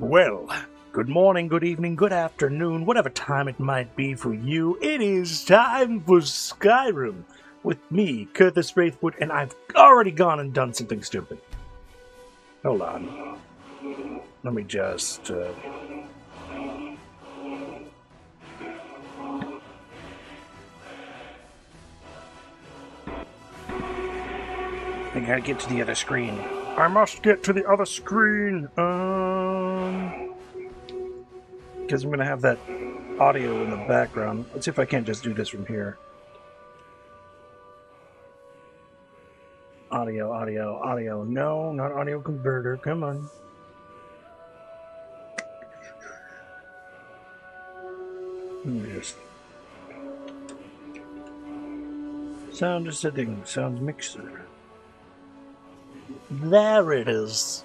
Well, good morning, good evening, good afternoon, whatever time it might be for you. It is time for Skyrim with me, Curtis Wraithwood, and I've already gone and done something stupid. Hold on. Let me just... I gotta get to the other screen. I must get to the other screen. Because I'm gonna have that audio in the background. Let's see if I can't just do this from here. Audio, audio, audio. No, not audio converter. Come on. Just sound settings, sound mixer. There it is.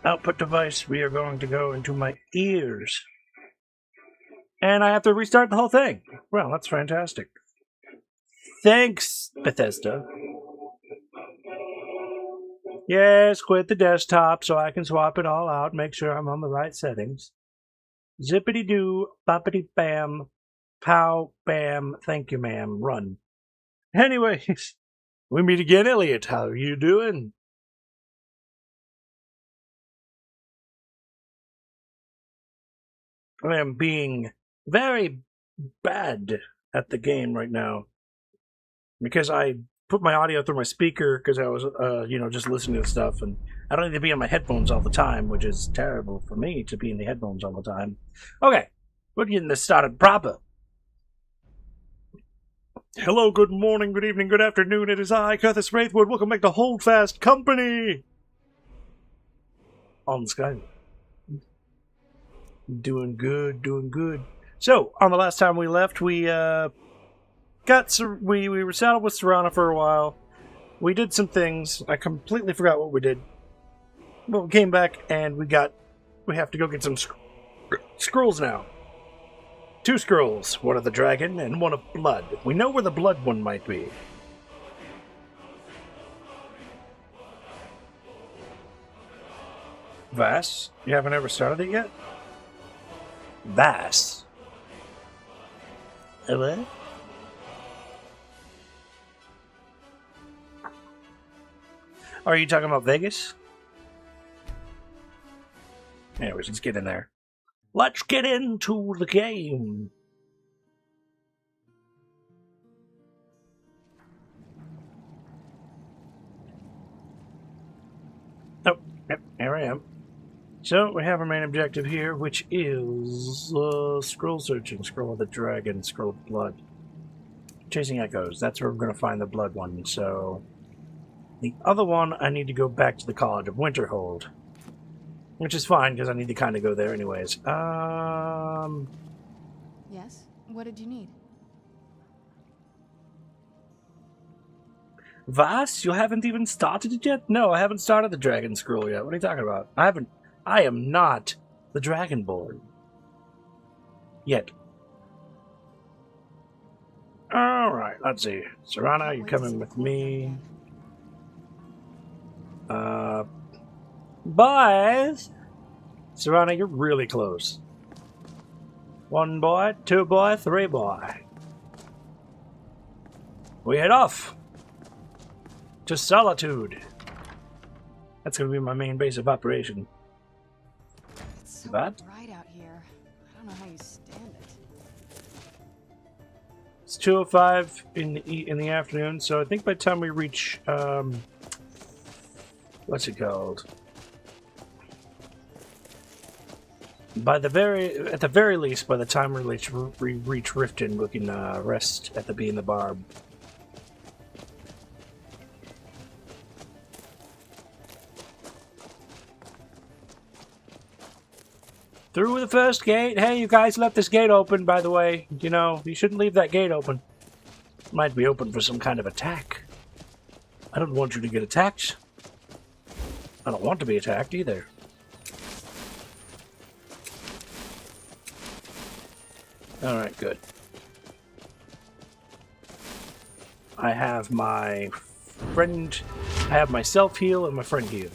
Output device, we are going to go into my ears. And I have to restart the whole thing. Well, that's fantastic. Thanks, Bethesda. Yes, quit the desktop so I can swap it all out, make sure I'm on the right settings. Zippity-doo, boppity-bam, pow, bam, thank you, ma'am, run. Anyways, we meet again, Elliot. How are you doing? I am being very bad at the game right now because I put my audio through my speaker because I was, just listening to stuff, and I don't need to be on my headphones all the time, which is terrible for me to be in the headphones all the time. Okay, we're getting this started proper. Hello, good morning, good evening, good afternoon. It is I, Curtis Wraithwood. Welcome back to Holdfast Company on Skyrim. Doing good, doing good. So, on the last time we left, we were saddled with Serana for a while. We did some things. I completely forgot what we did. But we came back and we have to go get some scrolls now. 2 scrolls. One of the dragon and one of blood. We know where the blood one might be. Vass? You haven't ever started it yet? Vass? What? Are you talking about Vegas? Anyways, let's get in there. Let's get into the game. Oh, yep, here I am. So, we have our main objective here, which is scroll searching, scroll of the dragon, scroll of blood. Chasing echoes, that's where we're going to find the blood one, so... The other one, I need to go back to the College of Witerhold. Which is fine, because I need to kind of go there anyways. Yes? What did you need? Vass, you haven't even started it yet? No, I haven't started the Dragon Scroll yet. What are you talking about? I am not the Dragonborn. Yet. Alright, let's see. Serana, you coming with me? Boys! Serana, you're really close. 1 boy, 2 boy, 3 boy. We head off to Solitude. That's going to be my main base of operation. It's so bright out here. I don't know how you stand it. It's 2:05 in the afternoon, so I think by the time we reach what's it called? At the very least, by the time we reach Riften, we can rest at the Bee and the Barb. Through the first gate. Hey, you guys left this gate open, by the way. You know, you shouldn't leave that gate open. It might be open for some kind of attack. I don't want you to get attacked. I don't want to be attacked either. Alright, good. I have my friend, I have myself heal and my friend heal.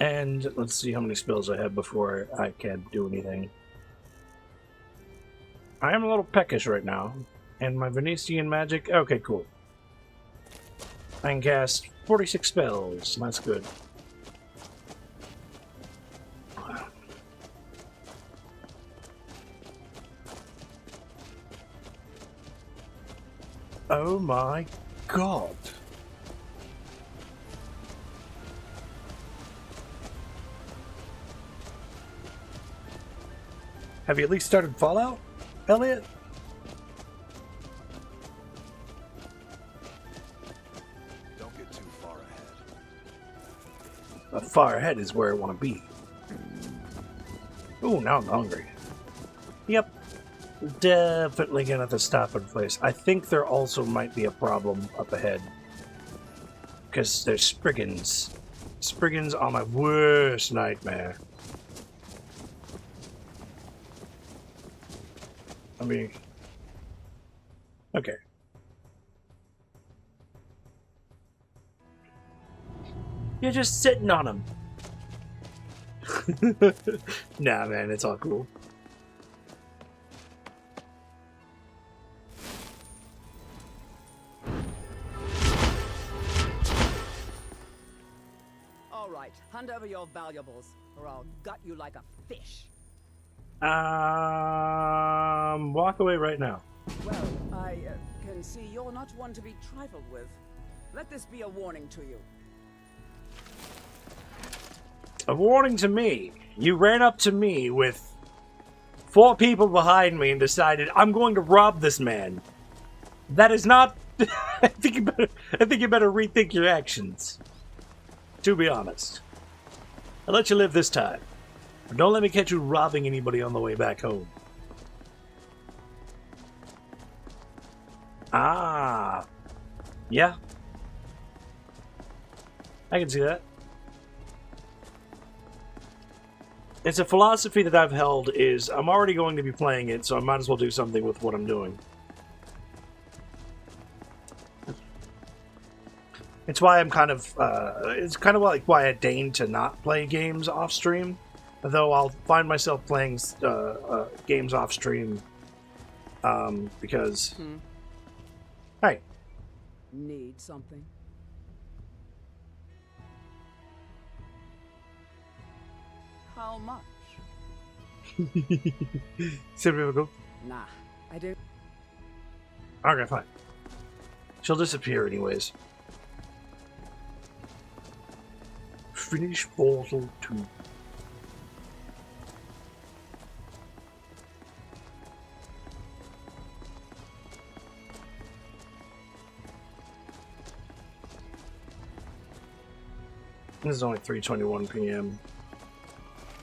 And let's see how many spells I have before I can do anything. I am a little peckish right now. And my Venetian magic, okay, cool. I can cast 46 spells, that's good. Oh my god. Have you at least started Fallout, Elliot? Don't get too far ahead. Far ahead is where I want to be. Ooh, now I'm hungry. Yep. Definitely gonna have to stop at a place. I think there also might be a problem up ahead. Because there's Spriggans. Spriggans are my worst nightmare. I mean... Okay. You're just sitting on them. Nah, man, it's all cool. All right, hand over your valuables, or I'll gut you like a fish. Walk away right now. Well, I can see you're not one to be trifled with. Let this be a warning to you. A warning to me. You ran up to me with 4 people behind me and decided, I'm going to rob this man. That is not... I think you better rethink your actions. To be honest. I'll let you live this time. But don't let me catch you robbing anybody on the way back home. Ah. Yeah. I can see that. It's a philosophy that I've held is I'm already going to be playing it, so I might as well do something with what I'm doing. It's why I'm kind of, it's kind of like why I deign to not play games off stream. Though I'll find myself playing games off stream because... Hey. Need something? How much? Go. Nah, I don't. Okay, fine. She'll disappear anyways. Finish Portal 2. This is only 3:21 p.m.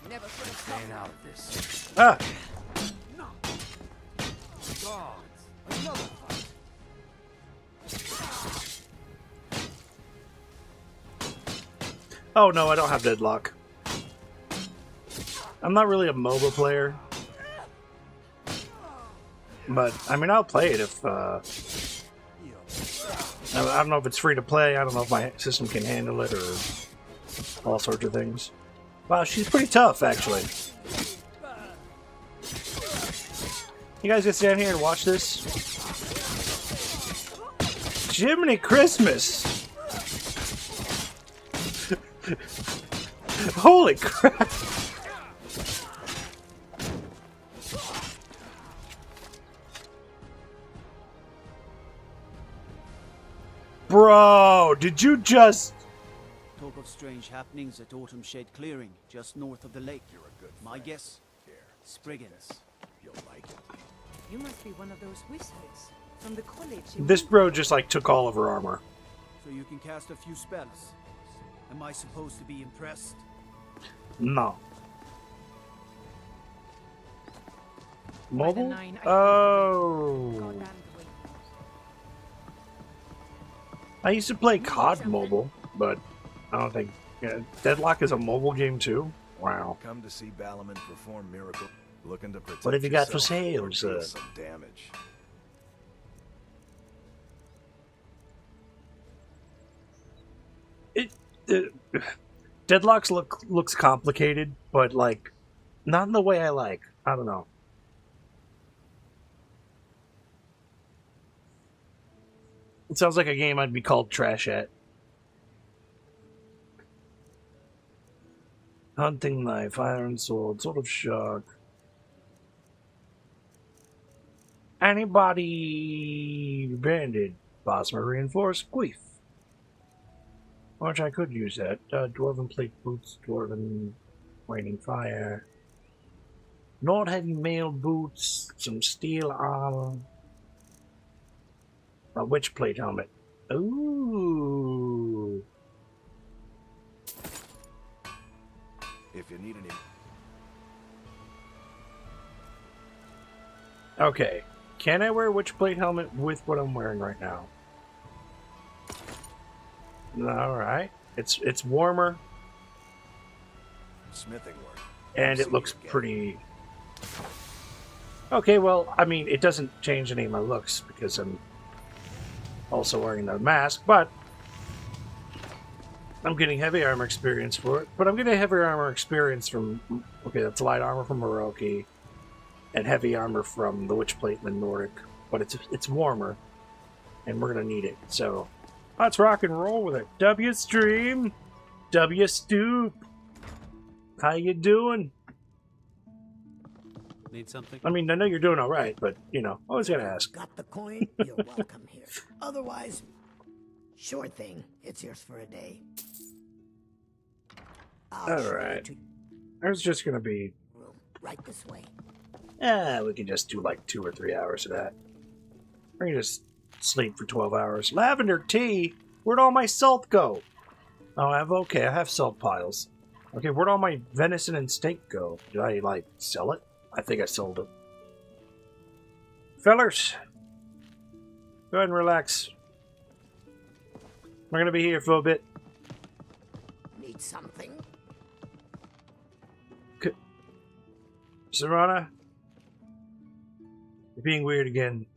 Never should have Staying out of this. Ah! No. Gods. Another fight. Oh no, I don't have deadlock. I'm not really a MOBA player. But, I mean, I'll play it if, I don't know if it's free to play, I don't know if my system can handle it, or all sorts of things. Wow, she's pretty tough, actually. You guys gonna stand here and watch this? Jiminy Christmas! Holy crap! Bro, did you just... Talk of strange happenings at Autumn Shade Clearing, just north of the lake. You're a good My friend. guess? Here, Spriggans. you'll like it. You must be one of those wizards from the college. This bro just, like, took all of her armor. So you can cast a few spells. Am I supposed to be impressed? No. By the Mobile? 9, I Oh. Goddamn way. I used to play COD Mobile, but I don't think... Yeah, Deadlock is a mobile game, too? Wow. Come to see Balaman perform miracles. Looking to protect What have you got for yourself sale, or sir? do some damage. It Deadlocks looks complicated, but like not in the way I like. I don't know. It sounds like a game I'd be called trash at. Hunting knife, iron sword, sword of shock. Anybody banded? Bosmer reinforced queef. Which I could use that. Dwarven plate boots, dwarven waning fire. Not heavy mail boots, some steel armor. A witch plate helmet. Ooh. If you need any... Okay. Can I wear a witch plate helmet with what I'm wearing right now? Alright. It's warmer. smithing work. And it looks pretty... Okay, well, I mean, it doesn't change any of my looks because I'm also wearing the mask, but I'm getting heavy armor experience for it. But I'm getting heavy armor experience from... Okay, that's light armor from Orochi and heavy armor from the Witchplate and the Nordic. But it's warmer, and we're going to need it. So, let's rock and roll with it. W Stream! W Stoop! How you doing? Need something? I mean, I know you're doing all right, but, you know, always got to ask. Got the coin? You're welcome here. Otherwise, sure thing. It's yours for a day. I'll show you Alright. to There's just going to be... your room, right this way. we can just do like 2 or 3 hours of that. Or you just sleep for 12 hours. Lavender tea? Where'd all my salt go? Oh, I have salt piles. Okay, where'd all my venison and steak go? Did I, like, sell it? I think I sold it. Fellers, go ahead and relax. We're gonna be here for a bit. Need something? Serana, you're being weird again.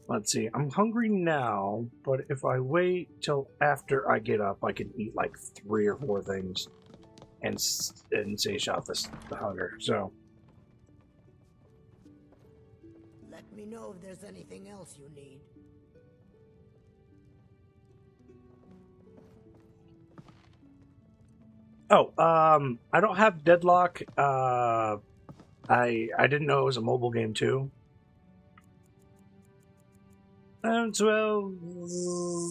Let's see. I'm hungry now, but if I wait till after I get up, I can eat like 3 or 4 things and satiate off the hunger. So, Let me know if there's anything else you need. oh, I don't have Deadlock. I didn't know it was a mobile game too. 12,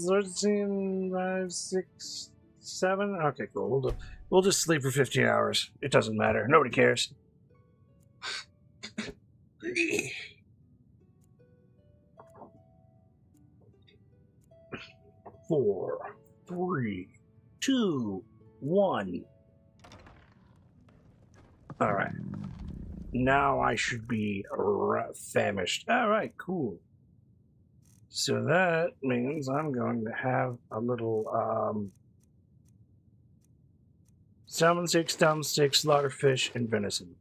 13, 5, 6, 7. Okay, cool. We'll just sleep for 15 hours. It doesn't matter. Nobody cares. 4, 3, 2, 1. Alright. Now I should be famished. Alright, cool. So that means I'm going to have a little salmon steak, stum steak, slaughter fish, and venison.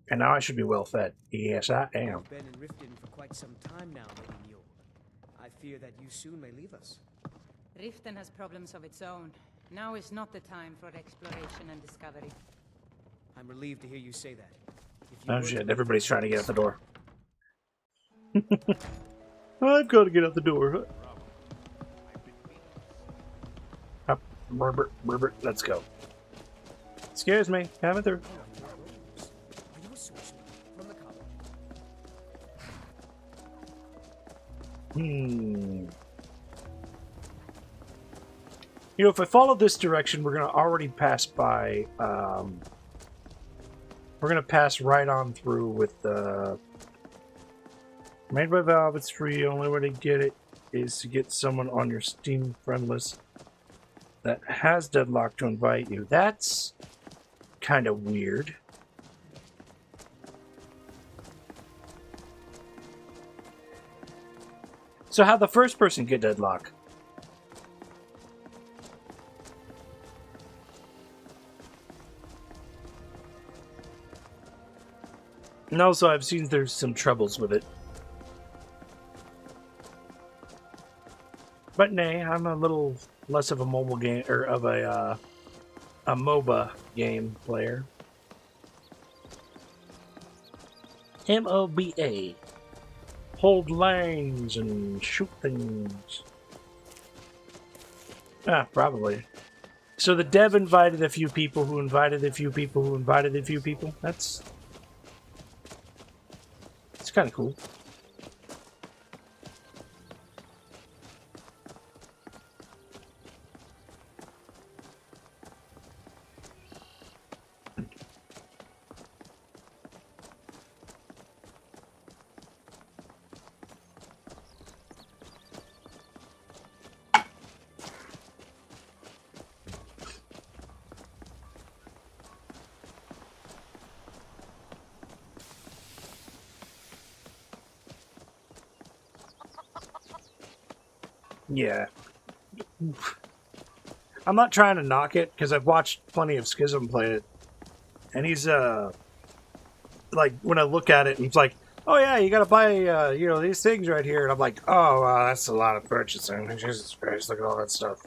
And now I should be well fed. Yes, I am. You've been in Riften for quite some time now, Lady Mule. I fear that you soon may leave us. Riften has problems of its own. Now is not the time for exploration and discovery. I'm relieved to hear you say that. If you Oh were to shit, leave everybody's Riften, trying to get out the door. I've got to get out the door. Up, Burbert, let's go. Excuse me, coming through. Are you a sorcerer from the colony? You know, if I follow this direction, we're gonna already pass by. We're gonna pass right on through with the. Made by Valve, it's free. Only way to get it is to get someone on your Steam friend list that has Deadlock to invite you. That's kind of weird. So how'd the first person get Deadlock? And also, I've seen there's some troubles with it. But nay, I'm a little less of a mobile game or of a MOBA game player. MOBA. Hold lines and shoot things. Ah, probably. So the dev invited a few people who invited a few people who invited a few people. It's kind of cool. Yeah. I'm not trying to knock it, because I've watched plenty of Schism play it. And he's, like, when I look at it, he's like, oh yeah, you gotta buy, you know, these things right here. And I'm like, oh, wow, that's a lot of purchasing. Jesus Christ, look at all that stuff.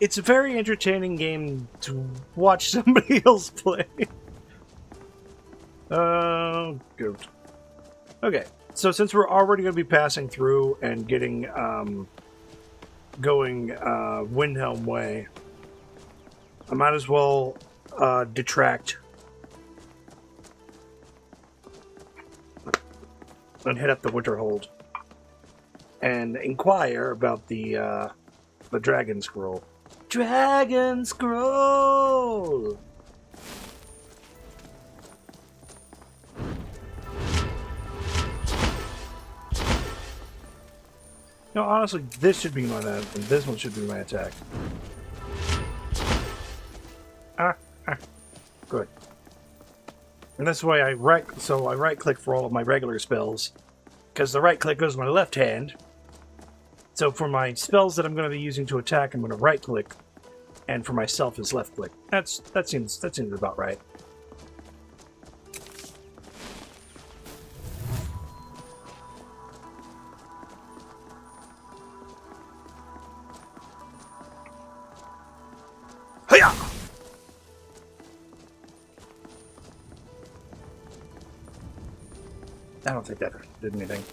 It's a very entertaining game to watch somebody else play. Oh, good. Okay, so since we're already going to be passing through and getting, going, Windhelm Way, I might as well, detract and head up the Witerhold and inquire about the Dragon Scroll. Dragon Scroll! No, honestly, this should be my and this one should be my attack. Good. And that's why I right click for all of my regular spells, because the right click goes to my left hand. So for my spells that I'm going to be using to attack, I'm going to right click, and for myself is left click. That seems about right. Hiya! I don't think that did anything.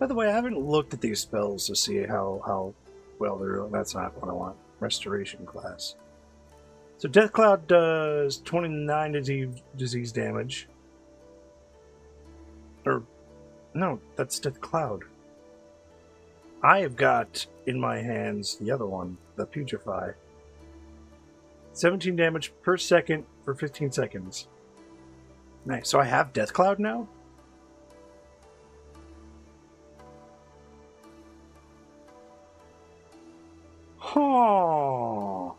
By the way, I haven't looked at these spells to see how well they're doing. That's not what I want. Restoration class. So Death Cloud does 29 disease damage. Or, no, that's Death Cloud. I have got in my hands the other one, the Putrefy. 17 damage per second for 15 seconds. Nice. So I have Death Cloud now? Huh.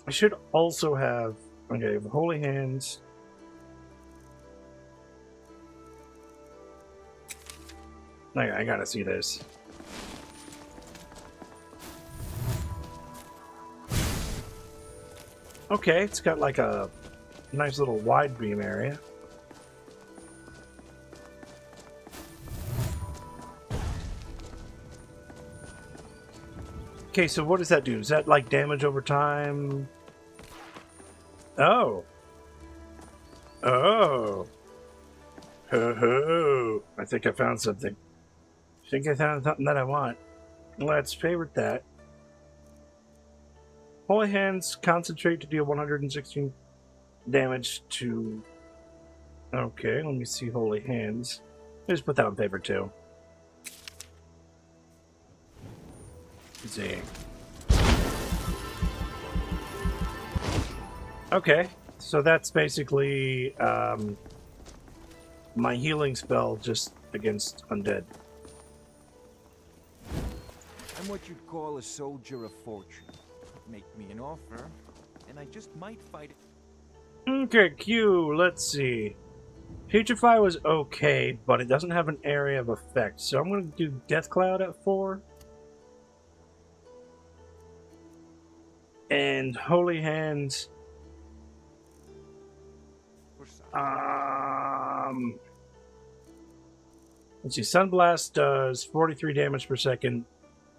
I should also have... Okay, Holy Hands. I gotta see this. Okay, it's got like a nice little wide beam area. Okay, so what does that do? Is that like damage over time? Oh. Oh. Ho ho. I think I found something. I think I found something that I want. Let's favorite that. Holy Hands concentrate to deal 116 damage to... Okay, let me see Holy Hands. Just put that on favorite too. See. Okay, so that's basically my healing spell just against undead. I'm what you'd call a soldier of fortune. Make me an offer, and I just might fight it. Okay, Q, let's see. Putrefy was okay, but it doesn't have an area of effect, so I'm going to do Death Cloud at 4. And Holy Hands. Let's see. Sunblast does 43 damage per second,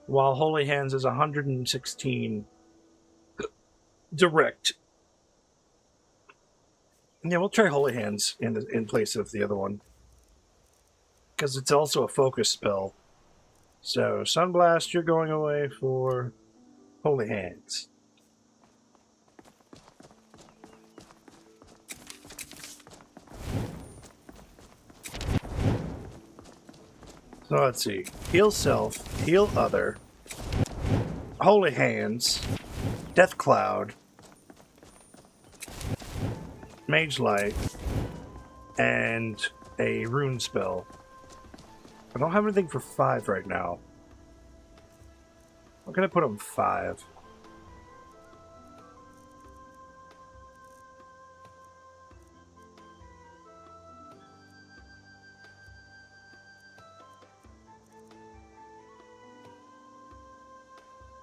while Holy Hands is 116 direct. Yeah, we'll try Holy Hands in place of the other one, because it's also a focus spell. So, Sunblast, you're going away for Holy Hands. So let's see. Heal self, heal other, Holy Hands, Death Cloud, Mage Light, and a rune spell. I don't have anything for 5 right now. I'm gonna put on 5.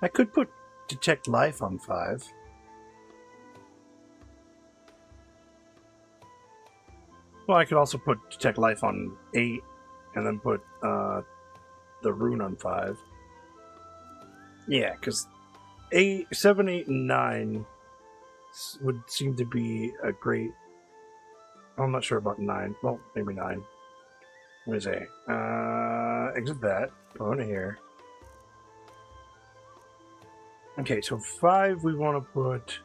I could put Detect Life on 5. Well, I could also put Detect Life on 8, and then put the rune on 5. Yeah, because 7, 8, and 9 would seem to be a great... I'm not sure about 9. Well, maybe 9. What is it? Exit that. Go into here. Okay, so 5 we want to put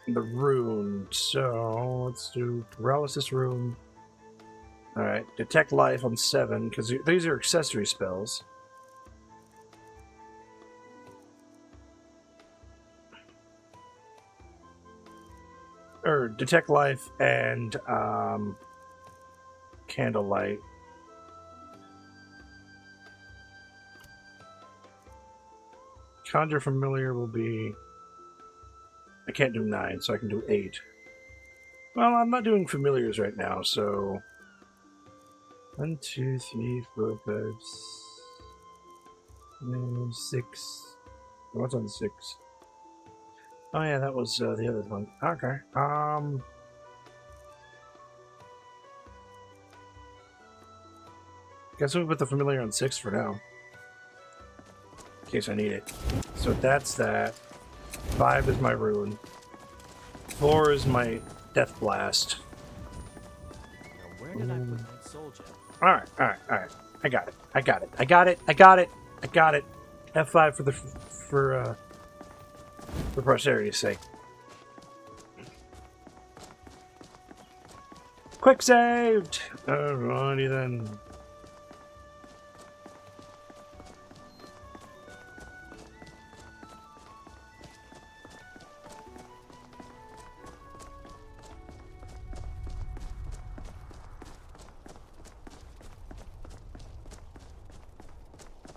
the rune. So let's do paralysis rune. Alright, detect life on 7, because these are accessory spells. Or detect life and candlelight. Conjure familiar will be... I can't do 9, so I can do 8. Well, I'm not doing familiars right now, so... 1, 2, 3, 4, 5, 6. What's on 6? Oh yeah, that was the other one. Okay. Guess we'll put the familiar on 6 for now. In case I need it. So that's that. 5 is my rune. 4 is my death blast. Now, where did I put my soldier? Alright. I got it. F5 for posterity's sake. Quick saved! Alrighty then.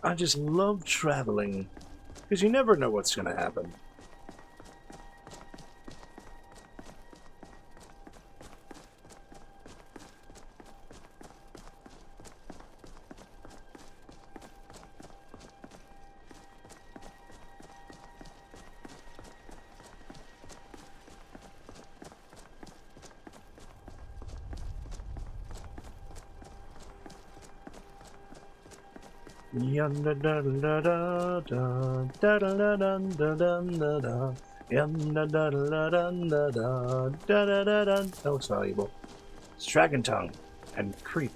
I just love traveling, because you never know what's going to happen. That looks valuable. It's Dragon Tongue and Creep.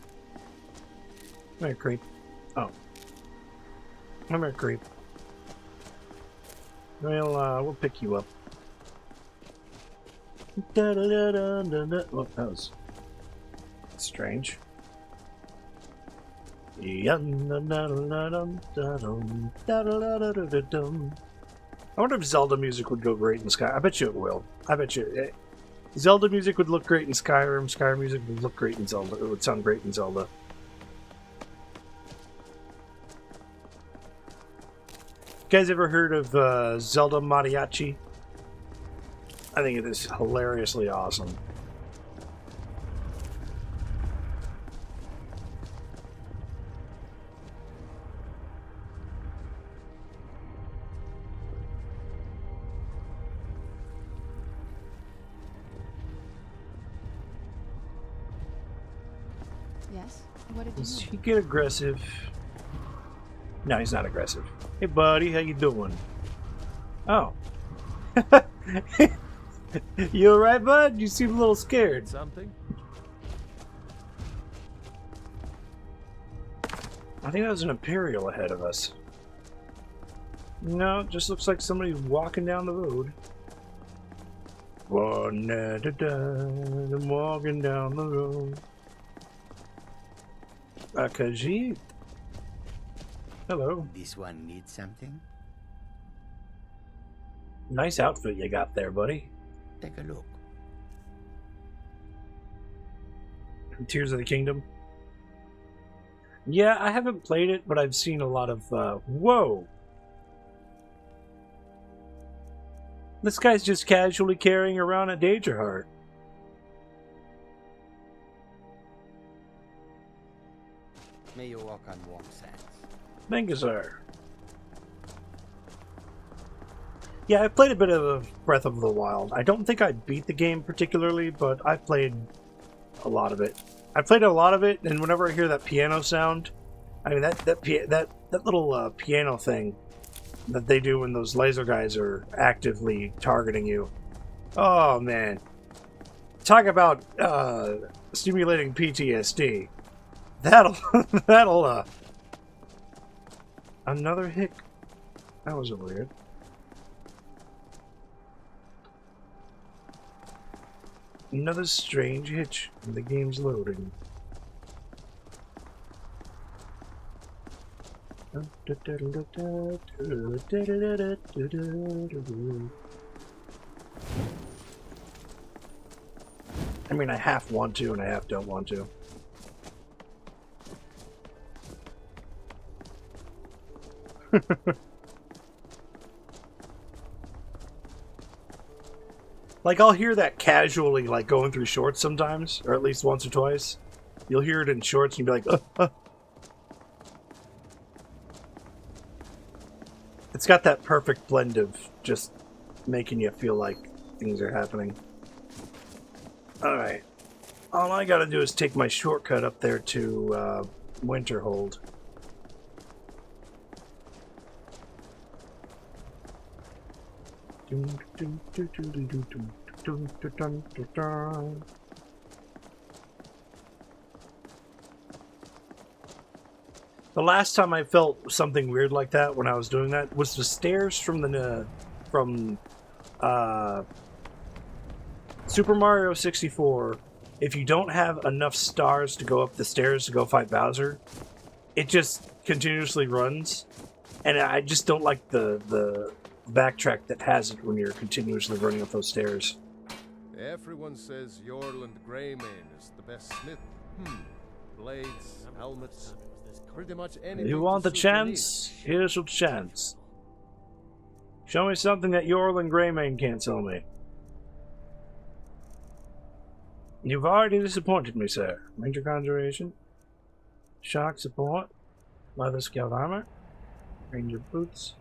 Come here, Creep. Oh. Come here, Creep. We'll pick you up. Oh, that was strange. I wonder if Zelda music would go great in Skyrim. I bet you it will. I bet you Zelda music would look great in Skyrim. Skyrim music would look great in Zelda. It would sound great in Zelda. You guys ever heard of Zelda Mariachi? I think it is hilariously awesome. Yes? What did you Does need? he get aggressive? No, he's not aggressive. Hey, buddy, how you doing? Oh. You alright, bud? You seem a little scared. Something? I think that was an Imperial ahead of us. No, it just looks like somebody's walking down the road. One at a time, I'm walking down the road. Akaji. Hello. This one needs something? Nice outfit you got there, buddy. Take a look. Tears of the Kingdom. Yeah, I haven't played it, but I've seen a lot of, whoa! This guy's just casually carrying around a Danger Heart. May you walk on warm sands. Thank you, sir. Yeah, I played a bit of Breath of the Wild. I don't think I beat the game particularly, but I played a lot of it. I played a lot of it, and whenever I hear that piano sound, I mean that little piano thing that they do when those laser guys are actively targeting you. Oh man, talk about stimulating PTSD. That'll another hit. That was weird. Another strange hitch when the game's loading. I mean, I half want to and I half don't want to. Like, I'll hear that casually, like, going through shorts sometimes, or at least once or twice. You'll hear it in shorts and you'll be like, It's got that perfect blend of just making you feel like things are happening. Alright. All I gotta do is take my shortcut up there to, Witerhold. The last time I felt something weird like that when I was doing that was the stairs from Super Mario 64. If you don't have enough stars to go up the stairs to go fight Bowser, it just continuously runs, and I just don't like the backtrack that has it when you're continuously running up those stairs. Everyone says Yorland Greymane is the best smith. Blades, helmets, pretty much anything. You want the chance? Here's your chance. Show me something that Yorland Greymane can't sell me. You've already disappointed me, sir. Ranger Conjuration, Shock Support, Leather Scaled Armor, Ranger Boots.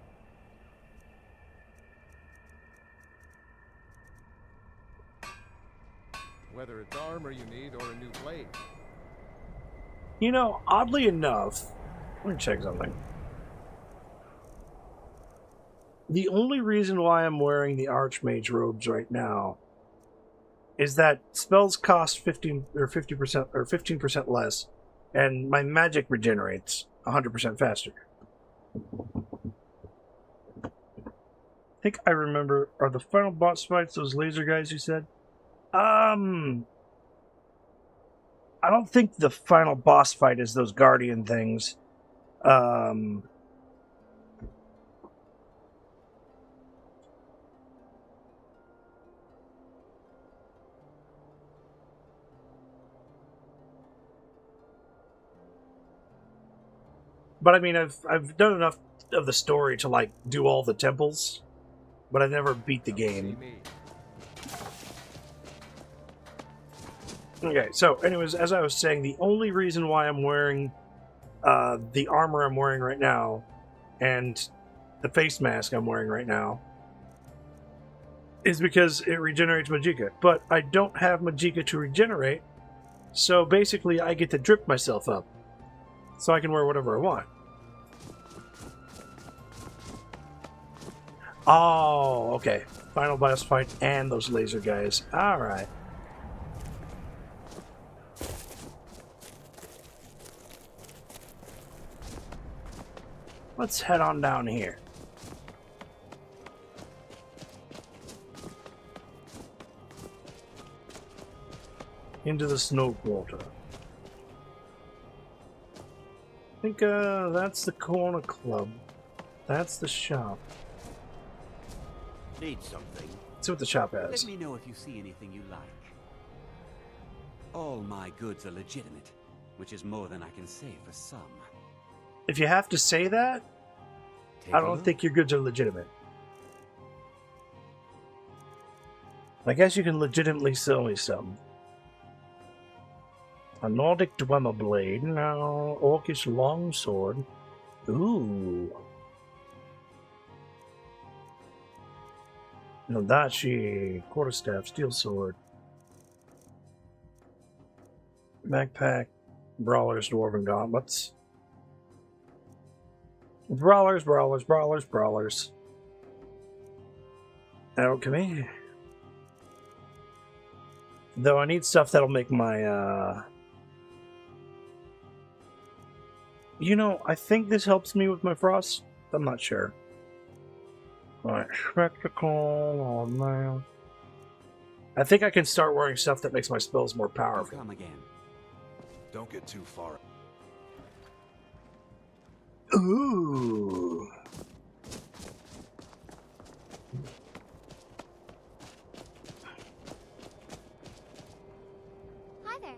Whether it's armor you need or a new blade. You know, oddly enough, let me check something. The only reason why I'm wearing the Archmage robes right now is that spells cost 15% less, and my magic regenerates 100% faster. I think I remember, are the final boss fights those laser guys you said? I don't think the final boss fight is those guardian things. But I mean, I've done enough of the story to like do all the temples, but I've never beat the game. Okay, so anyways, as I was saying, the only reason why I'm wearing the armor I'm wearing right now and the face mask I'm wearing right now is because it regenerates Magicka. But I don't have Magicka to regenerate, So basically, I get to drip myself up. So I can wear whatever I want. Oh, okay. Final boss fight and those laser guys. Alright. Let's head on down here. Into the snow water. I think that's the corner club. That's the shop. Need something? Let's see what the shop has. Let me know if you see anything you like. All my goods are legitimate, which is more than I can say for some. If you have to say that, I don't think your goods are legitimate. I guess you can legitimately sell me some. A Nordic Dwemer blade, no. Orcish longsword. Ooh. Nodachi, quarterstaff, steel sword. Backpack, brawlers, dwarven gauntlets. Brawlers, brawlers, brawlers, brawlers. Alchemy. Though I need stuff that'll make my, You know, I think this helps me with my frost. I'm not sure. Alright, spectacle, oh man. I think I can start wearing stuff that makes my spells more powerful. Come again. Don't get too far. Ooh. Hi there.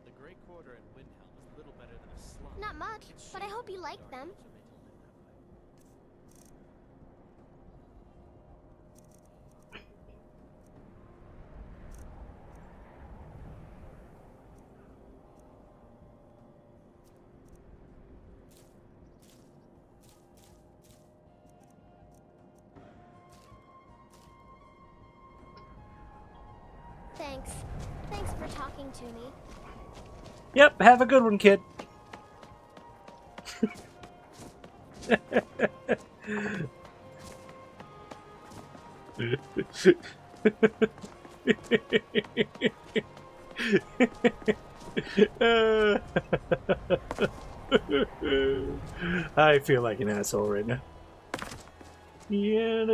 The Grey Quarter and Windhelm is little better than a slum. Not much, but I hope you like them. Thanks. Thanks for talking to me. Yep, have a good one, kid. I feel like an asshole right now. Yeah,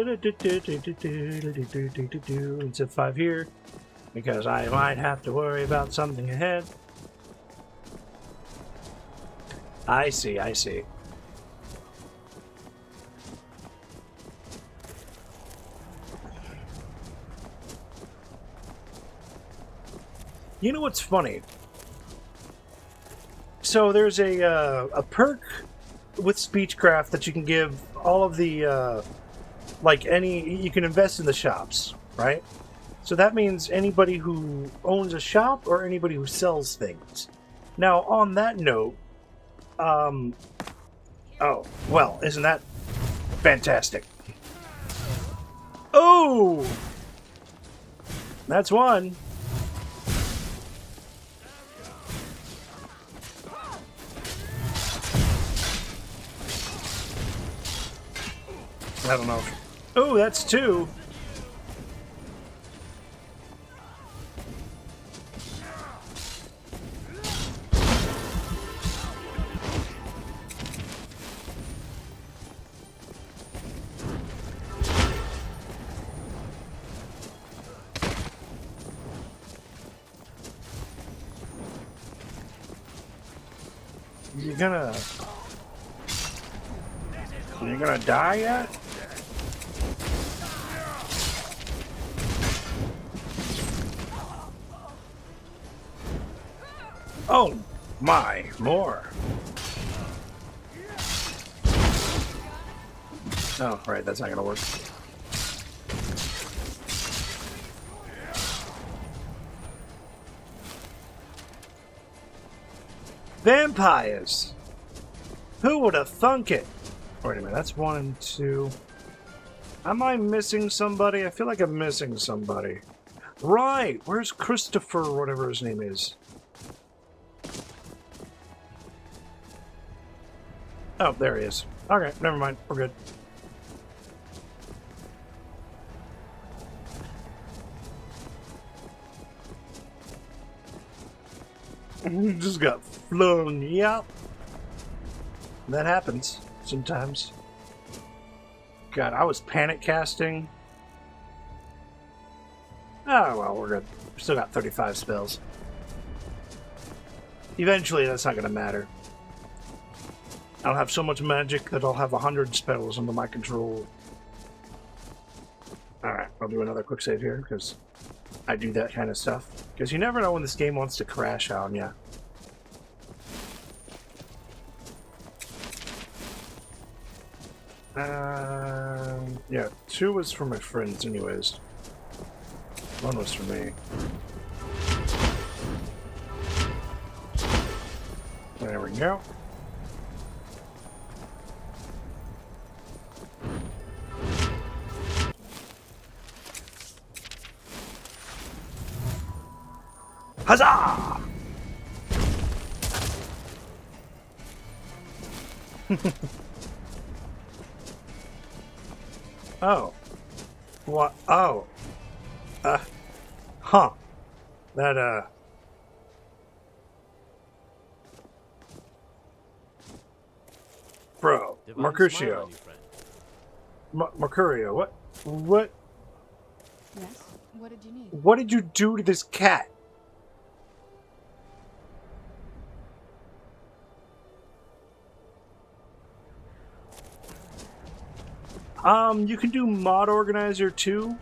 it's at 5 here because I might have to worry about something ahead. I see, I see. You know what's funny? So there's a perk with Speechcraft that you can give all of the like you can invest in the shops, right? So that means anybody who owns a shop or anybody who sells things. Now, on that note, oh, well, isn't that fantastic? Oh! That's one. I don't know. Oh, that's two. You're gonna die yet? Oh my, more. Oh, right, that's not gonna work. Vampires! Who would have thunk it? Wait a minute, that's 1 and 2. Am I missing somebody? I feel like I'm missing somebody. Right! Where's Christopher, whatever his name is? Oh, there he is. Okay, never mind. We're good. Just got flung. Yep. That happens sometimes. God, I was panic casting. Oh, well, we're good. Still got 35 spells. Eventually, that's not going to matter. I'll have so much magic that I'll have 100 spells under my control. Alright, I'll do another quick save here, because I do that kind of stuff. Because you never know when this game wants to crash on you. Yeah, 2 was for my friends anyways. 1 was for me. There we go. Huzzah! Oh. What? Oh. Huh. That, Bro. Mercutio. Mercurio. What? What? Yes? What did you need? What did you do to this cat? You can do Mod Organizer too.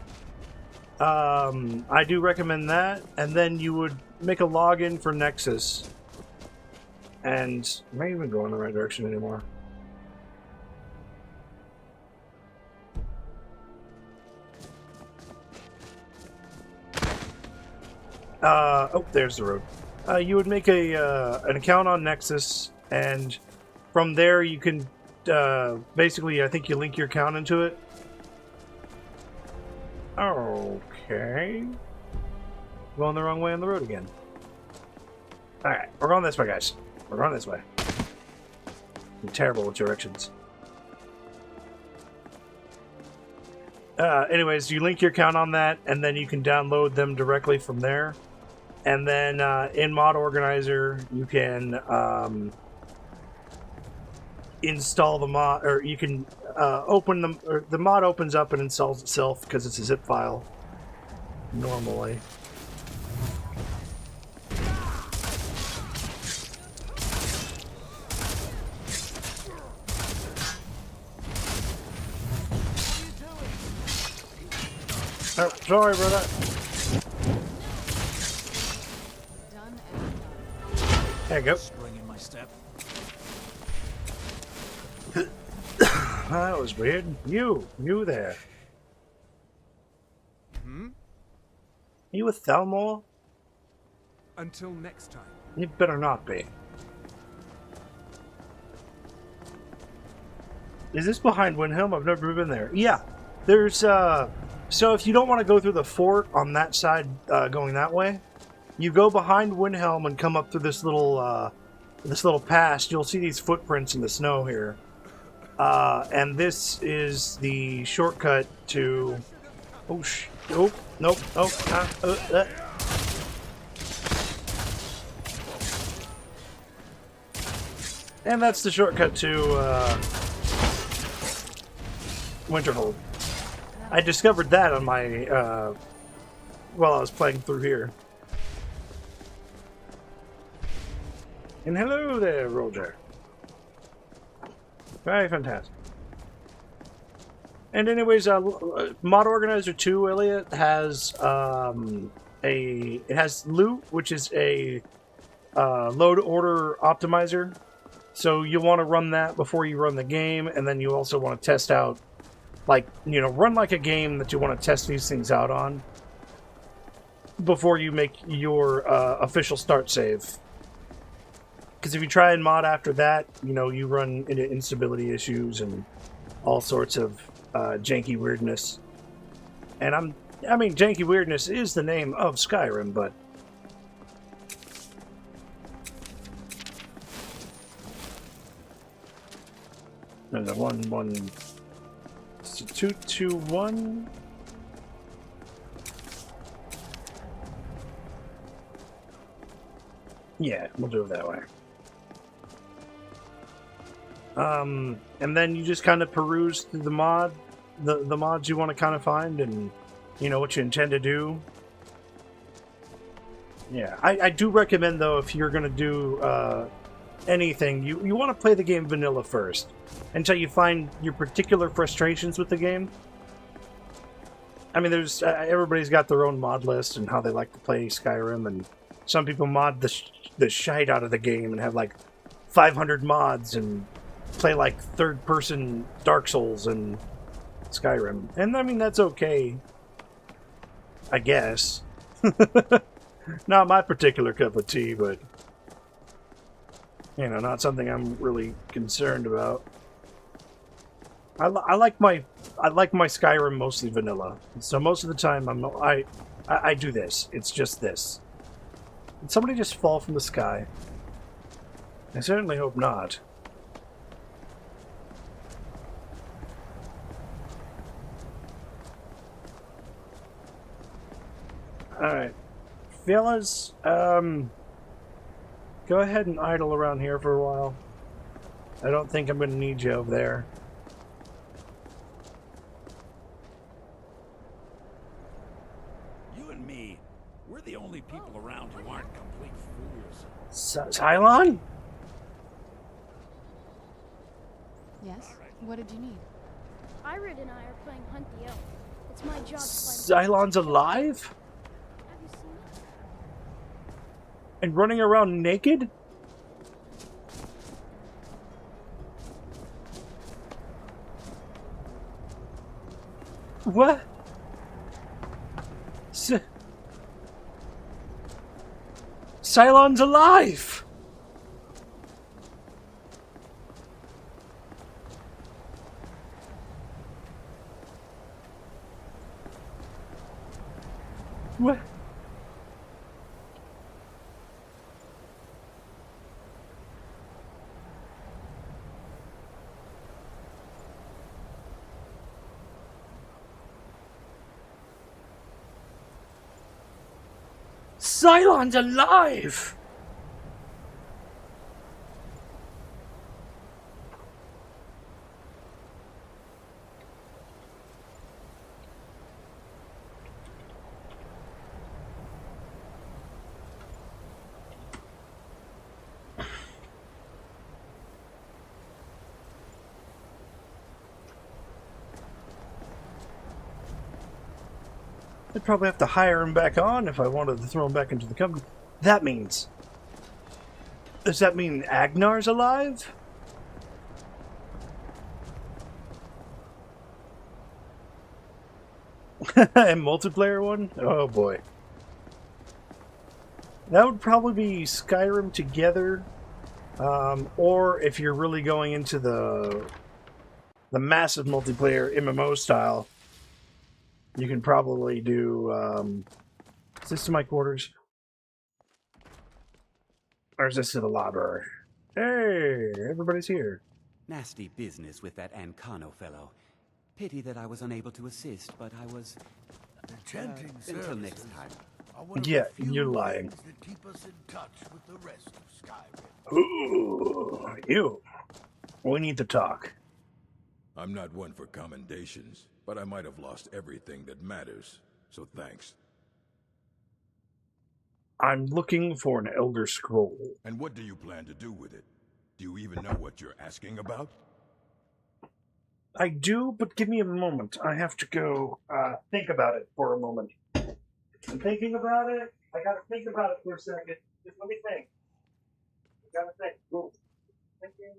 I do recommend that, and then you would make a login for Nexus. And am I even going in the right direction anymore? Oh, there's the road. You would make an account on Nexus, and from there you can basically, I think you link your account into it. Okay. Going the wrong way on the road again. Alright, we're going this way, guys. We're going this way. I'm terrible with directions. Anyways, you link your account on that, and then you can download them directly from there. And then in Mod Organizer, you can install the mod, or you can open them, or the mod opens up and installs itself because it's a zip file normally. Oh, sorry, brother. There you go. Spring in my step. That was weird. You there. You with Thelmore? Until next time. You better not be. Is this behind Windhelm? I've never been there. Yeah. There's, so if you don't want to go through the fort on that side, going that way, you go behind Windhelm and come up through this little pass. You'll see these footprints in the snow here. And this is the shortcut to... Oh, nope, nope, nope. And that's the shortcut to Witerhold. I discovered that on my while I was playing through here. And hello there, Roger. Very fantastic. And anyways, Mod Organizer 2, Elliot, has it has loot, which is a load order optimizer. So you want to run that before you run the game, and then you also want to test out, like, you know, run like a game that you want to test these things out on before you make your official start save. Because if you try and mod after that, you know, you run into instability issues and all sorts of janky weirdness. And I'm I mean, Janky Weirdness is the name of Skyrim, but... There's a 1-1... 2-2-1... Yeah, we'll do it that way. And then you just kind of peruse through the mods you want to kind of find, and you know what you intend to do. Yeah, I do recommend, though, if you're going to do anything, you want to play the game vanilla first, until you find your particular frustrations with the game. I mean, there's everybody's got their own mod list and how they like to play Skyrim, and some people mod the shite out of the game and have like 500 mods and play like third-person Dark Souls and Skyrim. And I mean, that's okay, I guess. Not my particular cup of tea, but you know, not something I'm really concerned about. I like my Skyrim mostly vanilla, so most of the time I do this. It's just this. Did somebody just fall from the sky? I certainly hope not. Alright. Fellas, go ahead and idle around here for a while. I don't think I'm going to need you over there. You and me, we're the only people around who aren't complete fools. Cylon? Yes? What did you need? Irid and I are playing Hunt the Elf. It's my job to find... Cylon's alive? Have you seen it? And running around naked? What? Cylon's alive! What? Cylon's alive! I'd probably have to hire him back on if I wanted to throw him back into the company. That means... Does that mean Agnar's alive? And multiplayer one? Oh boy. That would probably be Skyrim together. Or if you're really going into the massive multiplayer MMO style, you can probably do, is this to my quarters? Or is this to the library? Hey, everybody's here. Nasty business with that Ancano fellow. Pity that I was unable to assist, but I was... until next time. Yeah, you're lying. That keep us in touch with the rest of Skyrim. Ooh, you. We need to talk. I'm not one for commendations, but I might have lost everything that matters, so thanks. I'm looking for an Elder Scroll. And what do you plan to do with it? Do you even know what you're asking about? I do, but give me a moment. I have to go think about it for a moment. I'm thinking about it. I gotta think about it for a second. Just let me think. I gotta think. Ooh. Thinking.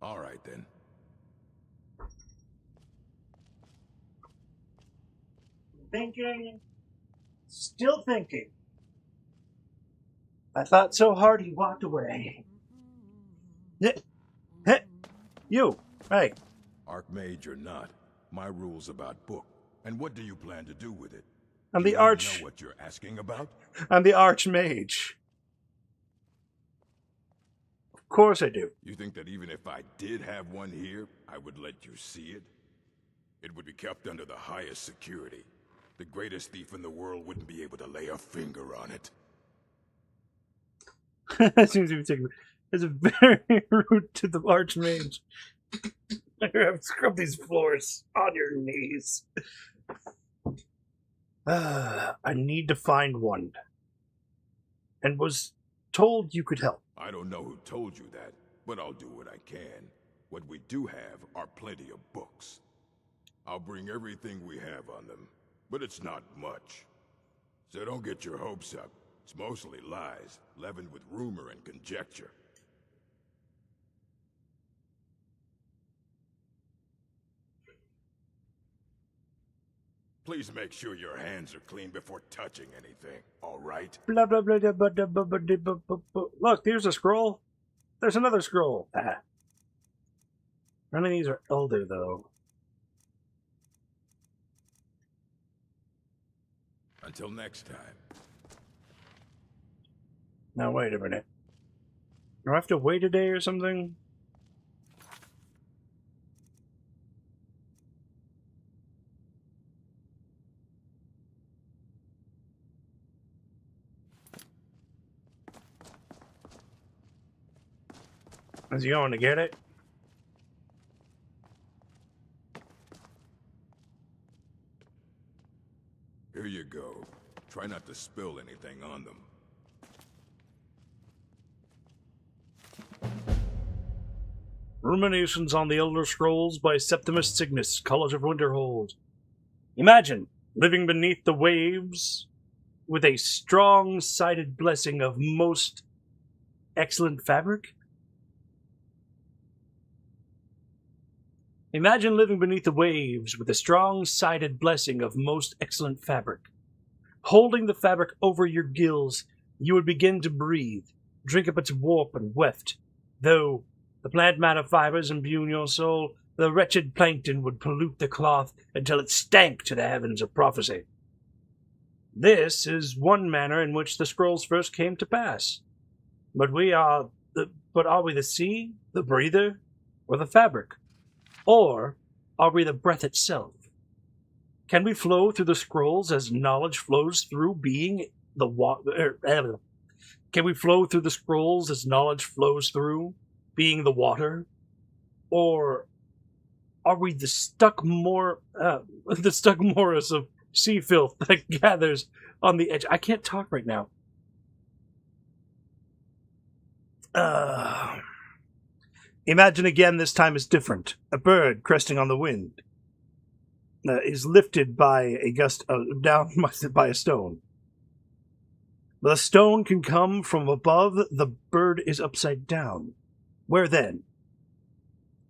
All right, then. Thinking. Still thinking. I thought so hard he walked away. You. Hey. Archmage or not, my rule's about book. And what do you plan to do with it? I'm Do the you arch. know what you're asking about? I'm the archmage. Of course I do. You think that even if I did have one here, I would let you see it? It would be kept under the highest security. The greatest thief in the world wouldn't be able to lay a finger on it. That seems to be taking. It's very rude to the archmage. Scrub these floors on your knees. I need to find one. And was told you could help. I don't know who told you that, but I'll do what I can. What we do have are plenty of books. I'll bring everything we have on them, but it's not much. So don't get your hopes up. It's mostly lies, leavened with rumor and conjecture. Please make sure your hands are clean before touching anything, all right? Blah, blah, blah, blah, blah, blah, blah, blah, blah, blah, blah. Look, there's a scroll. There's another scroll. None of these are elder, though. Until next time. Now, wait a minute. Do I have to wait a day or something? Is he going to get it? Here you go. Try not to spill anything on them. Ruminations on the Elder Scrolls by Septimus Cygnus, College of Witerhold. Imagine living beneath the waves with a strong-sided blessing of most excellent fabric. Imagine living beneath the waves with a strong-sided blessing of most excellent fabric. Holding the fabric over your gills, you would begin to breathe, drink up its warp and weft. Though the plant matter fibers imbue your soul, the wretched plankton would pollute the cloth until it stank to the heavens of prophecy. This is one manner in which the scrolls first came to pass. But are we the sea, the breather, or the fabric? Or are we the breath itself? Can we flow through the scrolls as knowledge flows through being the water? Can we flow through the scrolls as knowledge flows through being the water? Or are we the stuck morris of sea filth that gathers on the edge? I can't talk right now. Imagine again this time is different. A bird cresting on the wind is lifted by a gust down by a stone. The stone can come from above. The bird is upside down. Where then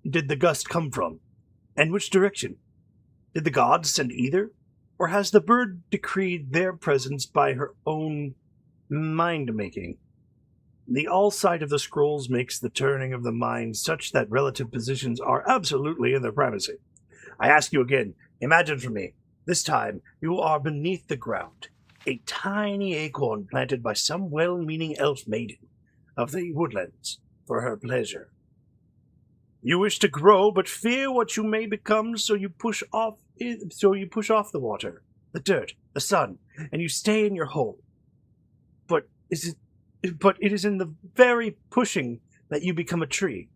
did the gust come from? And which direction? Did the gods send either? Or has the bird decreed their presence by her own mind-making? The all-sight of the scrolls makes the turning of the mind such that relative positions are absolutely in their primacy. I ask you again, imagine for me, this time you are beneath the ground, a tiny acorn planted by some well-meaning elf maiden of the woodlands for her pleasure. You wish to grow, but fear what you may become, so you push off the water, the dirt, the sun, and you stay in your hole. But it is in the very pushing that you become a tree.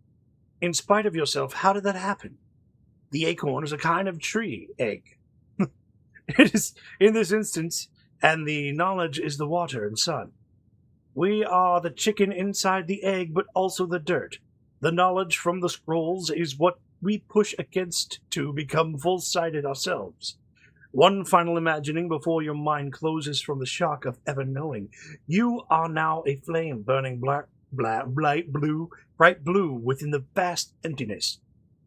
In spite of yourself, how did that happen? The acorn is a kind of tree egg. It is in this instance, and the knowledge is the water and sun. We are the chicken inside the egg, but also the dirt. The knowledge from the scrolls is what we push against to become full-sighted ourselves. One final imagining before your mind closes from the shock of ever knowing. You are now a flame burning bright blue within the vast emptiness.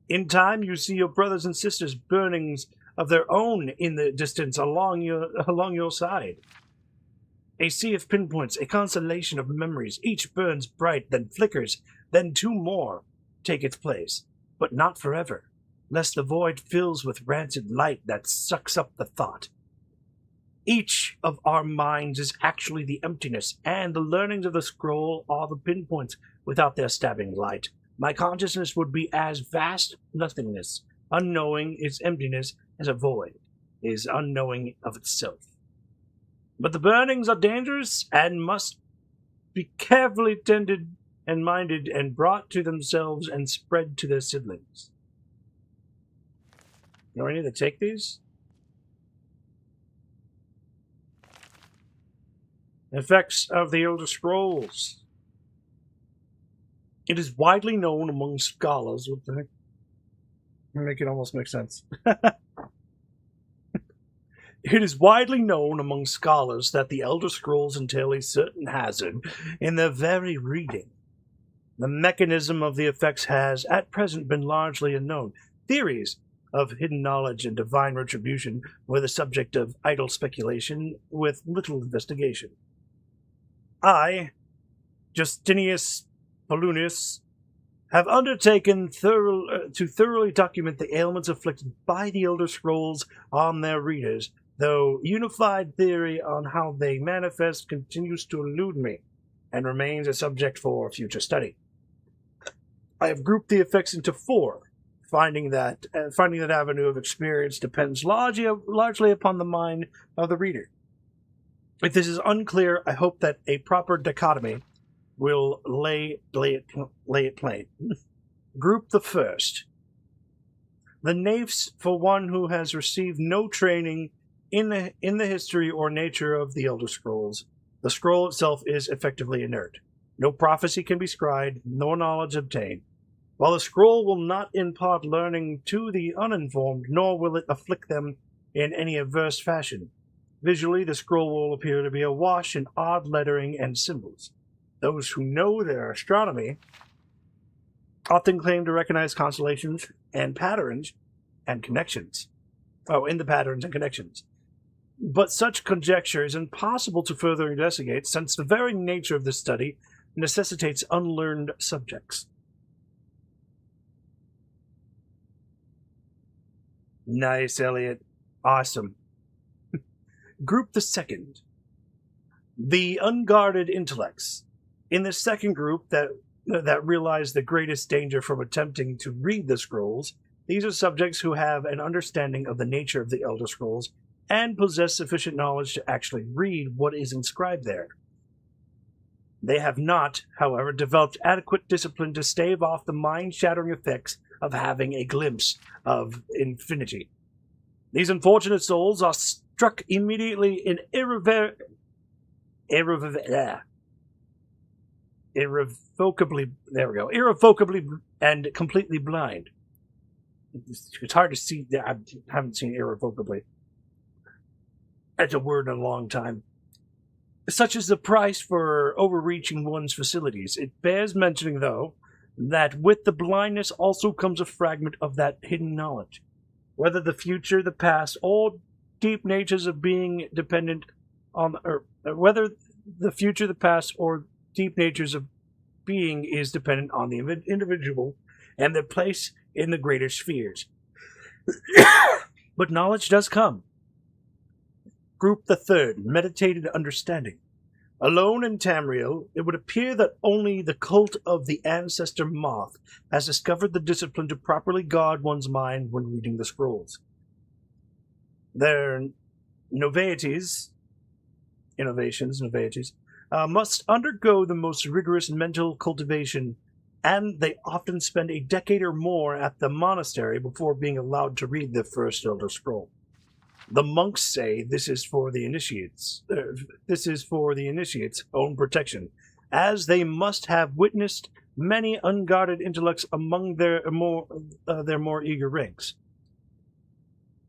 In time, you see your brothers and sisters' burnings of their own in the distance along your side. A sea of pinpoints, a constellation of memories. Each burns bright, then flickers, then two more take its place, but not forever, lest the void fills with rancid light that sucks up the thought. Each of our minds is actually the emptiness, and the learnings of the scroll are the pinpoints without their stabbing light. My consciousness would be as vast nothingness, unknowing its emptiness as a void is unknowing of itself. But the burnings are dangerous and must be carefully tended and minded and brought to themselves and spread to their siblings. Do I need to take these? Effects of the Elder Scrolls. It is widely known among scholars. What the heck? Make it almost make sense. It is widely known among scholars that the Elder Scrolls entail a certain hazard in their very reading. The mechanism of the effects has, at present, been largely unknown. Theories of hidden knowledge and divine retribution were the subject of idle speculation with little investigation. I, Justinius Polonius, have undertaken to thoroughly document the ailments afflicted by the Elder Scrolls on their readers, though unified theory on how they manifest continues to elude me and remains a subject for future study. I have grouped the effects into four, finding that avenue of experience depends largely upon the mind of the reader. If this is unclear, I hope that a proper dichotomy will lay it plain. Group the first. The naifs for one who has received no training in the history or nature of the Elder Scrolls. The scroll itself is effectively inert. No prophecy can be scried, nor knowledge obtained. While the scroll will not impart learning to the uninformed, nor will it afflict them in any adverse fashion. Visually, the scroll will appear to be awash in odd lettering and symbols. Those who know their astronomy often claim to recognize constellations and patterns and connections. In the patterns and connections. But such conjecture is impossible to further investigate, since the very nature of this study necessitates unlearned subjects. Nice, Elliot. Awesome. Group the second. The unguarded intellects. In this second group that realize the greatest danger from attempting to read the scrolls, these are subjects who have an understanding of the nature of the Elder Scrolls and possess sufficient knowledge to actually read what is inscribed there. They have not, however, developed adequate discipline to stave off the mind-shattering effects of having a glimpse of infinity. These unfortunate souls are struck immediately in irrevocably and completely blind. It's hard to see. I haven't seen irrevocably. That's a word in a long time. Such is the price for overreaching one's facilities. It bears mentioning, though, that with the blindness also comes a fragment of that hidden knowledge. Whether the future, the past, or deep natures of being dependent on, or whether the future, the past, or deep natures of being is dependent on the individual and their place in the greater spheres. But knowledge does come. Group the third, meditated understanding. Alone in Tamriel, it would appear that only the cult of the ancestor moth has discovered the discipline to properly guard one's mind when reading the scrolls. Their innovations, must undergo the most rigorous mental cultivation, and they often spend a decade or more at the monastery before being allowed to read the first Elder Scroll. The monks say this is for the initiates. Own protection, as they must have witnessed many unguarded intellects among their more eager ranks.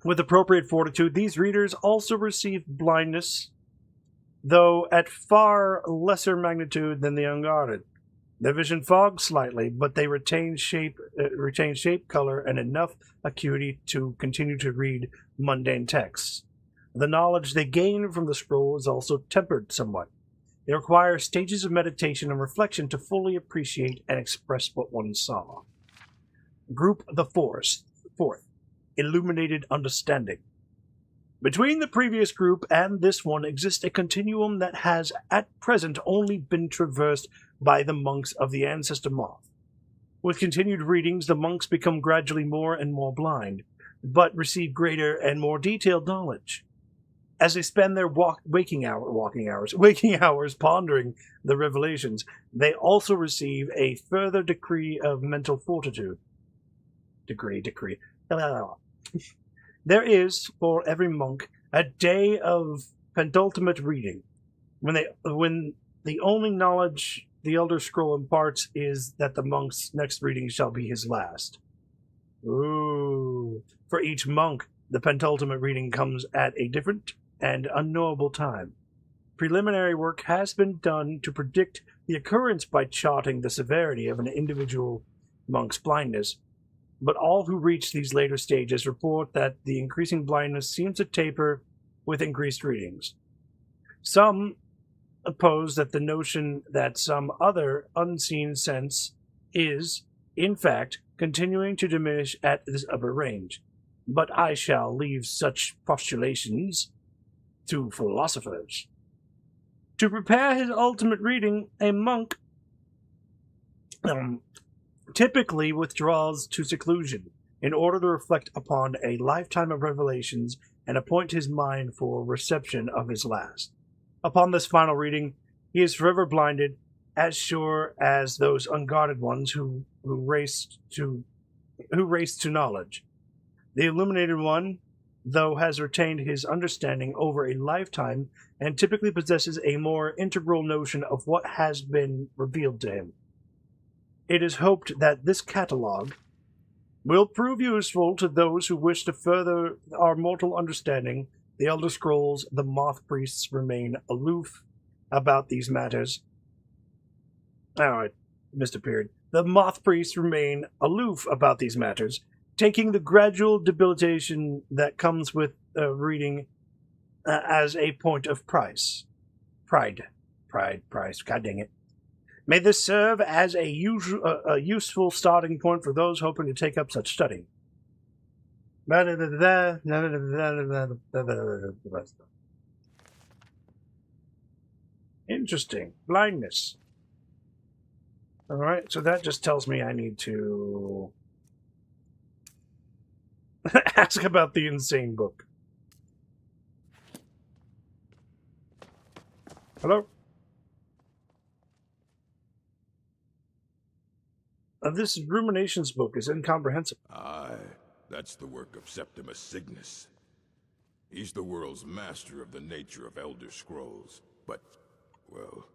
With appropriate fortitude, these readers also receive blindness, though at far lesser magnitude than the unguarded. Their vision fogs slightly, but they retain shape, color, and enough acuity to continue to read mundane texts. The knowledge they gain from the scroll is also tempered somewhat. It requires stages of meditation and reflection to fully appreciate and express what one saw. Group the fourth, Illuminated Understanding. Between the previous group and this one exists a continuum that has at present only been traversed by the monks of the Ancestor Moth. With continued readings, the monks become gradually more and more blind, but receive greater and more detailed knowledge. As they spend their waking hours pondering the revelations, they also receive a further degree of mental fortitude. There is, for every monk, a day of penultimate reading, when the only knowledge the Elder Scroll imparts is that the monk's next reading shall be his last. Ooh. For each monk, the penultimate reading comes at a different and unknowable time. Preliminary work has been done to predict the occurrence by charting the severity of an individual monk's blindness, but all who reach these later stages report that the increasing blindness seems to taper with increased readings. Some oppose that the notion that some other unseen sense is, in fact, continuing to diminish at this upper range, but I shall leave such postulations to philosophers. To prepare his ultimate reading, a monk typically withdraws to seclusion in order to reflect upon a lifetime of revelations and appoint his mind for reception of his last. Upon this final reading, he is forever blinded, as sure as those unguarded ones who race to knowledge. The illuminated one, though, has retained his understanding over a lifetime and typically possesses a more integral notion of what has been revealed to him. It is hoped that this catalogue will prove useful to those who wish to further our mortal understanding. The Elder Scrolls, the Moth Priests remain aloof about these matters. Oh, it misappeared. The Moth Priests remain aloof about these matters, taking the gradual debilitation that comes with reading as a point of price. Pride. God dang it. May this serve as a useful starting point for those hoping to take up such study. Interesting. Blindness. Alright, so that just tells me I need to ask about the insane book. Hello? This Ruminations book is incomprehensible. Aye, that's the work of Septimus Cygnus. He's the world's master of the nature of Elder Scrolls, but, well,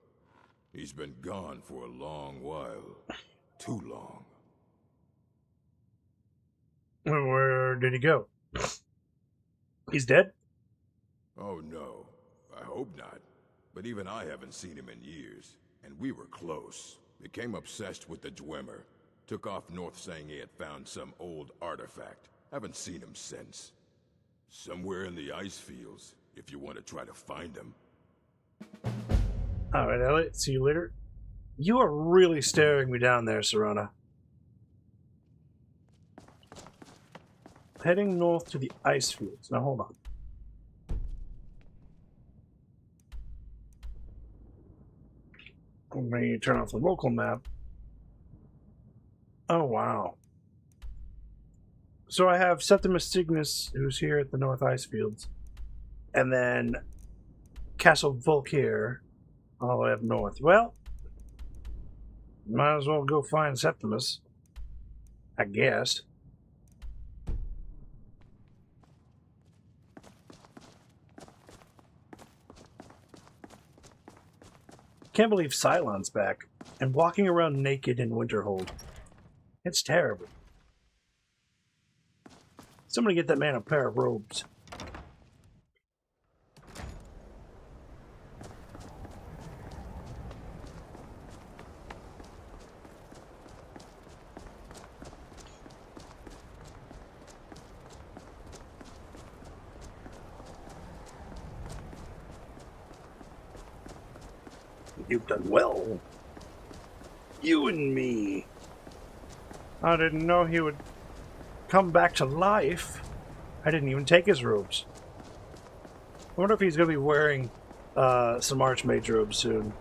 he's been gone for a long while. Too long. Where did he go? He's dead? Oh no, I hope not. But even I haven't seen him in years, and we were close. Became obsessed with the Dwemer. Took off north saying he had found some old artifact. Haven't seen him since. Somewhere in the ice fields, if you want to try to find him. Alright, Elliot, see you later. You are really staring me down there, Serana. Heading north to the ice fields. Now hold on. Let me turn off the local map. Oh, wow. So I have Septimus Cygnus, who's here at the North Ice Fields, and then Castle Volkir, all the way up north. Well, might as well go find Septimus, I guess. Can't believe Cylon's back and walking around naked in Witerhold. It's terrible. Somebody get that man a pair of robes. You've done well. You and me. I didn't know he would come back to life. I didn't even take his robes. I wonder if he's going to be wearing some Archmage robes soon.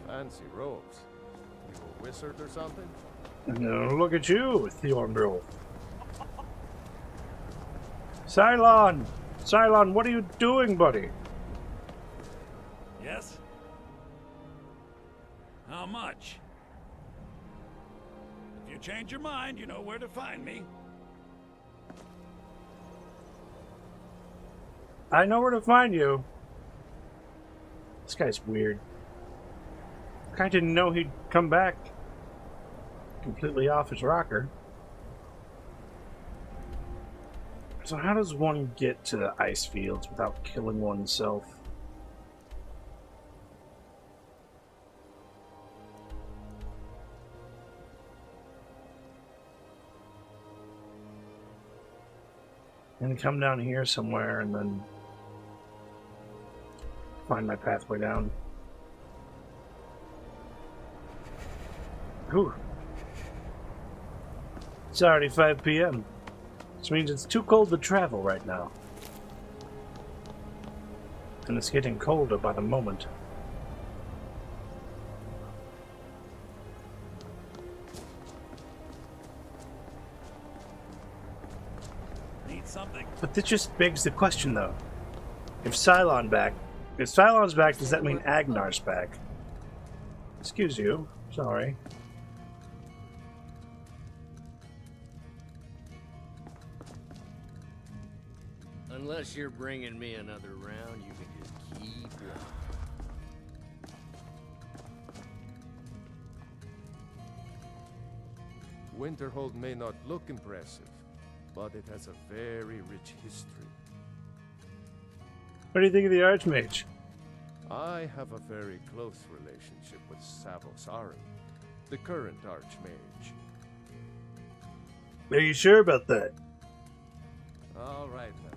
Fancy robes. You a wizard or something? No, look at you, Thornbill. Cylon! Cylon, what are you doing, buddy? Yes? How much? If you change your mind, you know where to find me. I know where to find you. This guy's weird. I didn't know he'd come back completely off his rocker. So how does one get to the ice fields without killing oneself? And come down here somewhere and then find my pathway down. Whew. It's already 5 p.m. Which means it's too cold to travel right now. And it's getting colder by the moment. Need something. But this just begs the question though. If Cylon's back, does that mean Agnar's back? Excuse you. Sorry. Unless you're bringing me another round, you can just keep walking. Witerhold may not look impressive, but it has a very rich history. What do you think of the Archmage? I have a very close relationship with Sarin, the current Archmage. Are you sure about that? All right, then.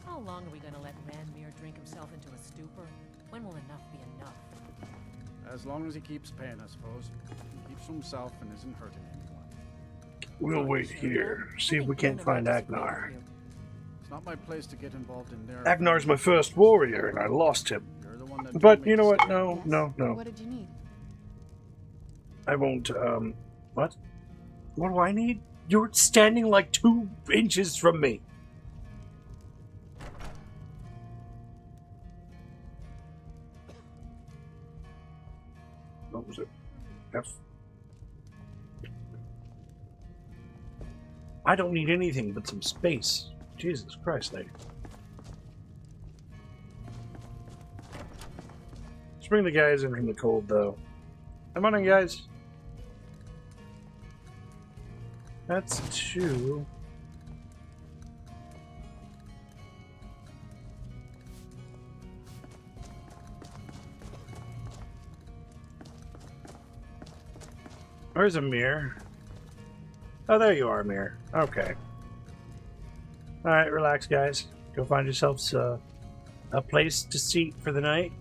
How long are we going to let Ranmir drink himself into a stupor? When will enough be enough? As long as he keeps paying, I suppose. He keeps to himself and isn't hurting anyone. We'll wait here. See if we can't find Agnar. It's not my place to get involved in their... Agnar's my first warrior, and I lost him. You're the one that But you know what? No. What did you need? I won't, what? What do I need? You're standing like 2 inches from me. What was it? F. I don't need anything but some space. Jesus Christ, lady. Let's bring the guys in from the cold, though. Come on in, guys. That's 2. Where's Amir? Oh, there you are, Amir. Okay. Alright, relax, guys. Go find yourselves a place to seat for the night.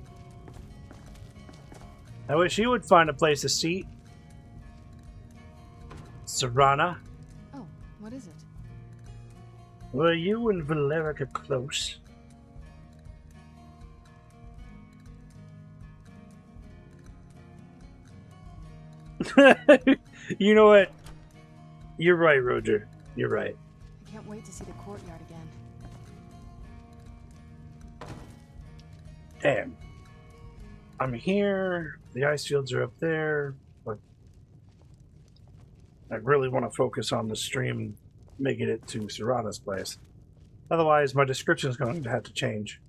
I wish you would find a place to seat. Serana. Oh, what is it? Well, you and Valeric are close. You know what? You're right, Roger. You're right. I can't wait to see the courtyard again. Damn. I'm here. The ice fields are up there. But I really want to focus on the stream making it to Serana's place. Otherwise, my description is going to have to change.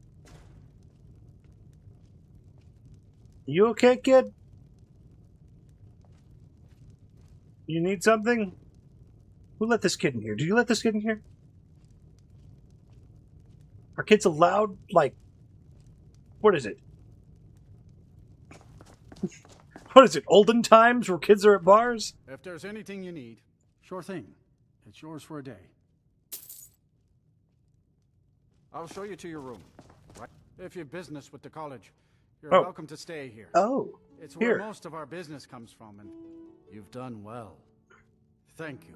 You okay, kid? You need something? Who let this kid in here? Did you let this kid in here? Are kids allowed, like, what is it? What is it, olden times where kids are at bars? If there's anything you need, sure thing. It's yours for a day. I'll show you to your room. Right? If you have business with the college, you're welcome to stay here. Oh, it's here. where most of our business comes from, and you've done well. Thank you.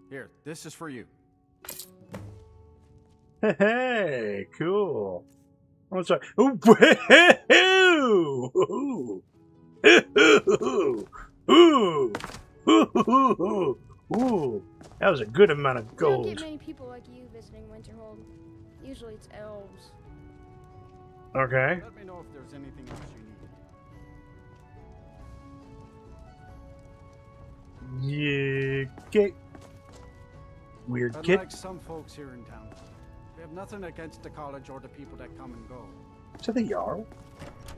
Here, this is for you. Hey, cool. I'm sorry. Ooh, ooh, ooh, ooh, ooh, ooh. That was a good amount of We gold. don't get many people like you visiting Winterhold. Usually it's elves. Okay. Let me know if there's anything else you need. Yeah, okay. Weird kid. Unlike some folks here in town, we have nothing against the college or the people that come and go. To the Jarl?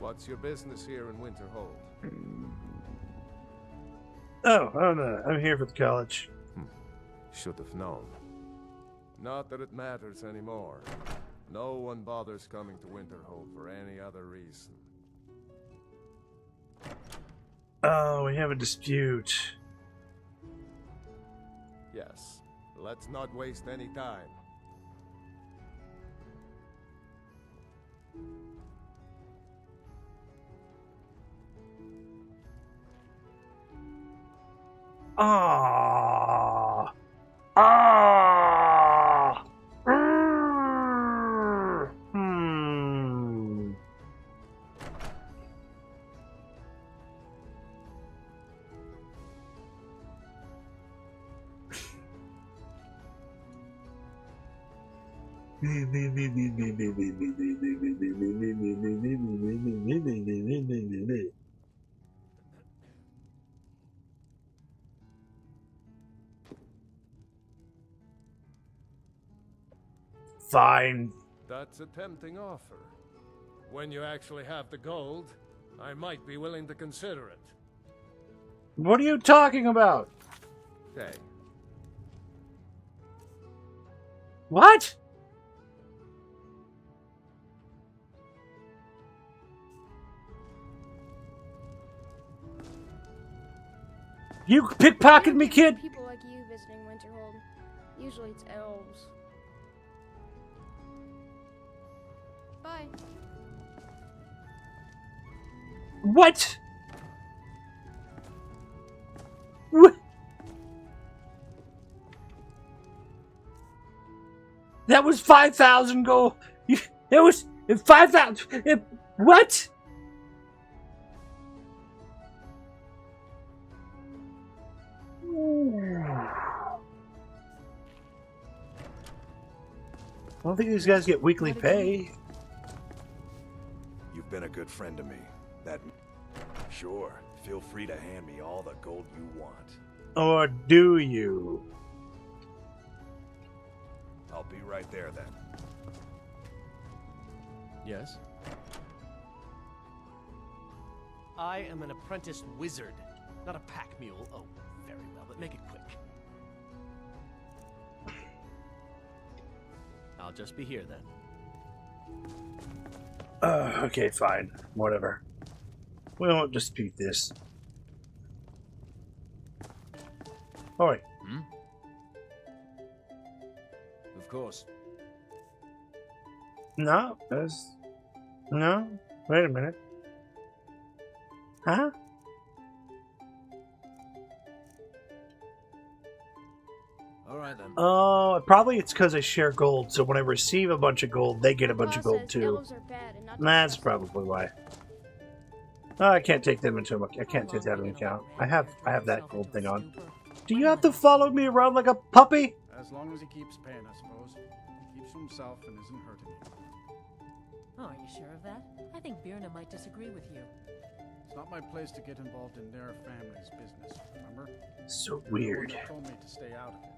What's your business here in Witerhold? Oh, I'm here for the college. Should have known. Not that it matters anymore. No one bothers coming to Witerhold for any other reason. Oh, we have a dispute. Yes, let's not waste any time. Ah. Ah. Hmm. Fine. That's a tempting offer. When you actually have the gold, I might be willing to consider it. What are you talking about? Hey. What? You pickpocketed me, kid? People like you visiting Winterhold. Usually it's elves. Bye. What? What? That was 5,000 gold. It was 5,000. What? I don't think these guys get weekly pay. You've been a good friend to me. Sure. Feel free to hand me all the gold you want. Or do you? I'll be right there then. Yes? I am an apprentice wizard, not a pack mule. Oh, very well, but make it quick. I'll just be here then. Okay, fine. Whatever. We won't dispute this. Oh, wait. Of course. No, that's... No? Wait a minute. Huh? Alright then. Oh, probably it's because I share gold, so when I receive a bunch of gold, they get a bunch of gold too. That's probably why. Oh, I can't take them into I can't take that into account. I have that gold thing on. Do you have to follow me around like a puppy? As long as he keeps paying, I suppose. He keeps to himself and isn't hurting anyone. Oh, are you sure of that? I think Birna might disagree with you. It's not my place to get involved in their family's business, remember? So You're the one weird. that told me to stay out of it.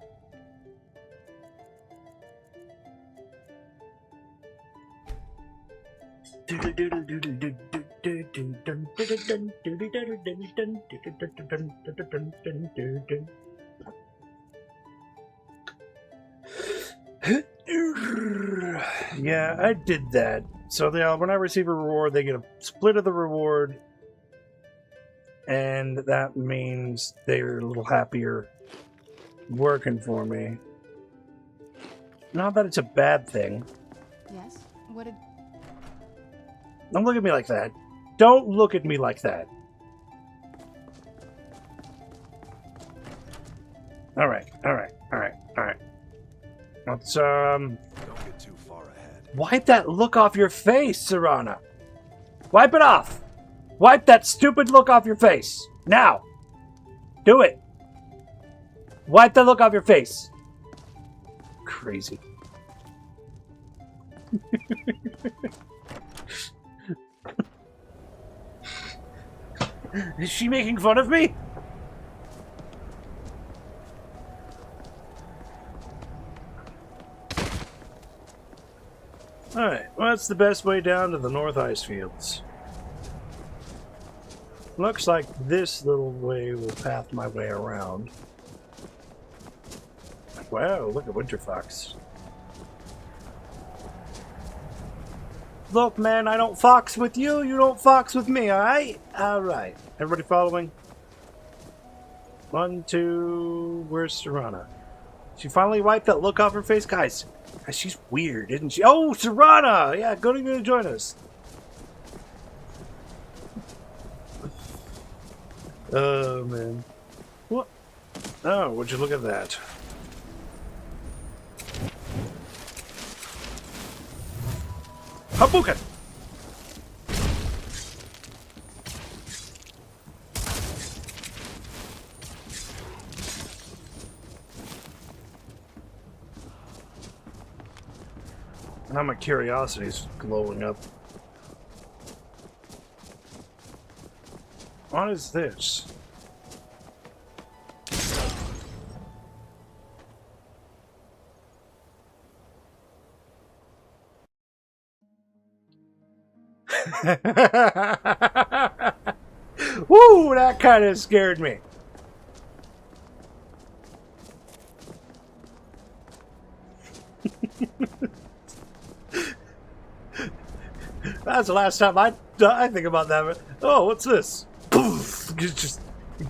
Yeah, I did that. So when I receive a reward, they get a split of the reward. and that means they're a little happier working for me. Not that it's a bad thing. Yes? What did... Don't look at me like that. Don't look at me like that. Alright. Let's, Don't get too far ahead. wipe that look off your face, Serana. Wipe it off. Wipe that stupid look off your face. Now. Do it. Wipe the look off your face. Crazy. Is she making fun of me? Alright, what's the best way down to the North Ice Fields? Looks like this little way will path my way around. Wow, look at Winter Fox. Look, man, I don't fox with you, you don't fox with me, alright? Alright. Everybody following? 1, 2, where's Serana? She finally wiped that look off her face? Guys, she's weird, isn't she? Oh, Serana! Yeah, go to join us. Oh, man. What? Oh, would you look at that? Hadouken! Now my curiosity's glowing up. What is this? Woo! That kind of scared me. That's the last time I think about that. Oh, what's this? Poof! Just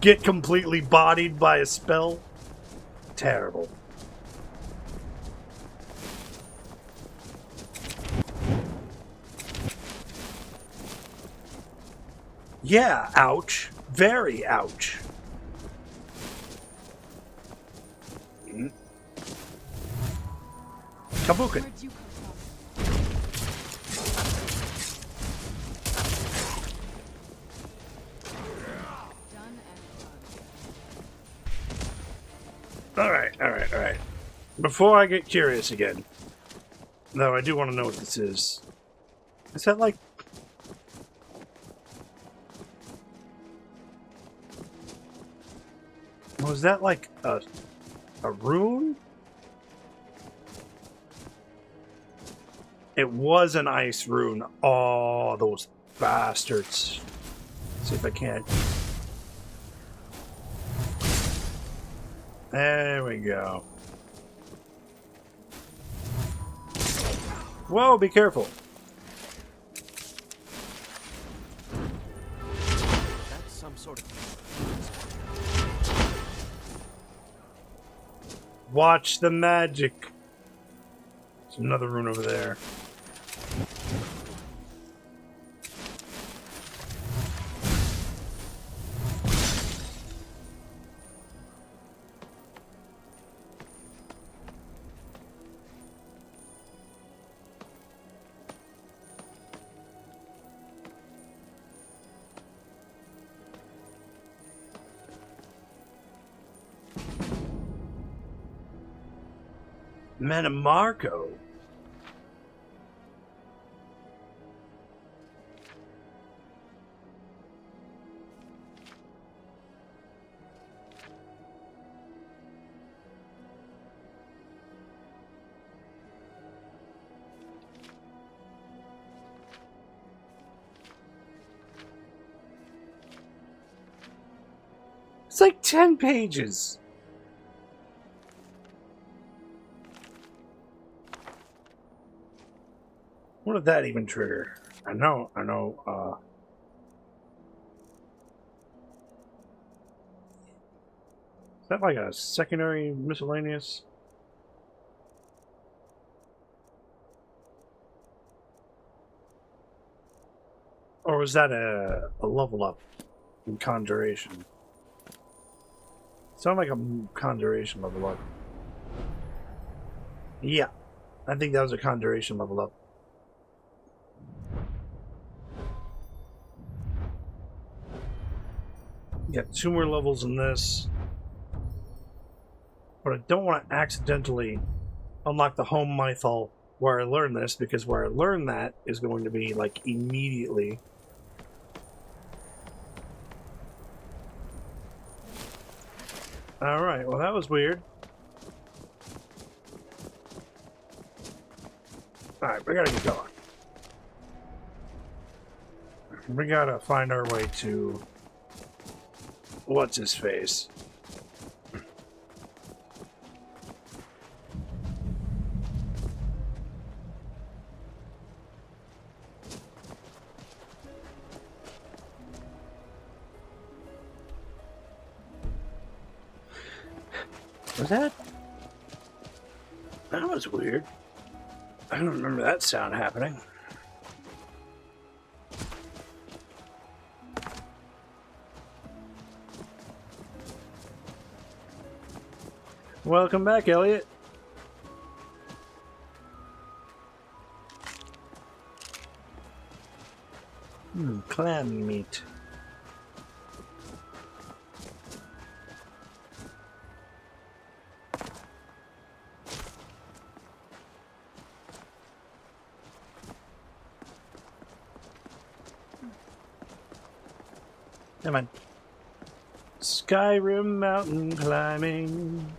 get completely bodied by a spell. Terrible. Yeah, ouch. Very ouch. Hadouken. Where'd you come from? Done and done. Alright. Before I get curious again, though, I do want to know what this is. Is that like... Was that like a rune? It was an ice rune. Oh, those bastards. Let's see if I can. There we go. Whoa, be careful. That's some sort of... Watch the magic. There's another rune over there. Manamarco. It's like 10 pages. What did that even trigger? I know, Is that like a secondary miscellaneous? Or was that a level up in conjuration? Sound like a conjuration level up. Yeah, I think that was a conjuration level up. Got 2 more levels in this. But I don't want to accidentally unlock the home mythal where I learn this, because where I learn that is going to be like immediately. Alright, well that was weird. Alright, we gotta get going. We gotta find our way to... what's his face? Was that? That was weird. I don't remember that sound happening. Welcome back, Elliot. Clam meat. Come on. Skyrim mountain climbing.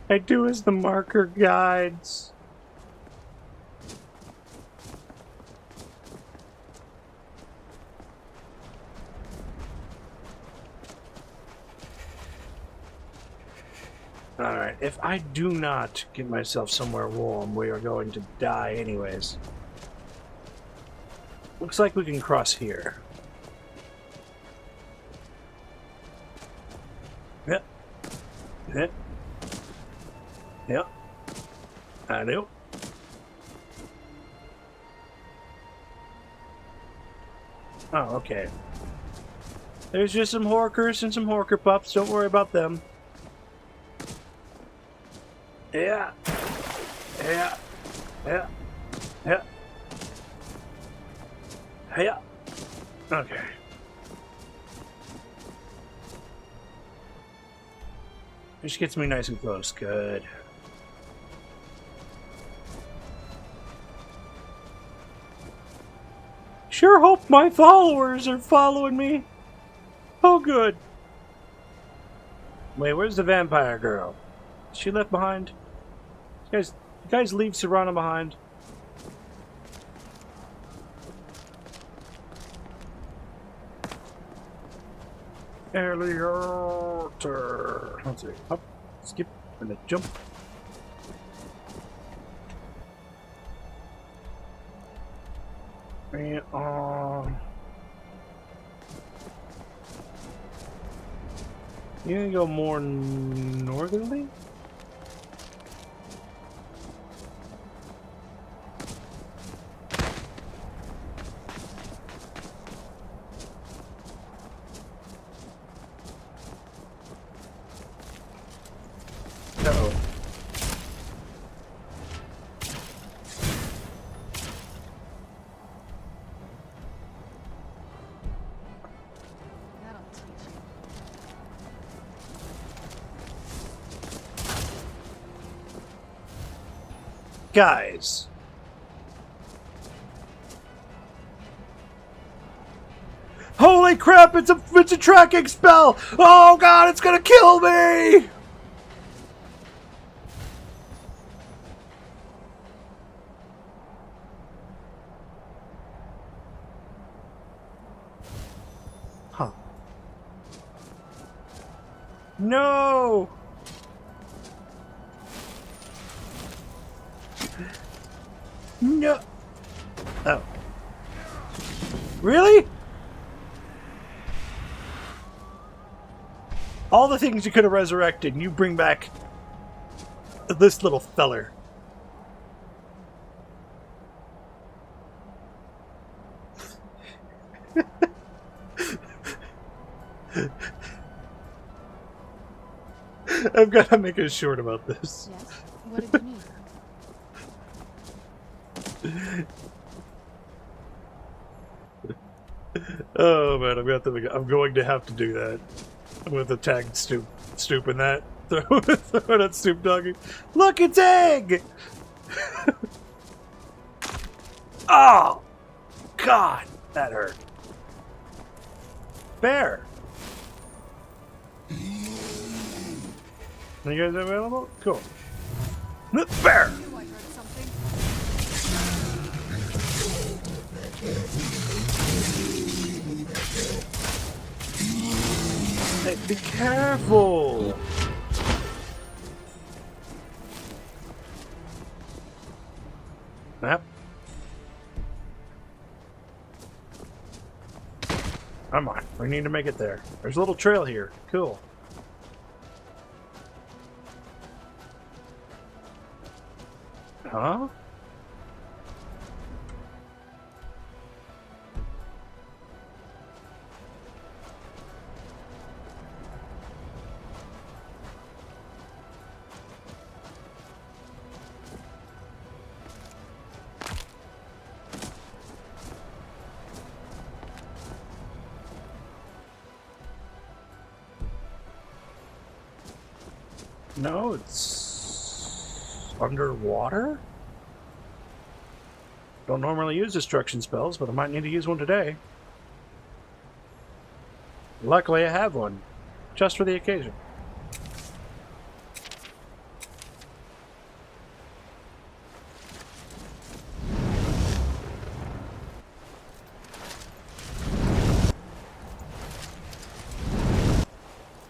I do as the marker guides. Alright, if I do not get myself somewhere warm, we are going to die anyways. Looks like we can cross here. Yep. Yep. Yep. I do. Oh, okay. There's just some horkers and some horker pups. Don't worry about them. Yeah. Yeah. Yeah. Yeah. Yeah. Okay. This gets me nice and close. Good. Sure hope my followers are following me. Oh, good. Wait, where's the vampire girl? Is she left behind? You guys leave Serana behind. Elliot. Let's see. Up, skip, and then jump. And you gonna go more northerly? Uh-oh. That'll teach you. Guys. Holy crap, it's a tracking spell! Oh god, it's gonna kill me! Huh. No! No! Oh. Really? All the things you could have resurrected, you bring back this little feller. I've got to make a short about this. Yes? What did you need? Oh man, I'm going to have to do that. I'm going to tag Stoop in that. Throw that Stoop doggy. Look, it's Egg! Oh! God, that hurt. Bear! Are you guys available? Cool. Bear! Hey, be careful! Yep. Come on, we need to make it there. There's a little trail here. Cool. Huh? No, it's underwater? Don't normally use destruction spells, but I might need to use one today. Luckily I have one, just for the occasion.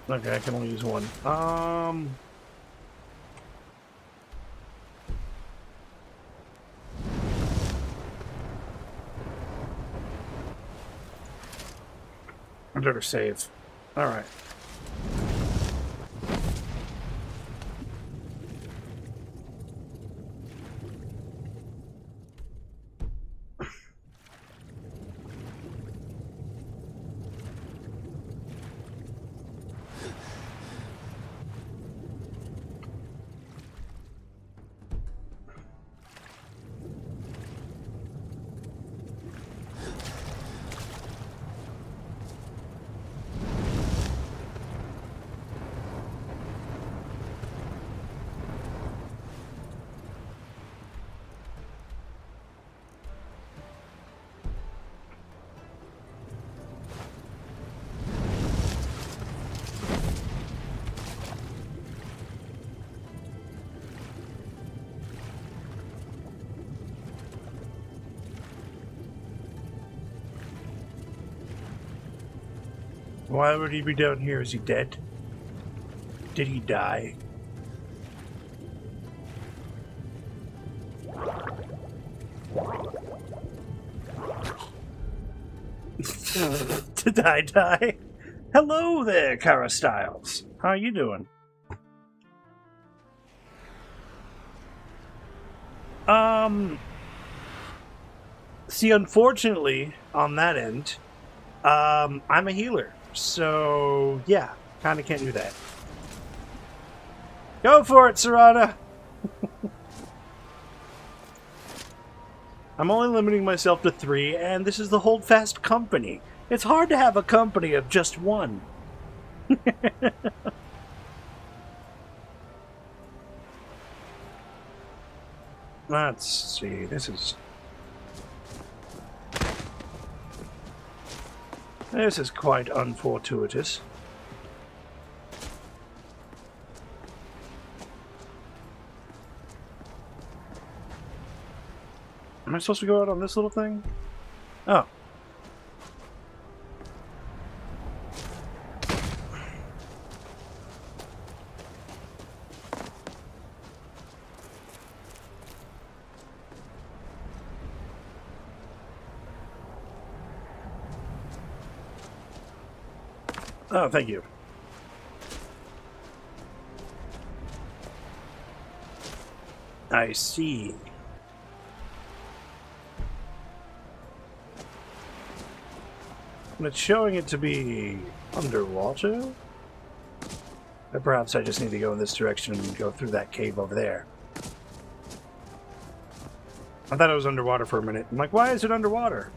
Okay, I can only use one. I better save. Alright. Why would he be down here? Is he dead? Did he die? Did I die? Hello there, Kara Styles. How you doing? See, unfortunately, on that end, I'm a healer. So, yeah, kinda can't do that. Go for it, Serana! I'm only limiting myself to 3, and this is the Holdfast company. It's hard to have a company of just one. Let's see, this is quite unfortuitous. Am I supposed to go out on this little thing? Oh. Oh, thank you. I see. And it's showing it to be underwater? Or perhaps I just need to go in this direction and go through that cave over there. I thought it was underwater for a minute. I'm like, why is it underwater?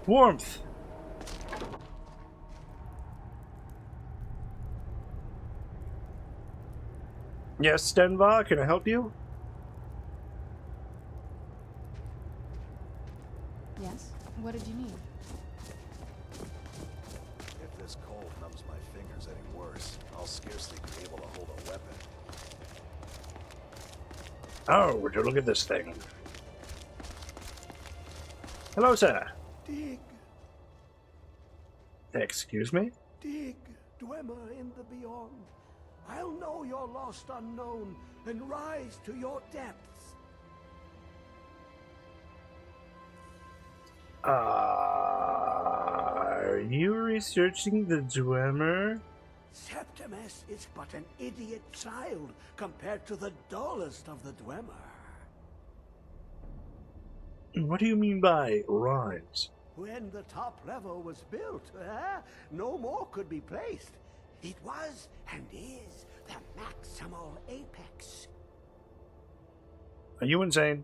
Warmth. Yes, Stenva, can I help you? Yes? What did you need? If this cold numbs my fingers any worse, I'll scarcely be able to hold a weapon. Oh, would you look at this thing? Hello, sir. Dig, Excuse me? dig, Dwemer in the beyond. I'll know your lost unknown and rise to your depths. Are you researching the Dwemer? Septimus is but an idiot child compared to the dullest of the Dwemer. What do you mean by rise? When the top level was built, no more could be placed. It was and is the maximal apex. Are you insane?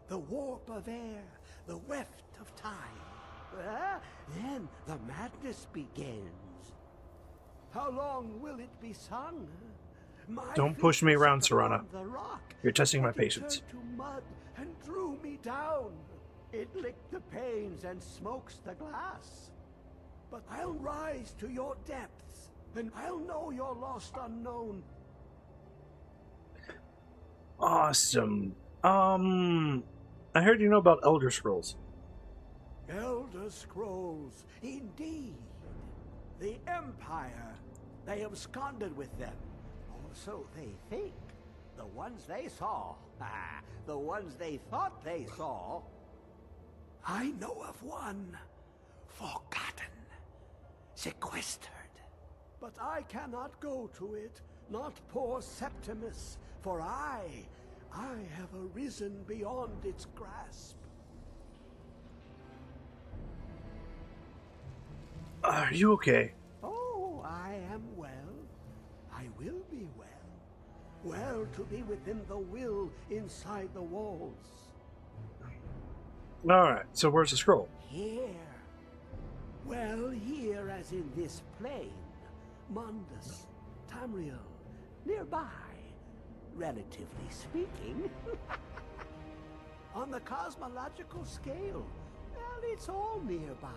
The warp of air, the weft of time. Then the madness begins. How long will it be sung? Don't push me around, feet Serana. upon the rock, You're testing my but it patience. turned to mud and drew me down. It licked the panes and smokes the glass. But I'll rise to your depths, and I'll know your lost unknown. Awesome. I heard you know about Elder Scrolls. Elder Scrolls, indeed. The Empire, they absconded with them. Or so they think. The ones they saw, the ones they thought they saw. I know of one, forgotten, sequestered. But I cannot go to it, not poor Septimus, for I have arisen beyond its grasp. Are you okay? Oh, I am well. I will be well. Well to be within the will inside the walls. Alright, so where's the scroll? Here. Well, here as in this plane. Mundus, Tamriel, nearby. Relatively speaking. On the cosmological scale, well, it's all nearby.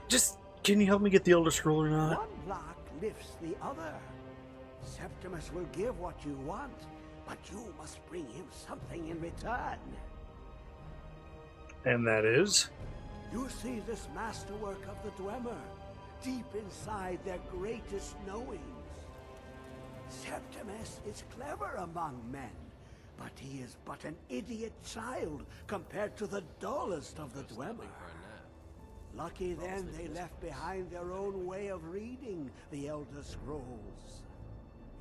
Just, can you help me get the Elder Scroll or not? One block lifts the other. Septimus will give what you want, but you must bring him something in return. And that is? You see this masterwork of the Dwemer, deep inside their greatest knowings. Septimus is clever among men, but he is but an idiot child compared to the dullest of the Dwemer. Lucky then they left behind their own way of reading the Elder Scrolls.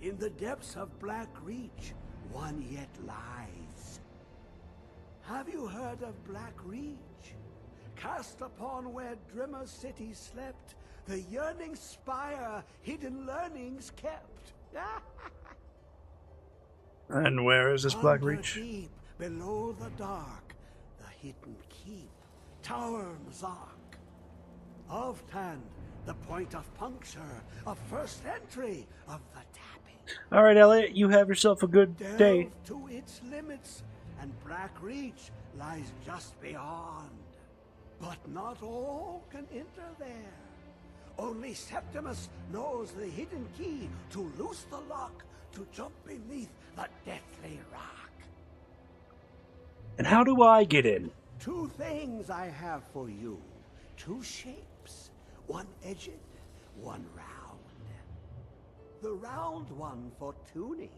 In the depths of Blackreach, one yet lies. Have you heard of Blackreach? Cast upon where Drimmer City slept, the yearning spire hidden learnings kept. And where is this Blackreach? Deep below the dark, the hidden keep, Tower Mzark. Oftan, the point of puncture, of first entry of the tapping. Alright, Elliot, you have yourself a good day. Delve to its limits, and Blackreach lies just beyond. But not all can enter there. Only Septimus knows the hidden key to loose the lock, to jump beneath the deathly rock. And how do I get in? Two things I have for you. Two shapes. One edged, one round. The round one for tuning.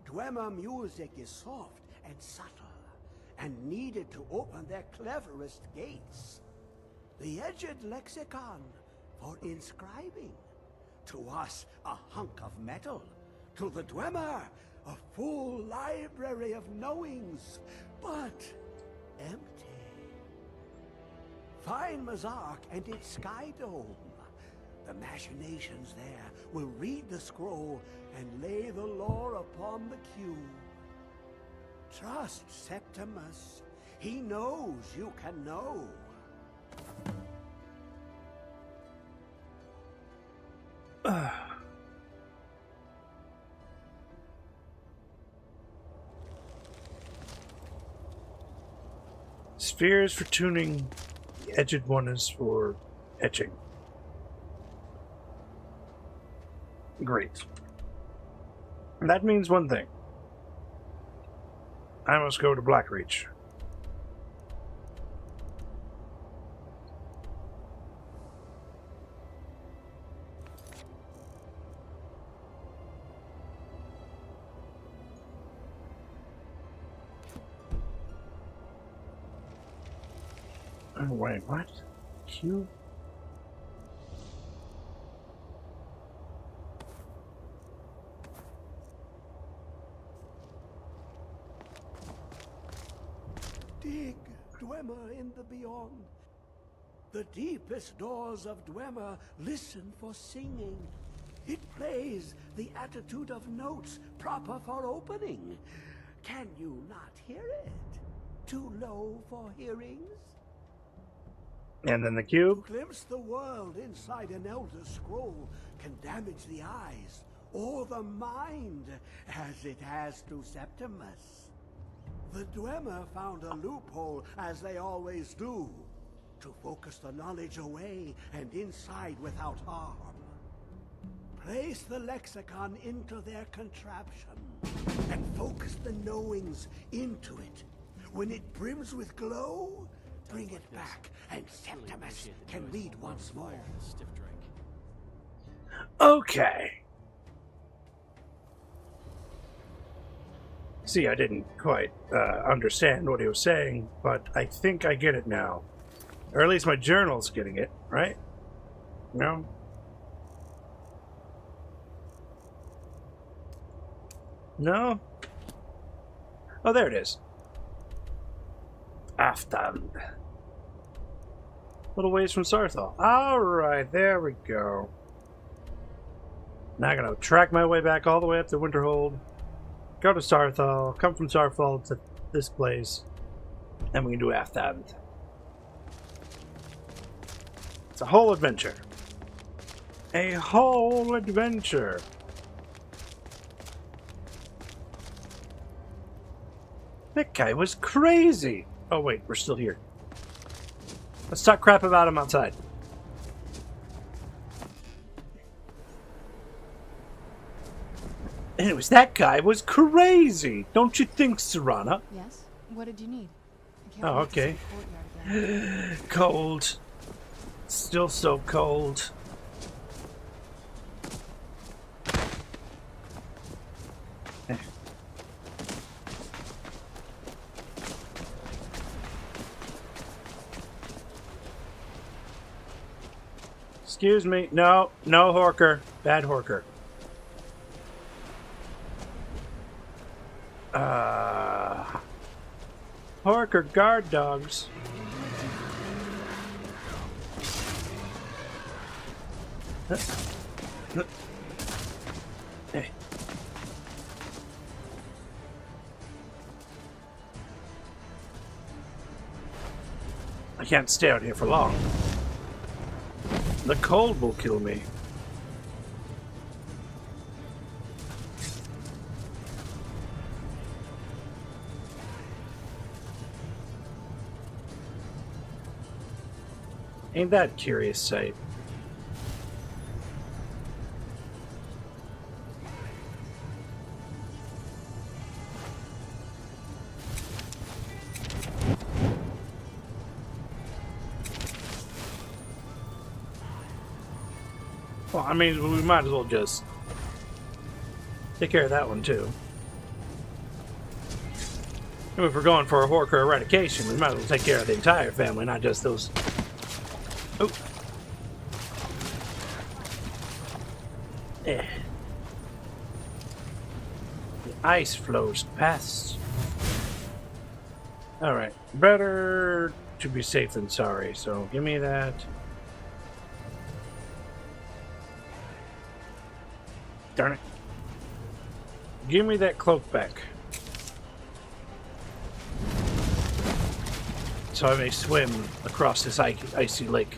Dwemer music is soft and subtle, and needed to open their cleverest gates. The edged lexicon, for inscribing. To us, a hunk of metal. To the Dwemer, a full library of knowings, but empty. Find Mazark and its sky dome. The machinations there will read the scroll and lay the lore upon the cube. Trust Septimus. He knows you can know. Spheres for tuning, the edged one is for etching. Great. That means one thing. I must go to Blackreach. Oh, wait, what? Q? Dig, Dwemer in the beyond. The deepest doors of Dwemer listen for singing. It plays the attitude of notes proper for opening. Can you not hear it? Too low for hearings? And then the cube? To glimpse the world inside an elder scroll can damage the eyes or the mind, as it has to Septimus. The Dwemer found a loophole, as they always do, to focus the knowledge away and inside without harm. Place the lexicon into their contraption, and focus the knowings into it. When it brims with glow, bring it back, and Septimus can read once more. Stiff drink. Okay. See, I didn't quite understand what he was saying, but I think I get it now. Or at least my journal's getting it, right? No? No? Oh, there it is. Aftan. Little ways from Sarthal. Alright, there we go. Now I'm gonna track my way back all the way up to Witerhold. Go to Sarthal, come from Sarthal to this place, and we can do Aftan. It's a whole adventure. A whole adventure. That guy was crazy. Oh wait, we're still here. Let's talk crap about him outside. Anyways, that guy was crazy. Don't you think, Serana? Yes? What did you need? I can't Oh, wait to see okay. the courtyard again. Cold. Still so cold. Excuse me. No, no Horker. Bad Horker. Horker guard dogs. Hey. I can't stay out here for long. The cold will kill me. Ain't that a curious sight? Well, I mean, we might as well just take care of that one, too. And if we're going for a Horker eradication, we might as well take care of the entire family, not just those... Oh. The ice flows past. Alright, better to be safe than sorry, so give me that. Darn it. Give me that cloak back. So I may swim across this icy lake.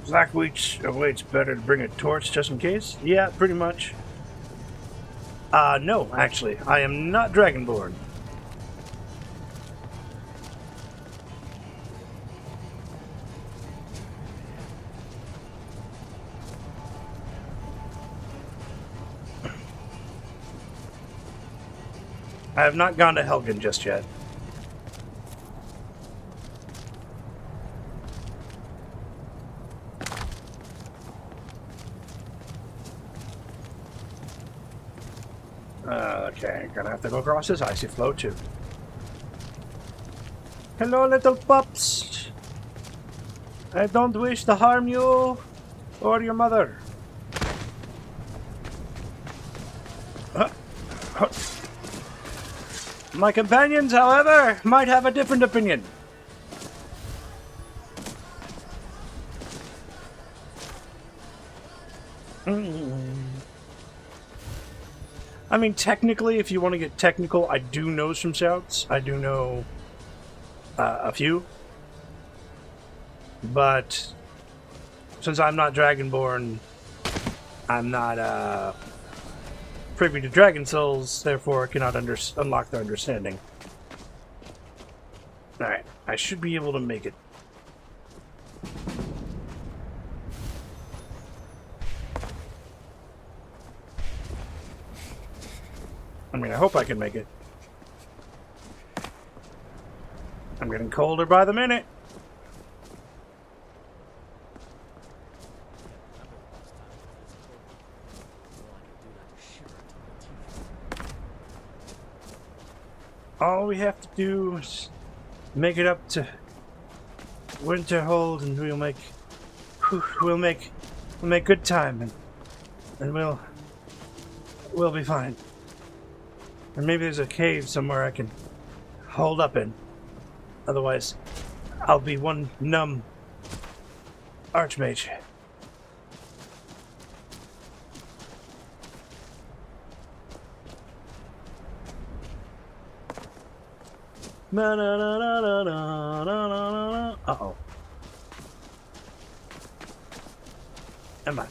Blackreach awaits, better to bring a torch just in case? Yeah, pretty much. No, actually. I am not Dragonborn. I have not gone to Helgen just yet. Okay, gonna have to go across this icy flow too. Hello, little pups. I don't wish to harm you or your mother. My companions, however, might have a different opinion. I mean, technically, if you want to get technical, I do know some shouts. I do know a few. But since I'm not Dragonborn, I'm not privy to Dragon Souls, therefore I cannot unlock their understanding. Alright, I should be able to make it. I mean, I hope I can make it. I'm getting colder by the minute. All we have to do is make it up to Witerhold, and we'll make good time, and we'll be fine. Or maybe there's a cave somewhere I can hold up in. Otherwise, I'll be one numb archmage. Uh-oh. Am I?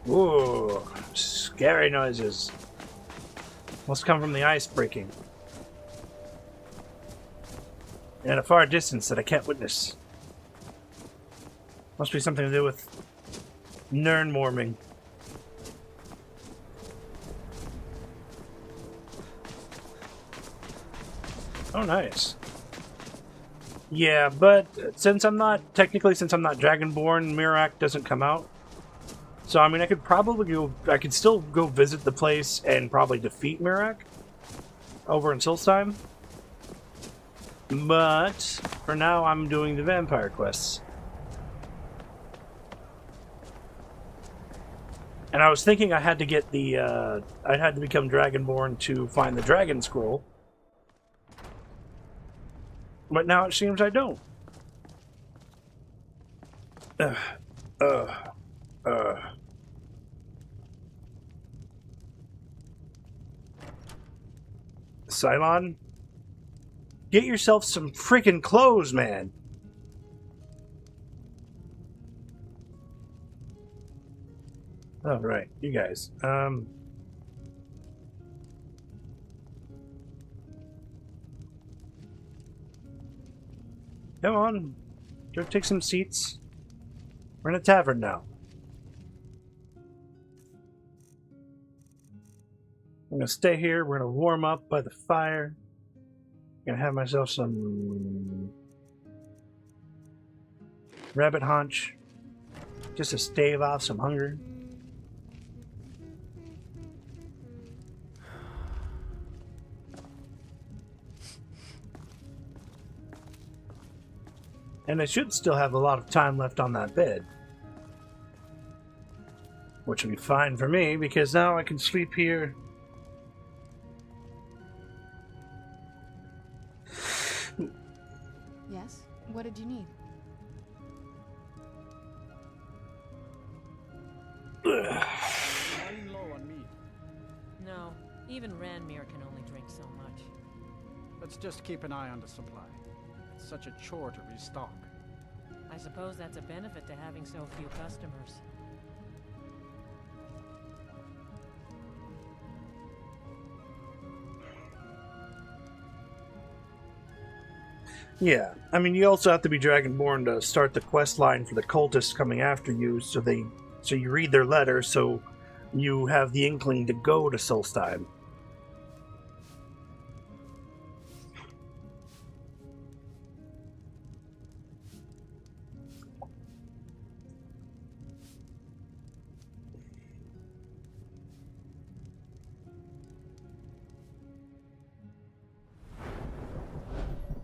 Ooh, scary noises. Must come from the ice breaking. At a far distance that I can't witness. Must be something to do with Nern warming. Oh, nice. Yeah, but since I'm not Dragonborn, Miraak doesn't come out. So, I mean, I could still go visit the place and probably defeat Miraak over in Solstheim. But for now, I'm doing the vampire quests. And I was thinking I had to get I had to become Dragonborn to find the Dragon Scroll. But now it seems I don't. Cylon? Get yourself some freaking clothes, man. Oh, right. You guys. Come on. Go take some seats. We're in a tavern now. I'm gonna stay here. We're gonna warm up by the fire. Gonna have myself some Rabbit haunch. Just to stave off some hunger. And I should still have a lot of time left on that bed. Which will be fine for me, because now I can sleep here. Yes? What did you need? Running low on meat. No, even Ranmir can only drink so much. Let's just keep an eye on the supply. It's such a chore to restock. I suppose that's a benefit to having so few customers. Yeah, I mean, you also have to be Dragonborn to start the quest line for the cultists coming after you, so you read their letter, so you have the inkling to go to Solstheim.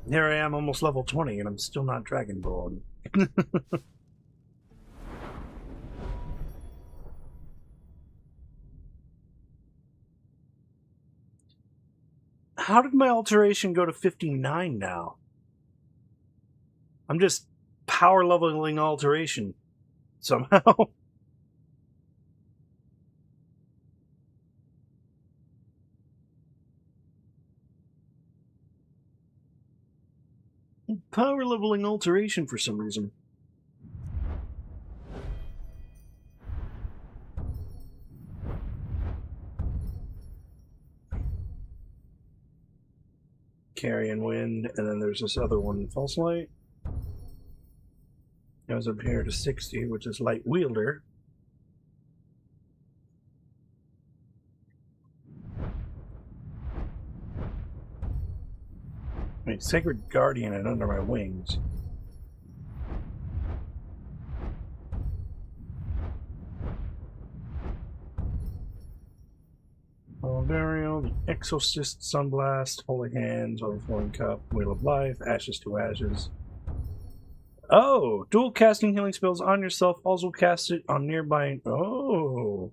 Here I am, almost level 20, and I'm still not Dragonborn. How did my alteration go to 59 now? I'm just power leveling alteration somehow. Power leveling alteration for some reason. Carrion Wind, and then there's this other one, False Light. Goes up here to 60, which is Light Wielder. Wait, Sacred Guardian and Under My Wings. Burial, the Exorcist, Sunblast, Holy Hands, Overflowing Cup, Wheel of Life, Ashes to Ashes. Oh! Dual casting healing spells on yourself, also cast it on nearby... Oh!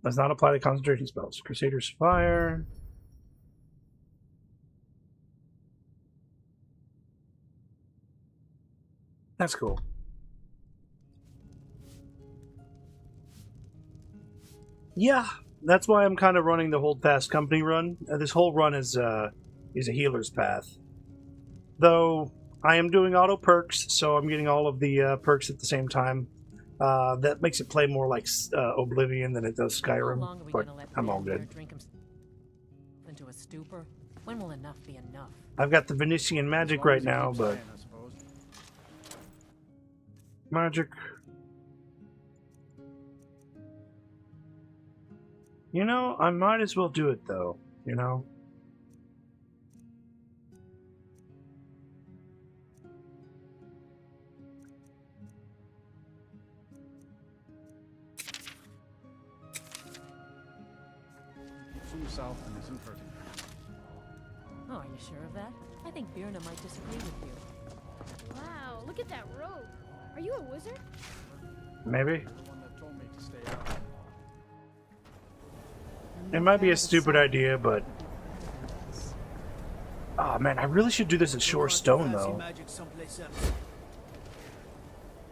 Does not apply to concentration spells. Crusader's Fire... That's cool. Yeah, that's why I'm kind of running the Hold Fast Company run. This whole run is a healer's path. Though, I am doing auto perks, so I'm getting all of the perks at the same time. That makes it play more like Oblivion than it does Skyrim, but I'm all good. Drink into a stupor? When will enough be enough? I've got the Venetian magic right now, but... Magic. You know, I might as well do it though, you know? From south and isn't hurting. Oh, are you sure of that? I think Birna might disagree with you. Wow, look at that robe. Are you a wizard? Maybe. The one that told me to stay out. It might be a stupid idea, but... Oh man, I really should do this at Shore Stone, though.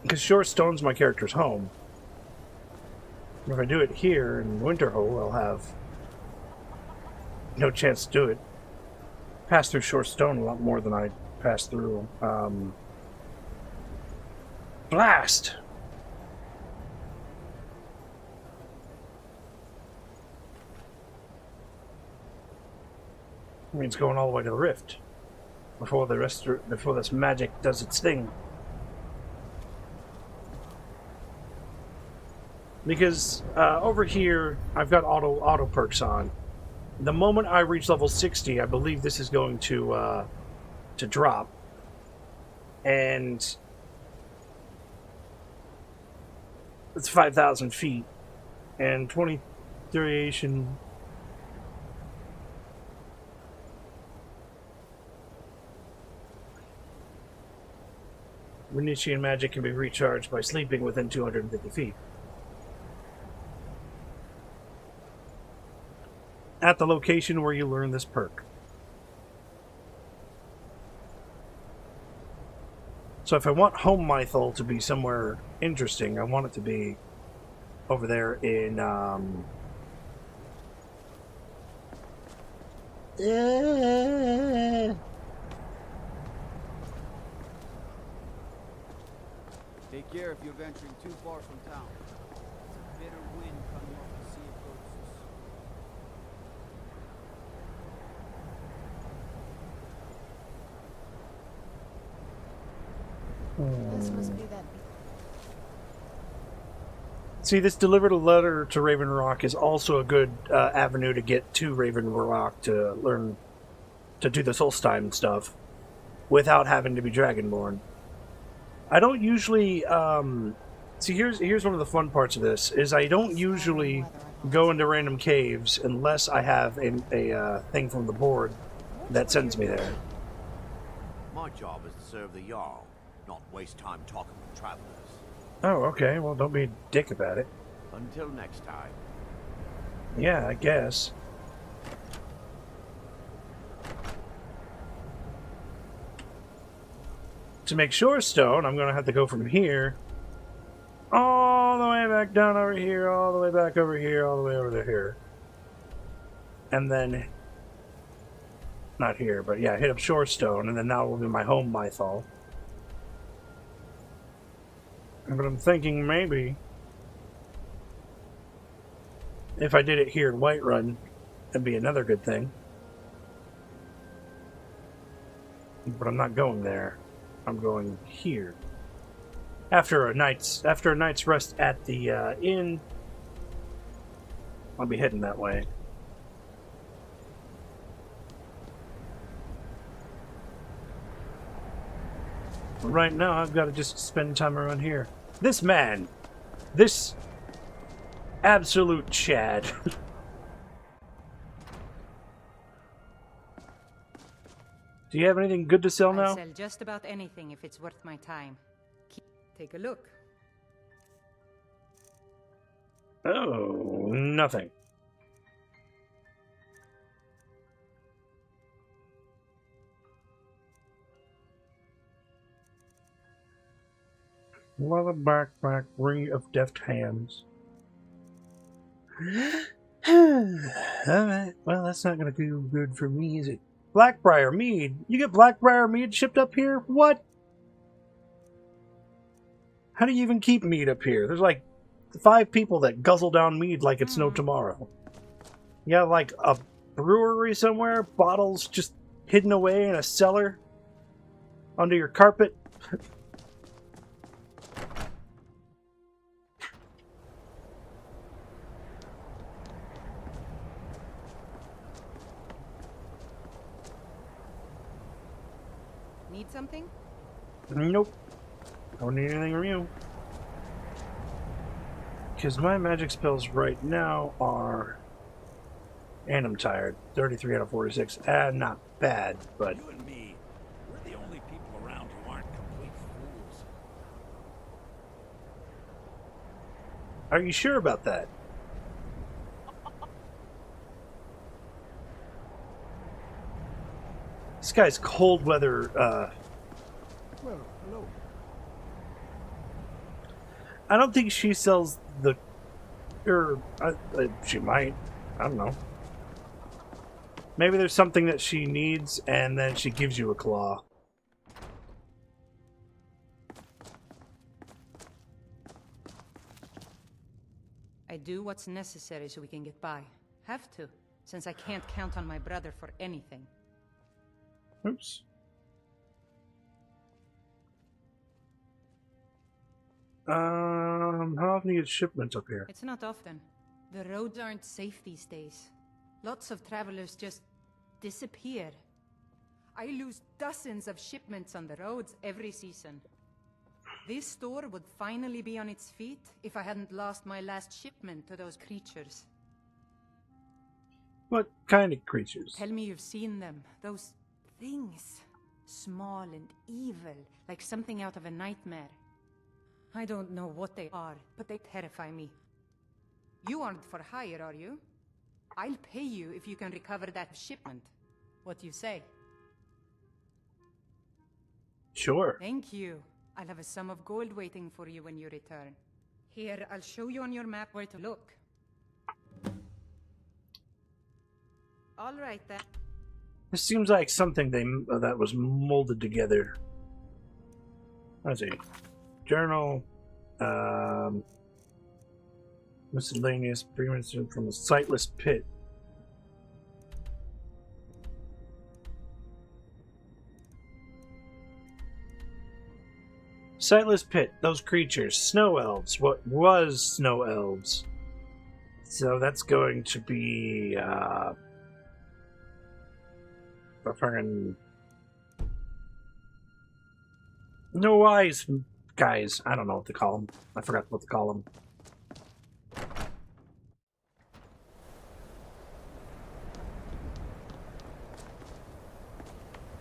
Because Shore Stone's my character's home. If I do it here in Witerhold, I'll have no chance to do it. Pass through Shore Stone a lot more than I pass through Blast! It means going all the way to the Rift before before this magic does its thing. Because over here I've got auto perks on. The moment I reach level 60, I believe this is going to drop. and it's 5,000 feet, and 20 duration. Venetian magic can be recharged by sleeping within 250 feet. At the location where you learn this perk. So if I want Home Mythol to be somewhere interesting, I want it to be over there in Take care if you're venturing too far from town. It's a bitter wind coming off the Sea of Ghosts. This must be that. See, this delivered a letter to Raven Rock is also a good avenue to get to Raven Rock to learn to do the Solstheim stuff without having to be Dragonborn. I don't usually see. Here's one of the fun parts of this is I don't usually go into random caves unless I have a thing from the board that sends me there. My job is to serve the Jarl, not waste time talking with travelers. Oh, okay. Well, don't be a dick about it. Until next time. Yeah, I guess. To make Shorestone, I'm going to have to go from here all the way back down over here, all the way back over here, all the way over to here. And then, not here, but yeah, hit up Shorestone, and then that will be my Home Mythol. But I'm thinking maybe if I did it here in Whiterun, that'd be another good thing. But I'm not going there. I'm going here. After a night's rest at the inn, I'll be heading that way. But right now, I've got to just spend time around here. This man, this absolute Chad. Do you have anything good to sell now? I'll sell just about anything if it's worth my time. Take a look. Oh, nothing. Leather backpack, ring of deft hands. Alright, well, that's not going to do good for me, is it? Blackbriar mead. You get Blackbriar mead shipped up here? What? How do you even keep mead up here? There's like 5 people that guzzle down mead like it's no tomorrow. You got like a brewery somewhere, bottles just hidden away in a cellar under your carpet. Need something? Nope. Don't need anything from you. Because my magic spells right now are... And I'm tired. 33 out of 46. Not bad, but... You and me, we're the only people around who aren't complete fools. Are you sure about that? This guy's cold weather, Well, hello. I don't think she sells the... she might. I don't know. Maybe there's something that she needs, and then she gives you a claw. I do what's necessary so we can get by. Have to, since I can't count on my brother for anything. Oops. How often do you get shipments up here? It's not often. The roads aren't safe these days. Lots of travelers just disappear. I lose dozens of shipments on the roads every season. This store would finally be on its feet if I hadn't lost my last shipment to those creatures. What kind of creatures? Tell me you've seen them. Those things. Small and evil, like something out of a nightmare. I don't know what they are, but they terrify me. You aren't for hire, are you? I'll pay you if you can recover that shipment. What do you say? Sure. Thank you. I'll have a sum of gold waiting for you when you return. Here, I'll show you on your map where to look. All right, then. This seems like something that was molded together. Let's see. Journal. Miscellaneous premention from a sightless pit. Sightless pit. Those creatures. Snow elves. What was snow elves? So that's going to be fucking no wise guys. I don't know what to call them. I forgot what to call them.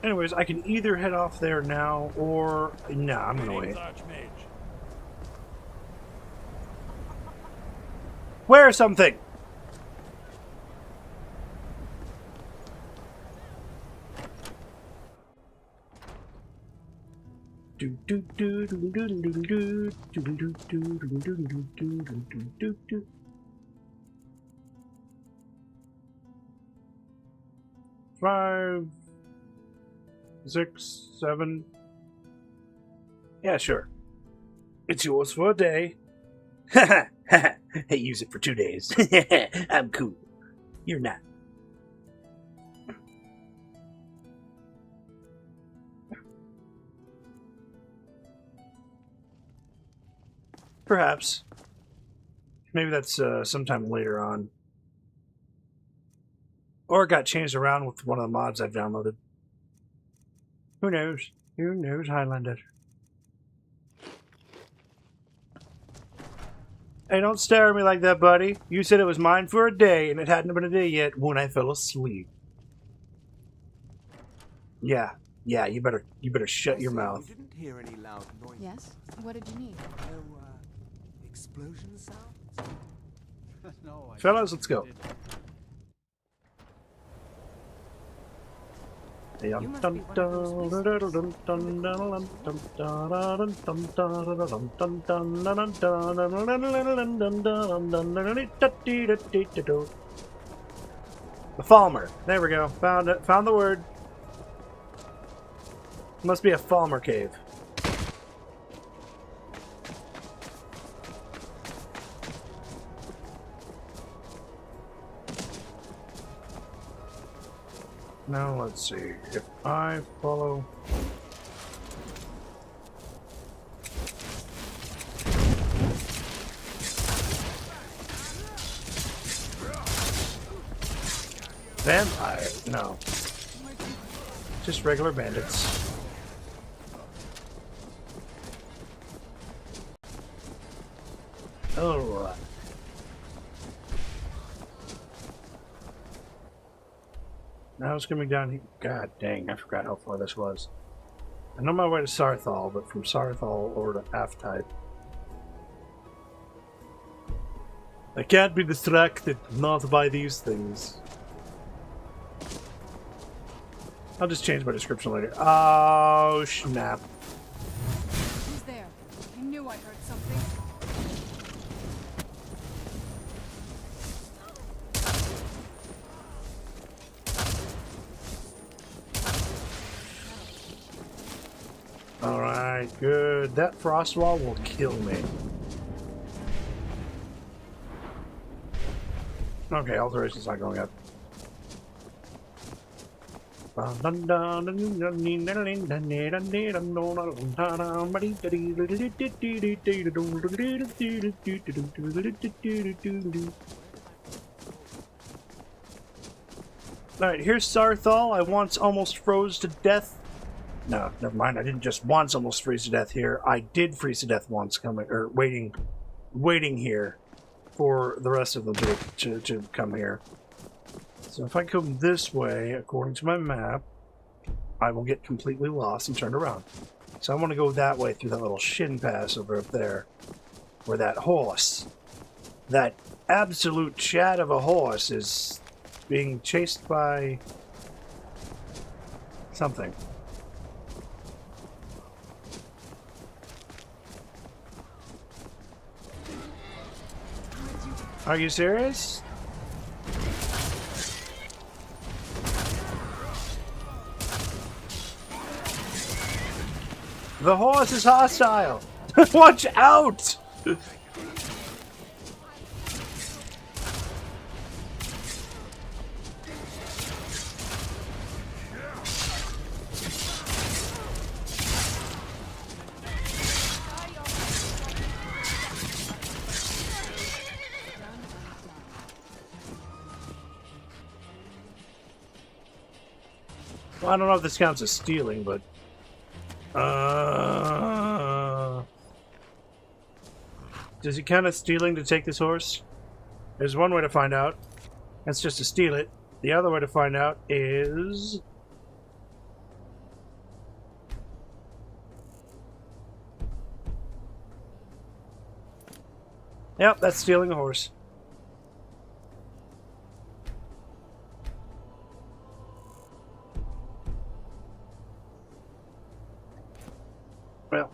Anyways, I can either head off there now or nah, I'm gonna wait. Wear something. Five, 6, 7. Yeah, sure. It's yours for a day. Hey, use it for 2 days. I'm cool. You're not. Perhaps. Maybe that's sometime later on. Or it got changed around with one of the mods I've downloaded. Who knows? Who knows, Highlander? Hey, don't stare at me like that, buddy. You said it was mine for a day, and it hadn't been a day yet when I fell asleep. Yeah, you better shut your mouth. You didn't hear any loud noises. Yes? What did you need? No, explosion sounds? No, Fellas, let's go. The Falmer. There we go. Found it. Found the word. Must be a Falmer cave. Now let's see. If I follow... Vampire? No. Just regular bandits. Alright. Now it's coming down here. God dang, I forgot how far this was. I know my way to Sarthal, but from Sarthal over to Half-Tide. I can't be distracted not by these things. I'll just change my description later. Oh, snap. Who's there? I knew I heard something. Alright, good. That frost wall will kill me. Okay, alteration's not going up. Alright, here's Sarthal. I once almost froze to death. No, never mind. I didn't just once almost freeze to death here. I did freeze to death once waiting here for the rest of them to come here. So if I come this way, according to my map, I will get completely lost and turned around. So I want to go that way through that little shin pass over up there, where that horse, that absolute chat of a horse, is being chased by something. Are you serious? The horse is hostile! Watch out! Well, I don't know if this counts as stealing, but does it count as stealing to take this horse? There's one way to find out. That's just to steal it. The other way to find out is... Yep, that's stealing a horse. Well,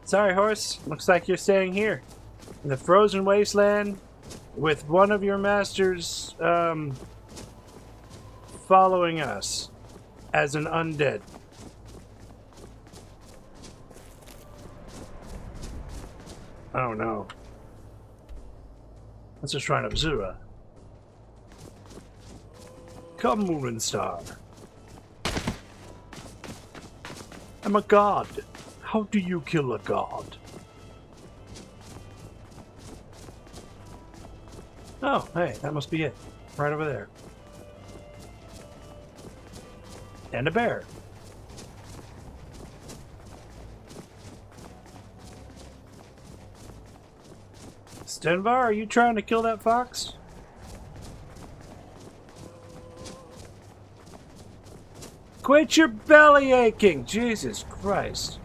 sorry, horse. Looks like you're staying here in the frozen wasteland with one of your masters following us as an undead. Oh no. That's a shrine of Zura. Come, Moon and Star. I'm a god. How do you kill a god? Oh, hey, that must be it. Right over there. And a bear. Stenvar, are you trying to kill that fox? Quit your belly aching! Jesus Christ.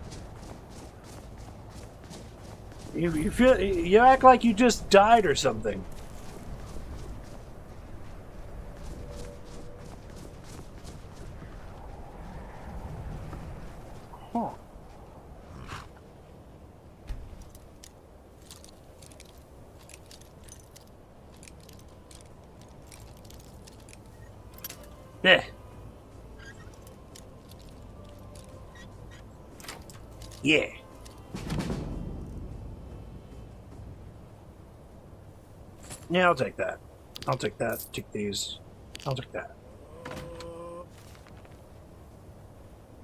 You act like you just died or something. Huh. Yeah. Yeah. Yeah, I'll take that. I'll take that. Take these. I'll take that.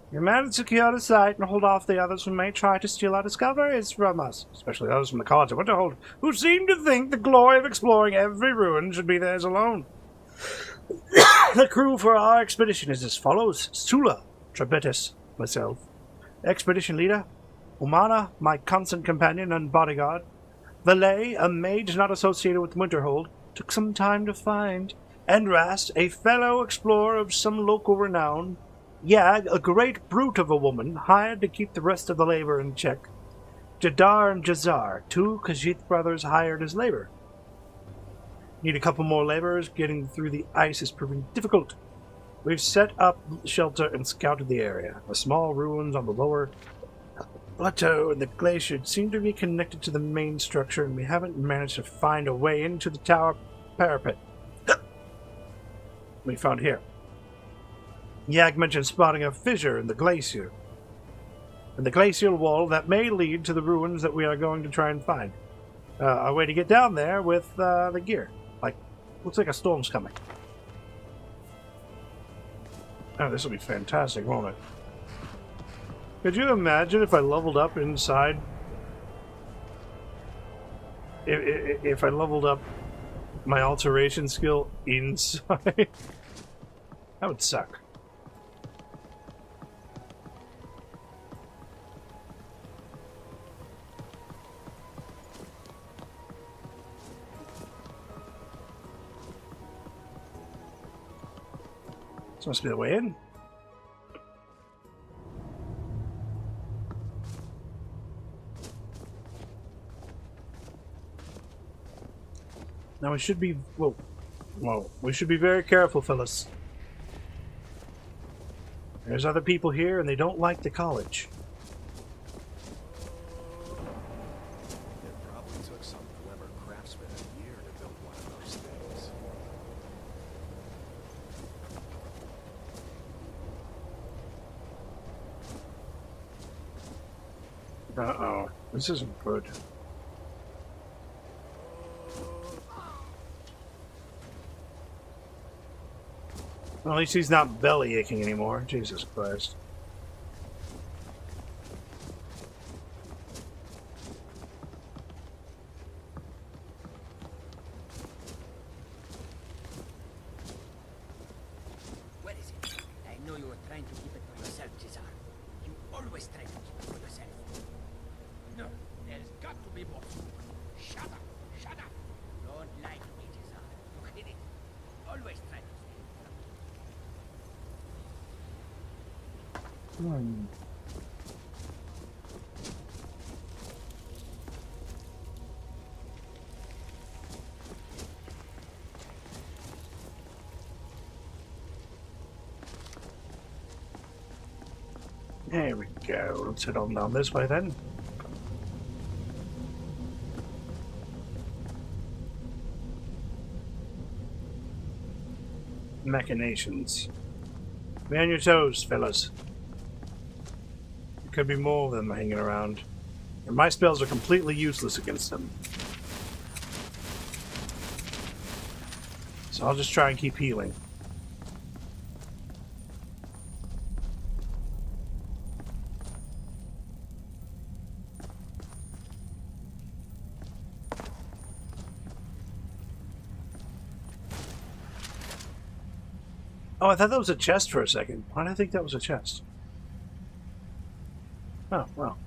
Your man to secure the site and hold off the others who may try to steal our discoveries from us, especially those from the College of Witerhold, who seem to think the glory of exploring every ruin should be theirs alone. The crew for our expedition is as follows: Sula, Trebetis, myself, expedition leader, Umana, my constant companion and bodyguard, Valet, a mage not associated with Witerhold, took some time to find, and Rast, a fellow explorer of some local renown, Yag, a great brute of a woman, hired to keep the rest of the labor in check, Jadar and Jazar, two Khajiit brothers hired as labor. Need a couple more laborers. Getting through the ice is proving difficult. We've set up shelter and scouted the area. The small ruins on the lower plateau and the glacier seem to be connected to the main structure, and we haven't managed to find a way into the tower parapet we found here. Yag mentioned spotting a fissure in the glacier, and the glacial wall that may lead to the ruins that we are going to try and find. A way to get down there with the gear. Like, looks like a storm's coming. Oh, this will be fantastic, won't it? Could you imagine if I leveled up inside? If I leveled up my alteration skill inside? That would suck. This must be the way in. Now we should be... Whoa. Whoa. We should be very careful, fellas. There's other people here, and they don't like the college. It probably took some clever craftsman a year to build one of those things. Uh-oh. This isn't good. Well, at least he's not belly aching anymore. Jesus Christ. What is it? I know you were trying to keep it for yourself, Cesar. You always try to keep it for yourself. No, there's got to be more. Shut up! Shut up! Don't lie to me, Cesar. You hit it. Always try to stay. There we go. Let's head on down this way then. Machinations. Be on your toes, fellas. There could be more of them hanging around. And my spells are completely useless against them. So I'll just try and keep healing. Oh, I thought that was a chest for a second. Why did I think that was a chest? Oh, well.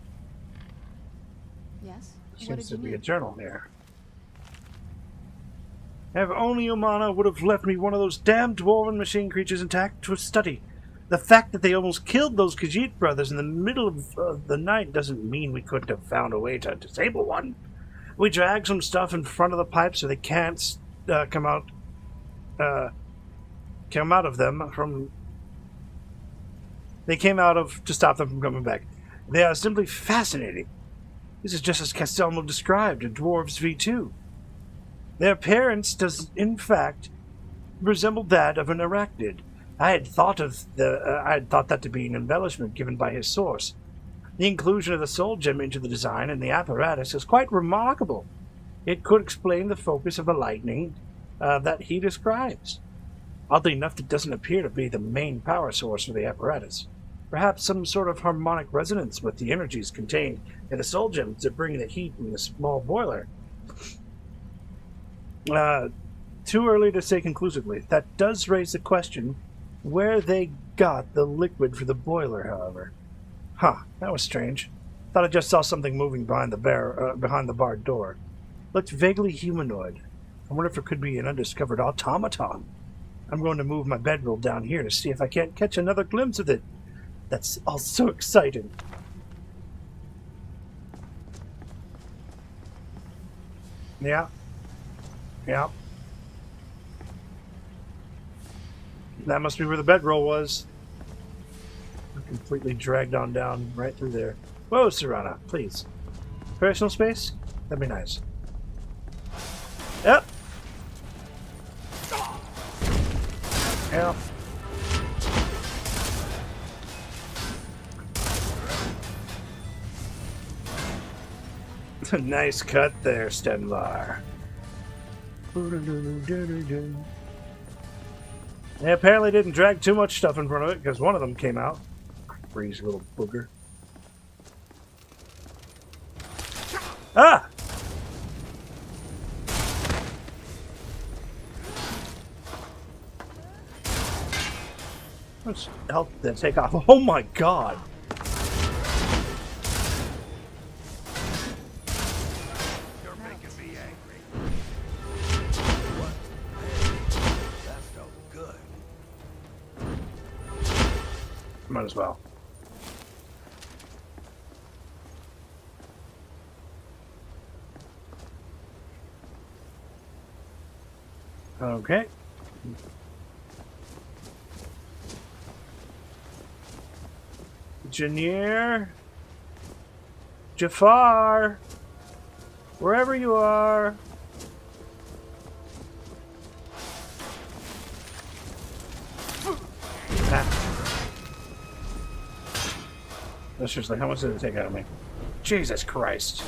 Yes? What Seems did to you be a need? journal here. If only Umana would have left me one of those damn dwarven machine creatures intact to study. The fact that they almost killed those Khajiit brothers in the middle of the night doesn't mean we couldn't have found a way to disable one. We dragged some stuff in front of the pipe so they can't come out of them from... They came out of to stop them from coming back. They are simply fascinating. This is just as Castelmo described in Dwarves V2. Their appearance does, in fact, resemble that of an arachnid. I had thought that to be an embellishment given by his source. The inclusion of the soul gem into the design and the apparatus is quite remarkable. It could explain the focus of the lightning that he describes. Oddly enough, it doesn't appear to be the main power source for the apparatus. Perhaps some sort of harmonic resonance with the energies contained in the soul gem to bring the heat from the small boiler. Too early to say conclusively. That does raise the question where they got the liquid for the boiler, however. Huh, that was strange. Thought I just saw something moving behind the barred door. Looked vaguely humanoid. I wonder if it could be an undiscovered automaton. I'm going to move my bedroll down here to see if I can't catch another glimpse of it. That's all so exciting. Yeah. Yeah. That must be where the bedroll was. I'm completely dragged on down right through there. Whoa, Serana, please. Personal space? That'd be nice. Yep. Yep. Nice cut there, Stenvar. They apparently didn't drag too much stuff in front of it because one of them came out. Crazy little booger. Ah! much health did that take off? Oh my god! You're making me angry. What? That felt good. Might as well. Okay. Janir, Jafar, wherever you are. That's just like, how much did it take out of me? Jesus Christ.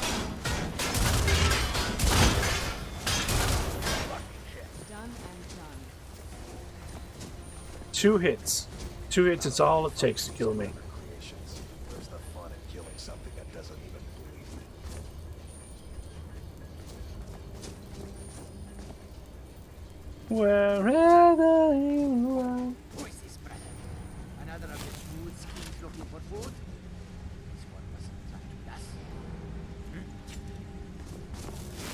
Done and done. 2 hits. 2 hits, it's all it takes to kill me. Where's the fun in killing something that doesn't even bleed? Wherever you are. Who is this, brother? Another of the smooth skins looking for food? This one wasn't trying to us.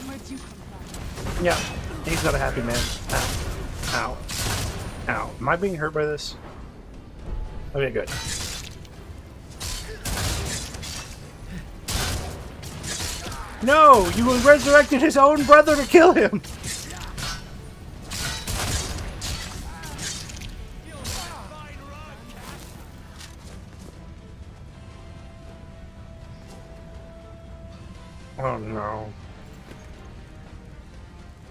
Where'd you come from? Yeah, he's not a happy man. Ow. Ow. Ow. Am I being hurt by this? Okay, good. No! You resurrected his own brother to kill him! Oh no.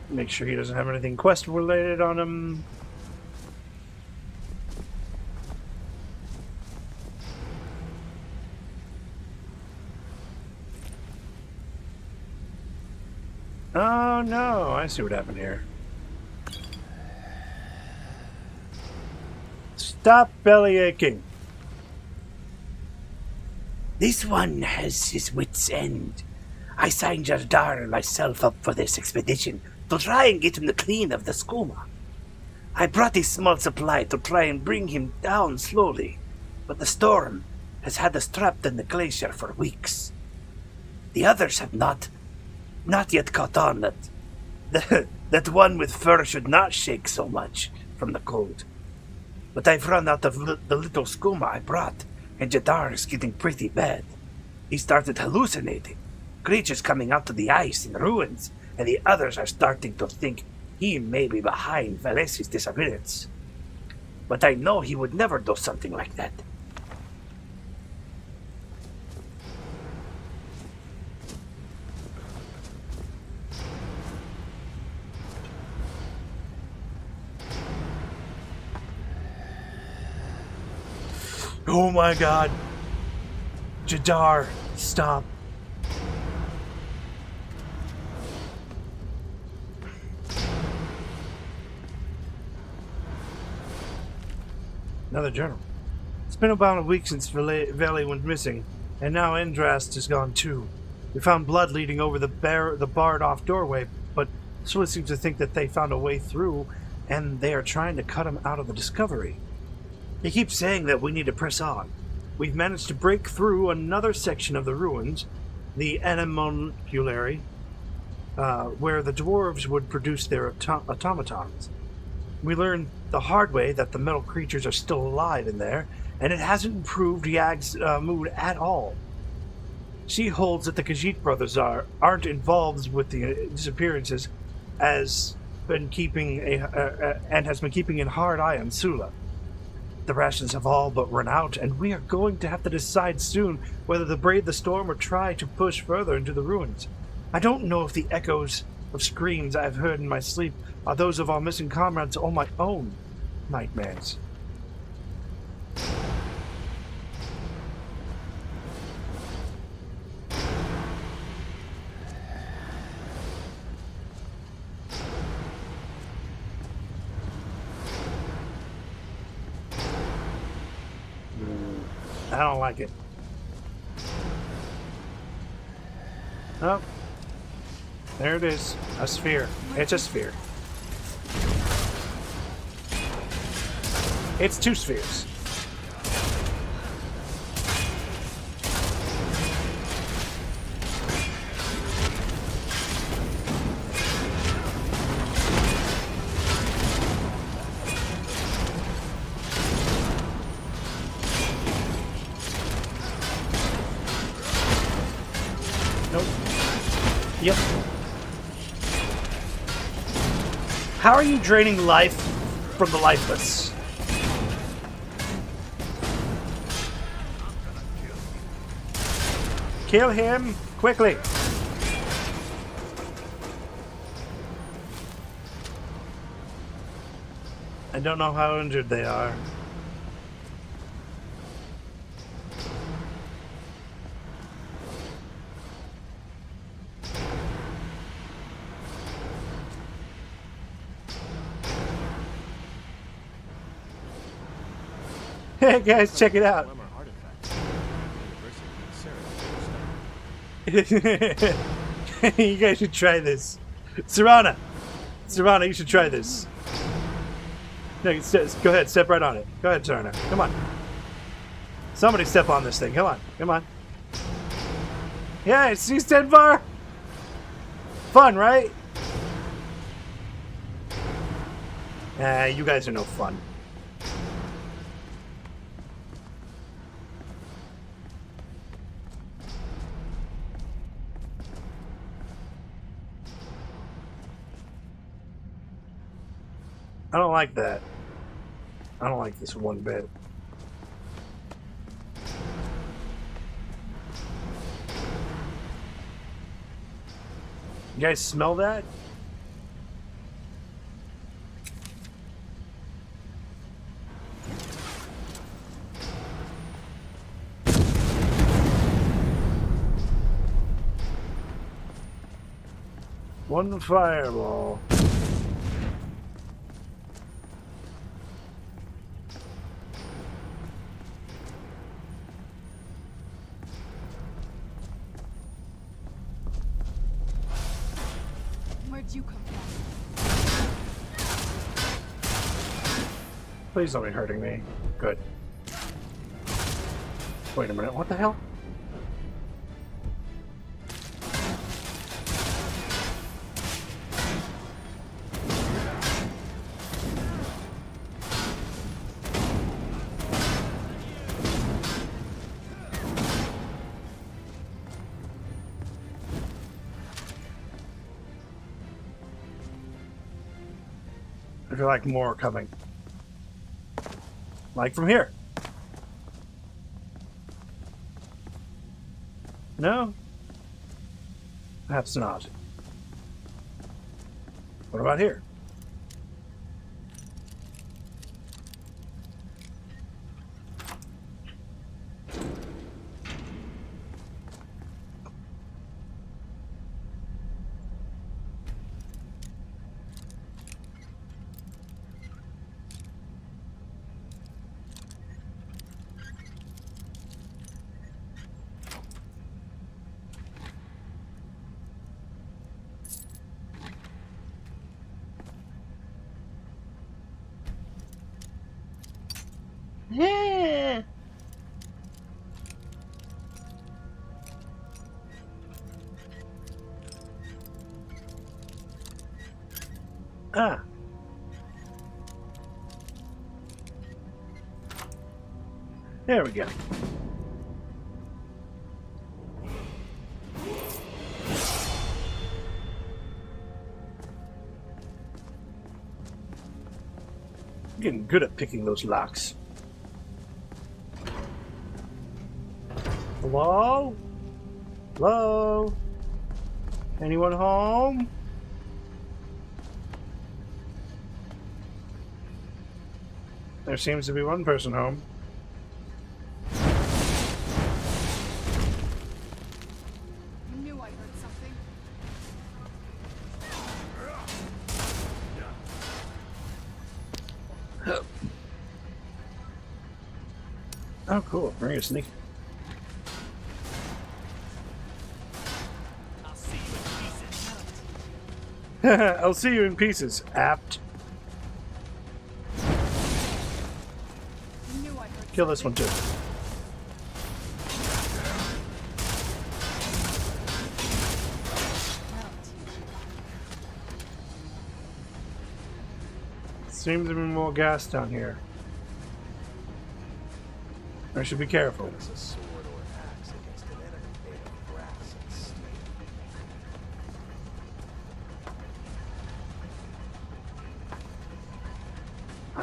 Make sure he doesn't have anything quest related on him. Oh no, I see what happened here. Stop belly aching. This one has his wits' end. I signed Dragur and myself up for this expedition to try and get him the clean of the skooma. I brought a small supply to try and bring him down slowly, but the storm has had us trapped in the glacier for weeks. The others have not yet caught on that that one with fur should not shake so much from the cold. But I've run out of the little skooma I brought, and Jadar is getting pretty bad. He started hallucinating. Creatures coming out of the ice in ruins, and the others are starting to think he may be behind Valesi's disappearance. But I know he would never do something like that. Oh my god. Jadar, stop. Another journal. It's been about a week since Veli went missing, and now Endrast is gone too. We found blood leading over the barred-off doorway, but Sula seems to think that they found a way through, and they are trying to cut him out of the discovery. He keeps saying that we need to press on. We've managed to break through another section of the ruins, the Animalculary, where the dwarves would produce their automatons. We learned the hard way that the metal creatures are still alive in there, and it hasn't improved Yag's mood at all. She holds that the Khajiit brothers aren't involved with the disappearances, has been keeping a hard eye on Sula. The rations have all but run out, and we are going to have to decide soon whether to brave the storm or try to push further into the ruins. I don't know if the echoes of screams I've heard in my sleep are those of our missing comrades or my own nightmares. I don't like it. Oh. There it is. A sphere. It's a sphere. It's 2 spheres. Nope. Yep. How are you draining life from the lifeless? Kill him quickly. I don't know how injured they are. Hey guys, check it out. You guys should try this. Serana! Serana, you should try this. No, go ahead, step right on it. Go ahead, Serana. Come on. Somebody step on this thing. Come on. Come on. Yeah, see Stenvar? Fun, right? You guys are no fun. I don't like that. I don't like this one bit. You guys smell that? One fireball. Where'd you come from? Please don't be hurting me. Good. Wait a minute, what the hell? I feel like more are coming. Like from here. No? Perhaps not. What about here? Yeah. Ah. There we go. I'm getting good at picking those locks. Hello? Hello? Anyone home? There seems to be one person home. I knew I heard something. Oh, cool. Bring a sneak. I'll see you in pieces. Apt. Kill this one too. Seems to be more gas down here. I should be careful. A sword or an axe against an enemy made of brass and steel.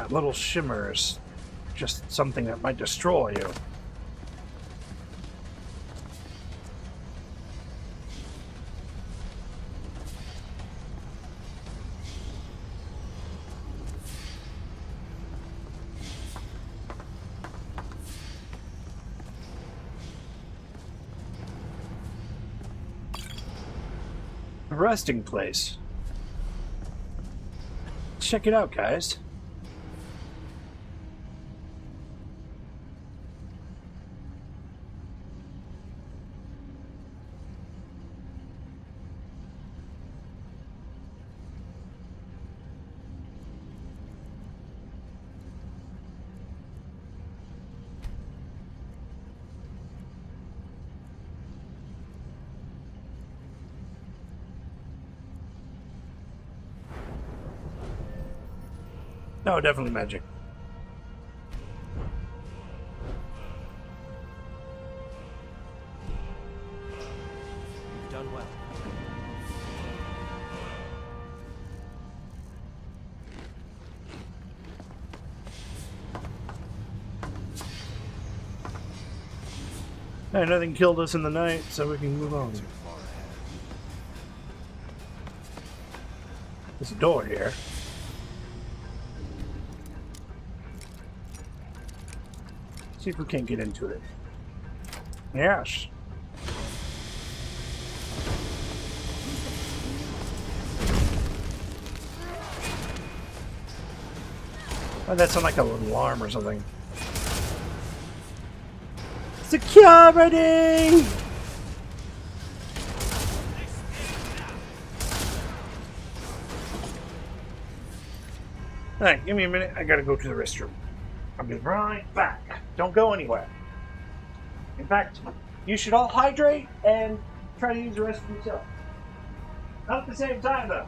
That little shimmer is just something that might destroy you. A resting place. Check it out, guys. No, definitely magic. You've done well. Hey, nothing killed us in the night, so we can move on. There's a door here. See if we can't get into it. Yes. Oh, that sounds like a little alarm or something. Security! Alright, give me a minute. I gotta go to the restroom. I'll be right back. Don't go anywhere. In fact, you should all hydrate and try to use the restroom yourself. Not at the same time, though.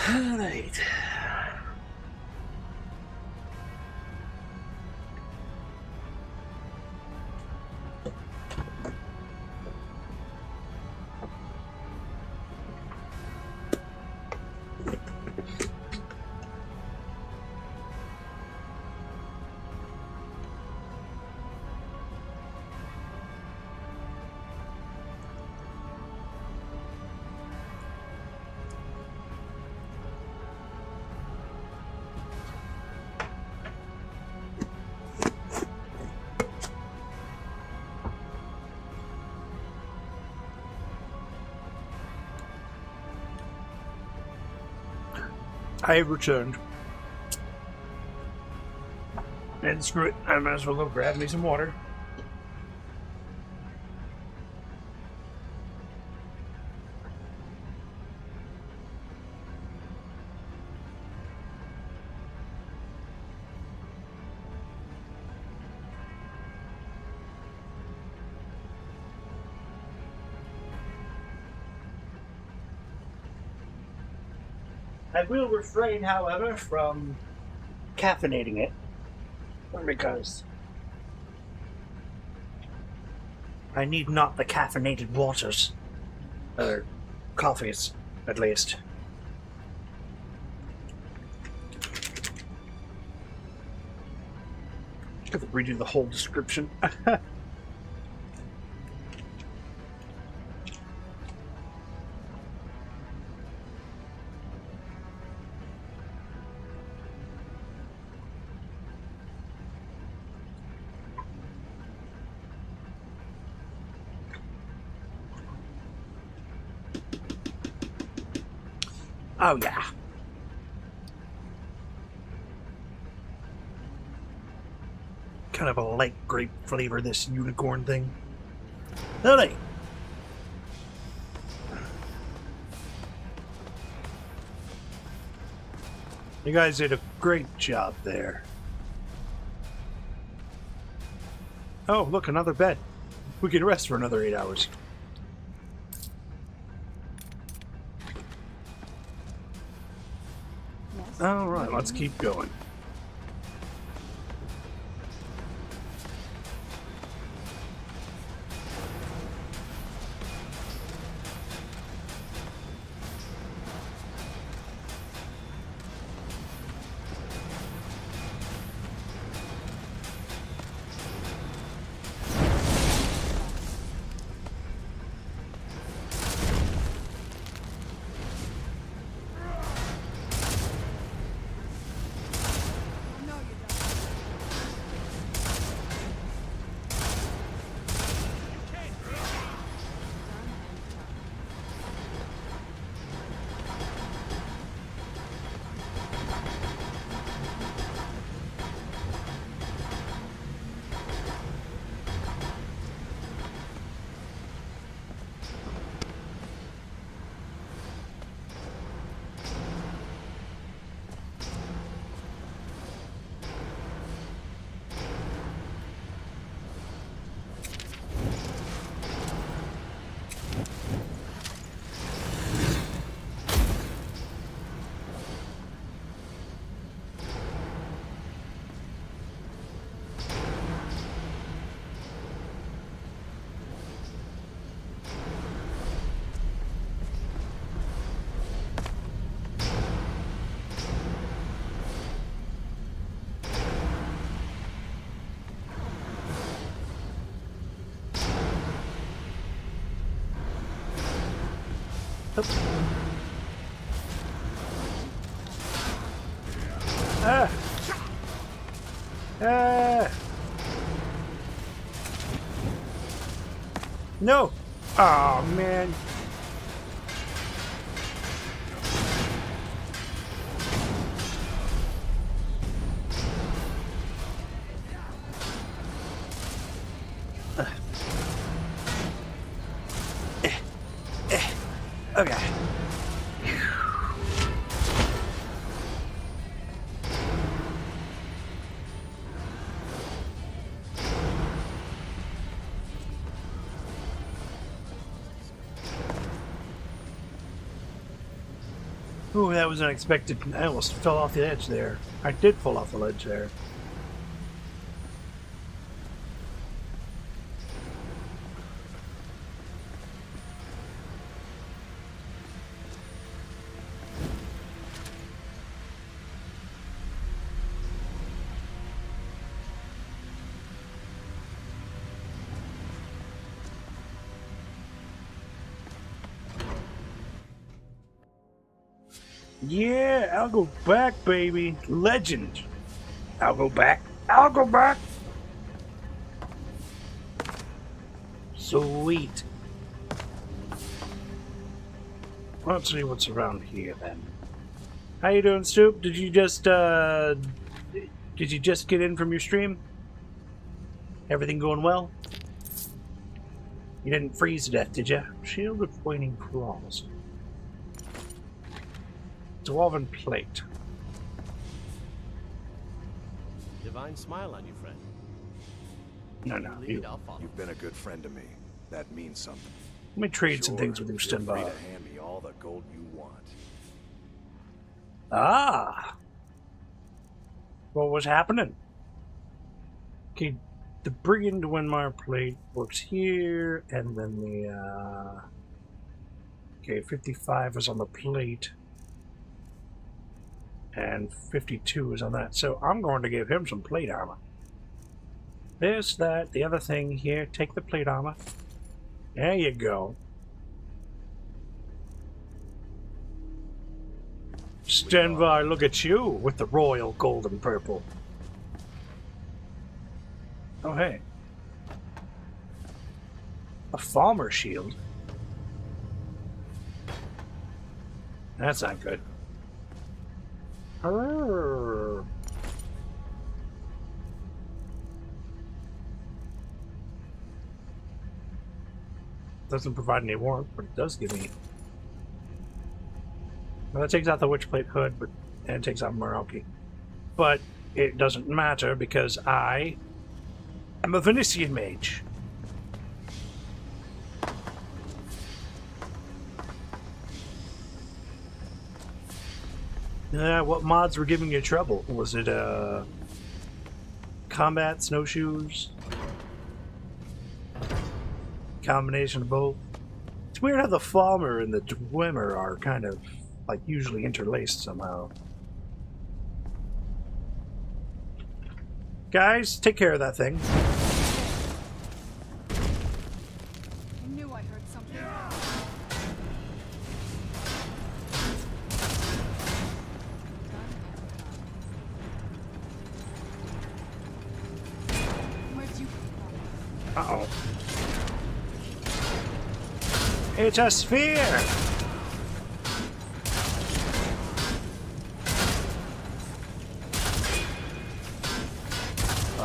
Alright. I have returned. And screw it, I might as well go grab me some water. I will refrain, however, from caffeinating it, because I need not the caffeinated waters, or coffees, at least. Just have to redo the whole description. Oh, yeah. Kind of a light grape flavor, this unicorn thing. Alright. You guys did a great job there. Oh, look, another bed. We can rest for another 8 hours. All right, let's keep going. Ah! Ah! No! Oh man! Okay. Ooh, that was unexpected. I almost fell off the edge there. I did fall off the ledge there. Yeah, I'll go back, baby. Legend. I'll go back. I'll go back. Sweet. Let's see what's around here then. How you doing, Stoop? Did you just get in from your stream? Everything going well? You didn't freeze to death, did you? Shield of Pointing Claws. Dwarven Plate. Divine smile on you, friend. No, you. You've been a good friend to me. That means something. Let me trade some things with you, Feel free Stinbar. to hand me all the gold you want. Ah! What was happening? Okay, the Brigand Winmar plate works here, and then the, okay, 55 is on the plate, and 52 is on that, so I'm going to give him some plate armor. This, that, the other thing here, take the plate armor. There you go. Stenvar, look at you with the royal gold and purple. Oh, hey. A farmer shield? That's not good. Arrgh. Doesn't provide any warmth, but it does give me... Well, that takes out the Witchplate hood, and it takes out Meralki. But it doesn't matter because I am a Venetian mage. What mods were giving you trouble? Was it combat, snowshoes? Combination of both? It's weird how the farmer and the dwemer are kind of like usually interlaced somehow. Guys, take care of that thing. I knew I heard something. Where'd you come from? Uh-oh. It's a sphere!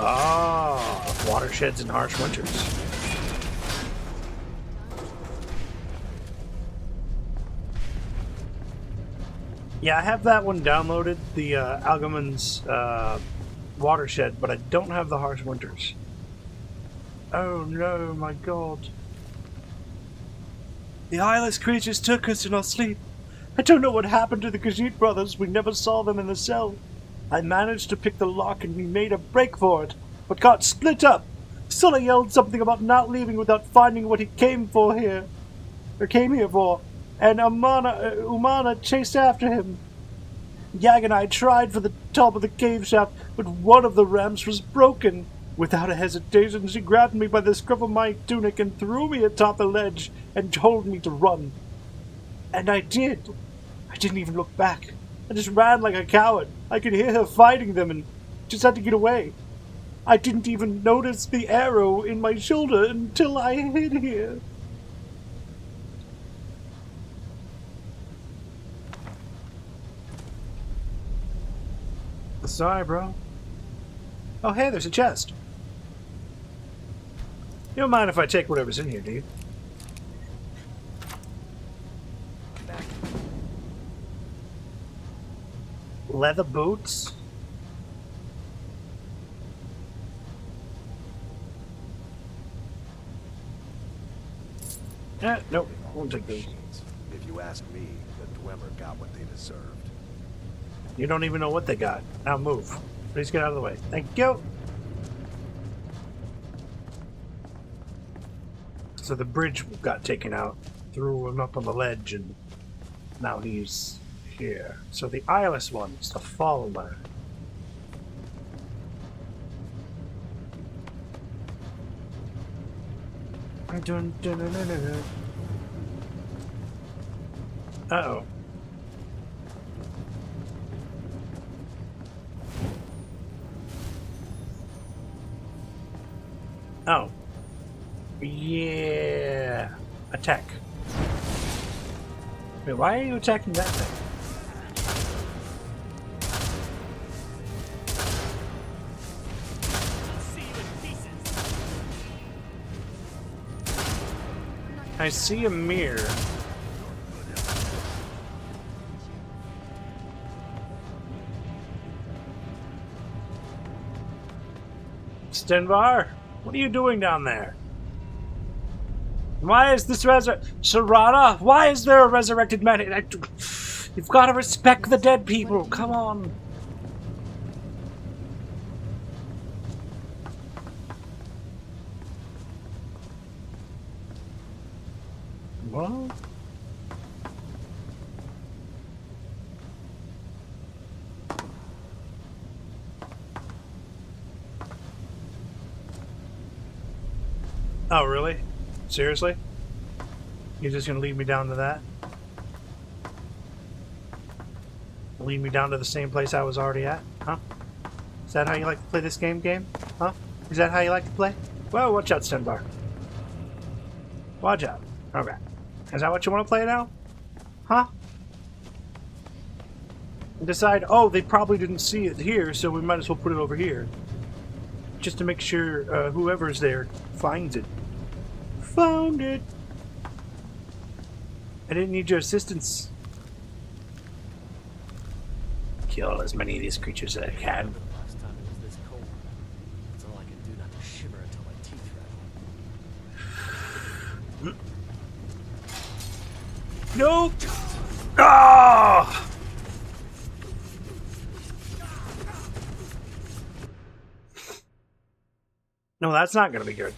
Ah, watersheds and harsh winters. Yeah, I have that one downloaded, the Algemon's watershed, but I don't have the harsh winters. Oh no, my god. The eyeless creatures took us in our sleep. I don't know what happened to the Khajiit brothers. We never saw them in the cell. I managed to pick the lock and we made a break for it, but got split up. Sulla yelled something about not leaving without finding what he came here for, and Umana chased after him. Yag and I tried for the top of the cave shaft, but one of the ramps was broken. Without a hesitation, she grabbed me by the scruff of my tunic and threw me atop the ledge and told me to run. And I did. I didn't even look back. I just ran like a coward. I could hear her fighting them and just had to get away. I didn't even notice the arrow in my shoulder until I hid here. Sorry, bro. Oh, hey, there's a chest. You don't mind if I take whatever's in here, do you? Leather boots? Nope, won't take those. If you ask me, the Dwemer got what they deserved. You don't even know what they got. Now move. Please get out of the way. Thank you. So the bridge got taken out, threw him up on the ledge, and now he's here. So the eyeless one is the follower. Uh-oh. Oh. Yeah. Attack. Wait, why are you attacking that thing? I see a mirror. Stenvar, what are you doing down there? Why is this Serana? Why is there a resurrected man? You've got to respect the dead people. Come on. What? Oh, really? Seriously? You're just gonna lead me down to that? Lead me down to the same place I was already at? Huh? Is that how you like to play this game? Huh? Is that how you like to play? Well, watch out, Stenvar. Watch out. Okay. Is that what you want to play now? Huh? And decide, oh, they probably didn't see it here, so we might as well put it over here. Just to make sure whoever's there finds it. Found it! I didn't need your assistance. Kill as many of these creatures as I can. Last time it was this cold. That's all I can do not to shiver until my teeth rattle. Nope! Ah! No, that's not gonna be good.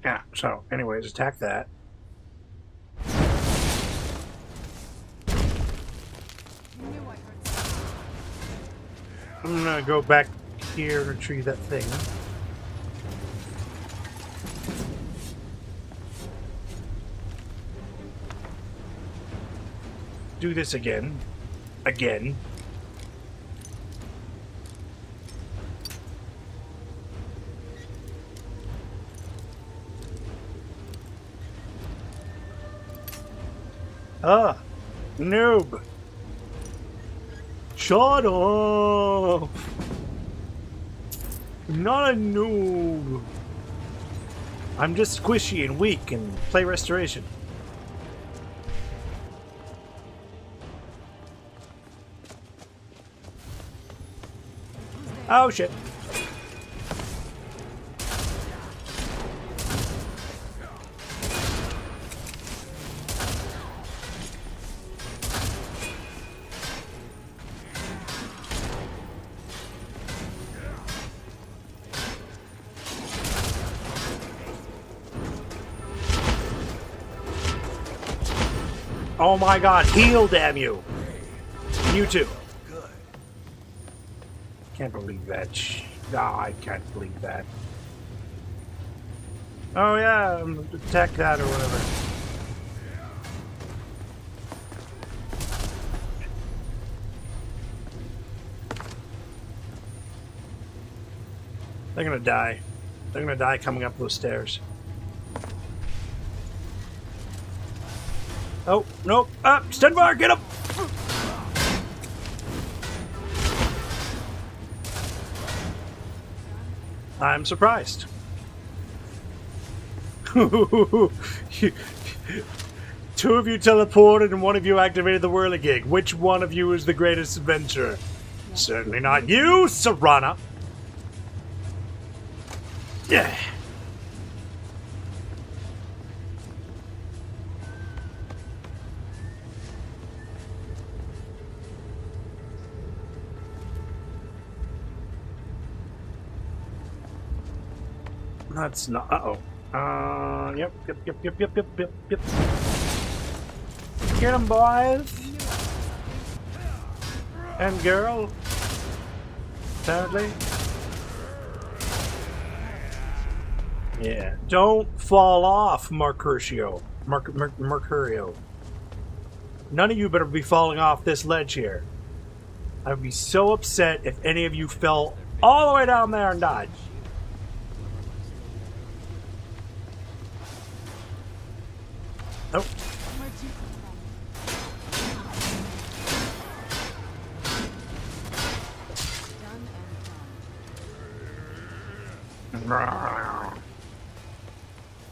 Yeah, so, anyways, attack that. I'm gonna go back here and retrieve that thing. Do this again. Again. Ah, noob. Shut up. I'm not a noob. I'm just squishy and weak and play restoration. Oh shit. Oh my god, heal, damn you! You too. Can't believe that. No, I can't believe that. Oh yeah, attack that or whatever. They're gonna die. They're gonna die coming up those stairs. Oh, nope. Up! Stenvar, get up! I'm surprised. Two of you teleported and one of you activated the whirligig. Which one of you is the greatest adventurer? Certainly not you, Serana. Yeah. That's not. Uh-oh. Yep. Get them, boys. And girl. Apparently. Yeah. Don't fall off, Mercutio. Mercurio. None of you better be falling off this ledge here. I'd be so upset if any of you fell all the way down there and died. Oh.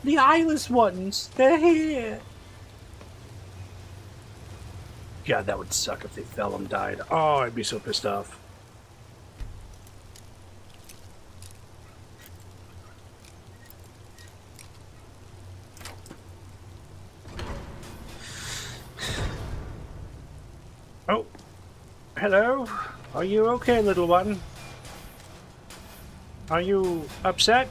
The eyeless ones, they're here. God, that would suck if they fell and died. Oh, I'd be so pissed off. Oh, hello. Are you okay, little one? Are you upset?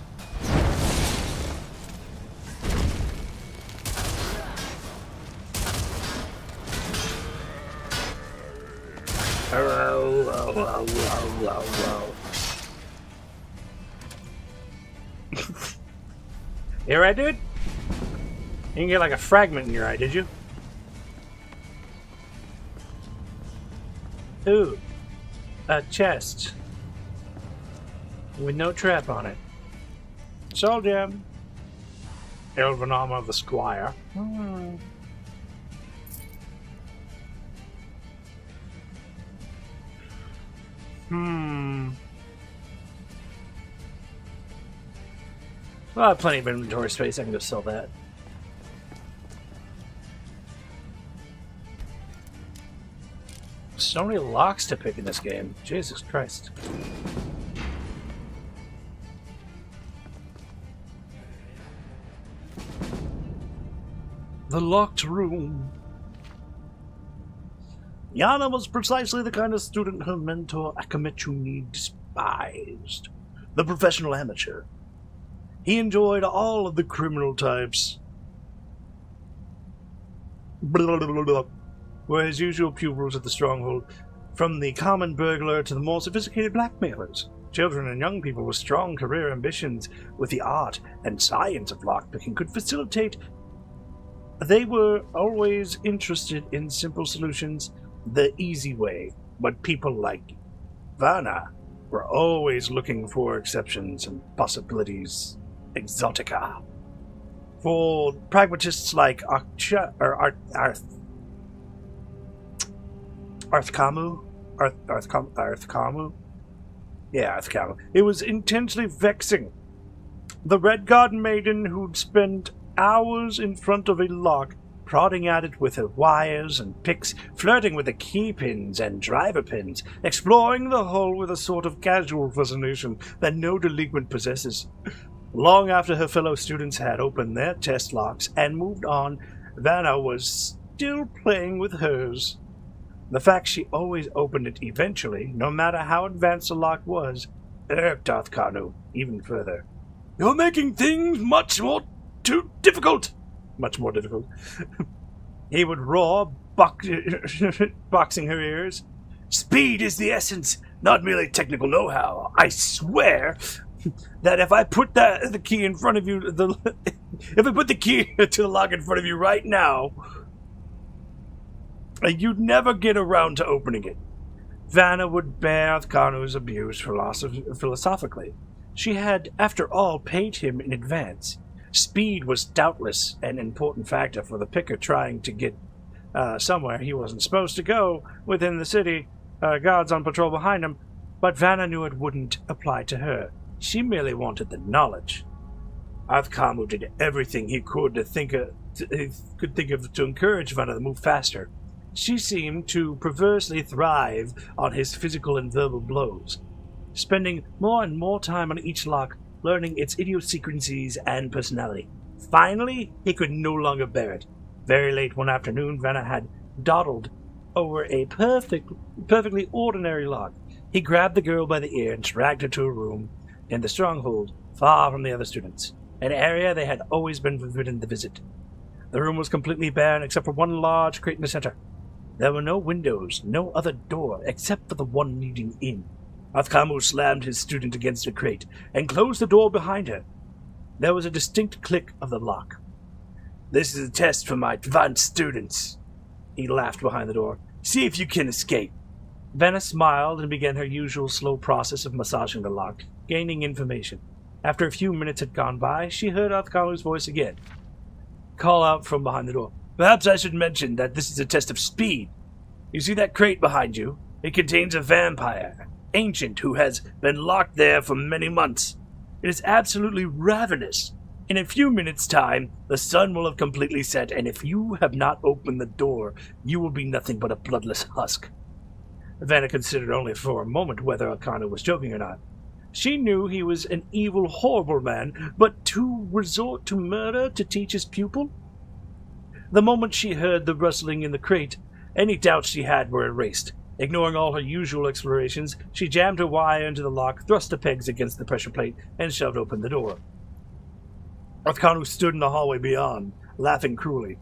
You alright, dude? You didn't get like a fragment in your eye, did you? Ooh, a chest with no trap on it. Soul gem. Elven armor of the squire. Well, I have plenty of inventory space. I can just sell that. So many locks to pick in this game. Jesus Christ. The locked room. Yana was precisely the kind of student her mentor Akamitsu Need despised. The professional amateur. He enjoyed all of the criminal types. Were his usual pupils at the stronghold, from the common burglar to the more sophisticated blackmailers. Children and young people with strong career ambitions with the art and science of lockpicking could facilitate. They were always interested in simple solutions, the easy way, but people like Vanna were always looking for exceptions and possibilities exotica. For pragmatists like Arthkamu? Yeah, Arthkamu. It was intensely vexing. The Red God maiden who'd spend hours in front of a lock, prodding at it with her wires and picks, flirting with the key pins and driver pins, exploring the hull with a sort of casual fascination that no delinquent possesses. Long after her fellow students had opened their test locks and moved on, Vanna was still playing with hers. The fact she always opened it eventually, no matter how advanced the lock was, irked Arthkanu even further. You're making things much more difficult. Much more difficult. He would roar, boxing her ears. Speed is the essence, not merely technical know-how. I swear that if I put the key in front of you, if I put the key to the lock in front of you right now, you'd never get around to opening it. Vanna would bear Arthkanu's abuse philosophically. She had, after all, paid him in advance. Speed was doubtless an important factor for the picker trying to get somewhere he wasn't supposed to go within the city, guards on patrol behind him, but Vanna knew it wouldn't apply to her. She merely wanted the knowledge. Arthkamu did everything he could think of to encourage Vanna to move faster. She seemed to perversely thrive on his physical and verbal blows, spending more and more time on each lock, learning its idiosyncrasies and personality. Finally, he could no longer bear it. Very late one afternoon, Vanna had dawdled over a perfectly ordinary lock. He grabbed the girl by the ear and dragged her to a room in the stronghold, far from the other students, an area they had always been forbidden to visit. The room was completely barren except for one large crate in the center. There were no windows, no other door, except for the one leading in. Arthkamu slammed his student against the crate and closed the door behind her. There was a distinct click of the lock. This is a test for my advanced students. He laughed behind the door. See if you can escape. Vanna smiled and began her usual slow process of massaging the lock, gaining information. After a few minutes had gone by, she heard Arthkamu's voice again call out from behind the door. Perhaps I should mention that this is a test of speed. You see that crate behind you? It contains a vampire, ancient, who has been locked there for many months. It is absolutely ravenous. In a few minutes' time, the sun will have completely set, and if you have not opened the door, you will be nothing but a bloodless husk. Vanna considered only for a moment whether Alcano was joking or not. She knew he was an evil, horrible man, but to resort to murder to teach his pupil? The moment she heard the rustling in the crate, any doubts she had were erased. Ignoring all her usual explorations, she jammed her wire into the lock, thrust the pegs against the pressure plate, and shoved open the door. Alcano stood in the hallway beyond, laughing cruelly.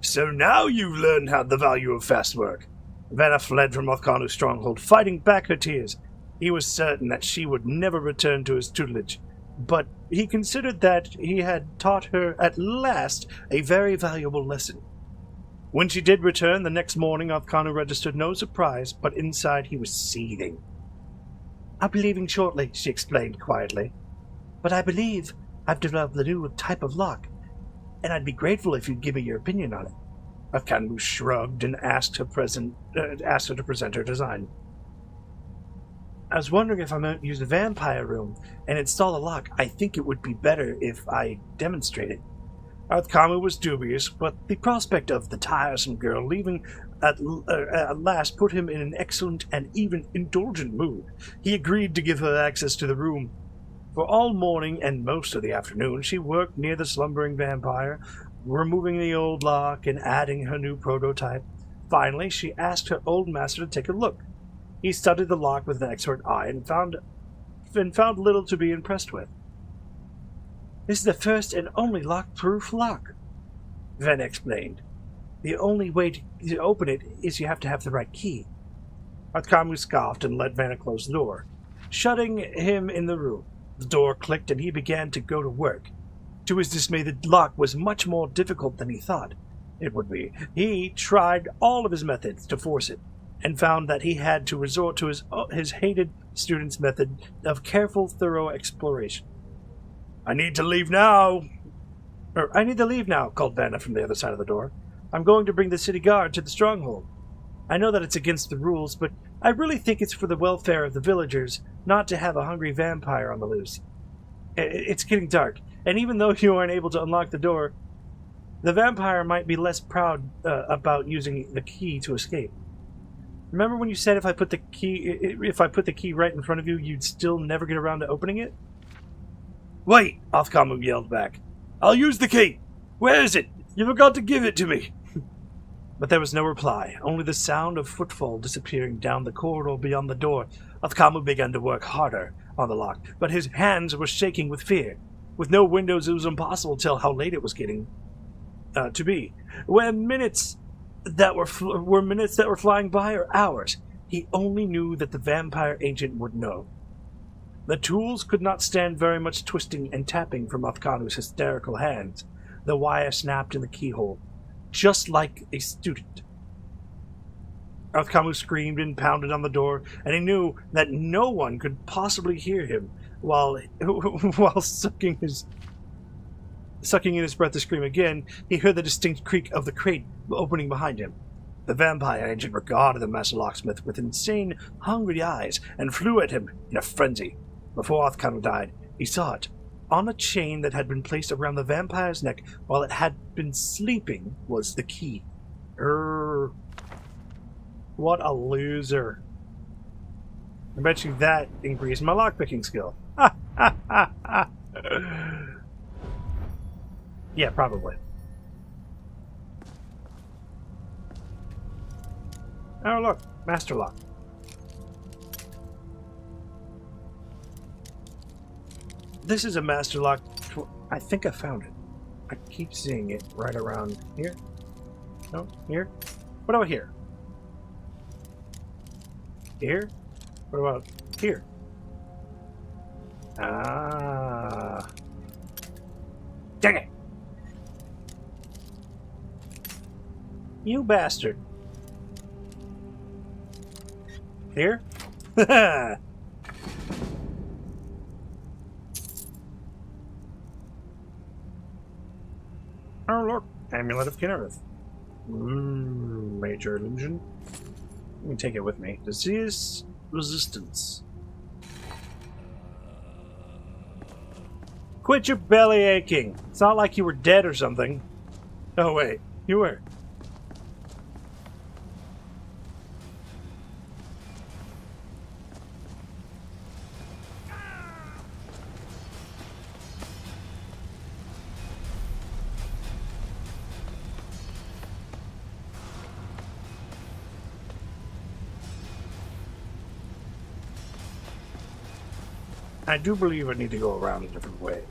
So now you've learned how the value of fast work. Vanna fled from Alcano's stronghold, fighting back her tears. He was certain that she would never return to his tutelage, but he considered that he had taught her at last a very valuable lesson. When she did return the next morning, Alcano registered no surprise, but inside he was seething. I'll be leaving shortly, she explained quietly, but I believe I've developed the new type of lock, and I'd be grateful if you'd give me your opinion on it. Alcano shrugged and asked her to present her design. I was wondering if I might use the vampire room and install a lock. I think it would be better if I demonstrated. Alcano was dubious, but the prospect of the tiresome girl leaving at last put him in an excellent and even indulgent mood. He agreed to give her access to the room. For all morning and most of the afternoon, she worked near the slumbering vampire, removing the old lock and adding her new prototype. Finally, she asked her old master to take a look. He studied the lock with an expert eye and found little to be impressed with. This is the first and only lock-proof lock, Vanna explained. The only way to open it is you have to have the right key. Alcano scoffed and let Vanna close the door, shutting him in the room. The door clicked and he began to go to work. To his dismay, the lock was much more difficult than he thought it would be. He tried all of his methods to force it, and found that he had to resort to his hated student's method of careful, thorough exploration. I need to leave now, called Vanna from the other side of the door. I'm going to bring the city guard to the stronghold. I know that it's against the rules, but I really think it's for the welfare of the villagers not to have a hungry vampire on the loose. It's getting dark, and even though you aren't able to unlock the door, the vampire might be less proud about using the key to escape. Remember when you said if I put the key right in front of you, you'd still never get around to opening it? Wait! Alcano yelled back. I'll use the key! Where is it? You forgot to give it to me! But there was no reply, only the sound of footfall disappearing down the corridor beyond the door. Alcano began to work harder on the lock, but his hands were shaking with fear. With no windows, it was impossible to tell how late it was getting to be. Were minutes that were flying by or hours? He only knew that the vampire agent would know. The tools could not stand very much twisting and tapping from Alcano's hysterical hands. The wire snapped in the keyhole, just like a student. Alcano screamed and pounded on the door, and he knew that no one could possibly hear him while sucking in his breath to scream again. He heard the distinct creak of the crate opening behind him. The vampire agent regarded the master locksmith with insane, hungry eyes and flew at him in a frenzy. Before Alcano died, he saw it. On a chain that had been placed around the vampire's neck while it had been sleeping was the key. What a loser. I bet you that increased my lockpicking skill. Yeah, probably. Oh, look. Master lock. This is a master lock. I think I found it. I keep seeing it right around here. No, here. What about here? Here? What about here? Ah. Dang it! You bastard. Here? Oh, look. Amulet of Kinnereth. Major illusion. Let me take it with me. Disease resistance. Quit your belly aching. It's not like you were dead or something. Oh wait, you were. I do believe I need to go around a different way.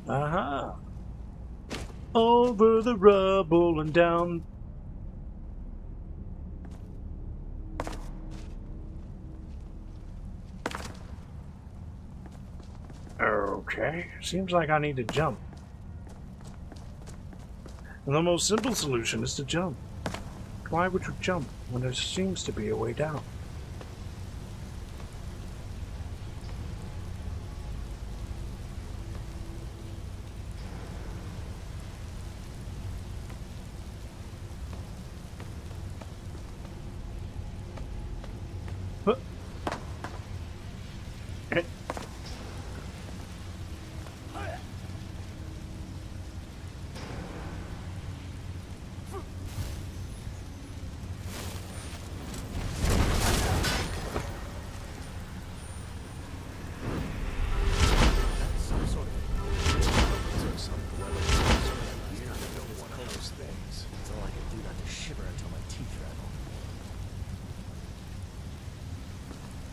Aha! Over the rubble and down. Okay, seems like I need to jump. And the most simple solution is to jump. Why would you jump when there seems to be a way down?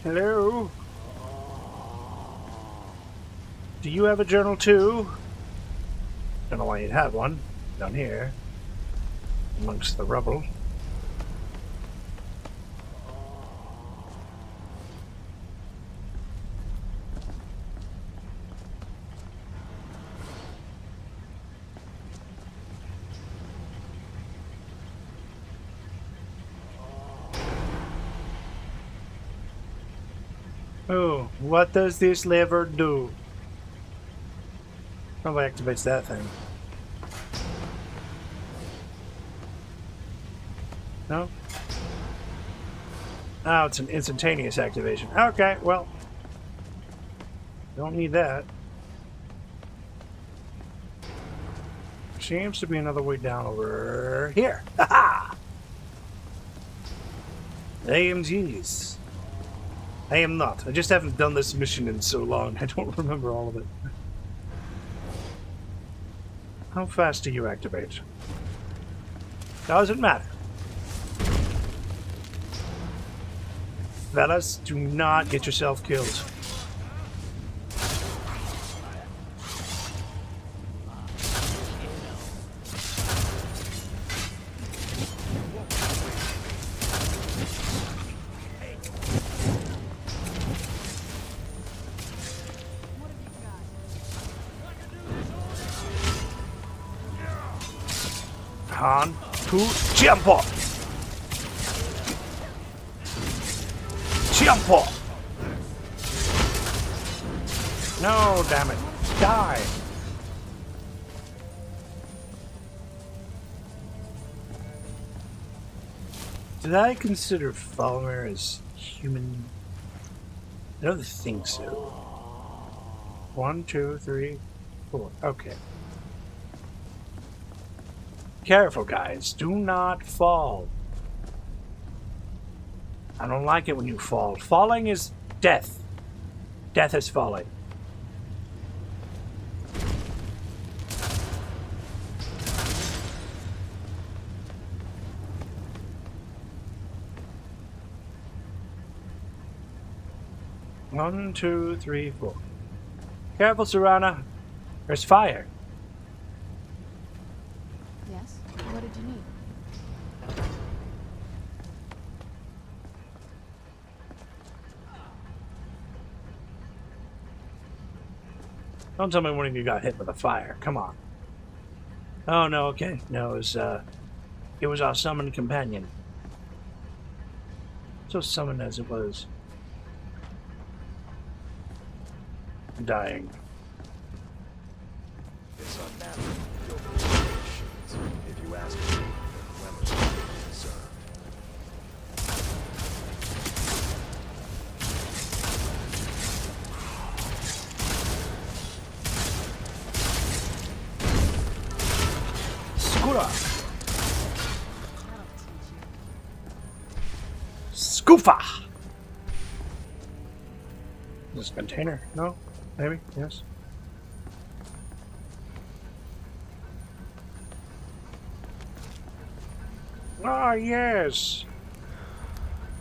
Hello? Do you have a journal too? Don't know why you'd have one. Down here. Amongst the rubble. Oh, what does this lever do? Probably activates that thing. No? Oh, it's an instantaneous activation. Okay, well. Don't need that. Seems to be another way down over here. Ha-ha! I.E Keys. I am not. I just haven't done this mission in so long. I don't remember all of it. How fast do you activate? Doesn't matter. Fellas, do not get yourself killed. On to jump up. Jump up. No, damn it. Die. Did I consider Falmer as human? I don't think so. 1, 2, 3, 4. Okay. Careful, guys. Do not fall. I don't like it when you fall. Falling is death. Death is falling. One, 2, 3, 4. Careful, Serana. There's fire. Yes? What did you need? Don't tell me when you got hit with a fire. Come on. Oh, no, okay. No, it was our summoned companion. So summoned as it was. Dying. It's unnatural. ask for the dwellers deserve. Scoofa! This container? No? Maybe? Yes. Ah, yes!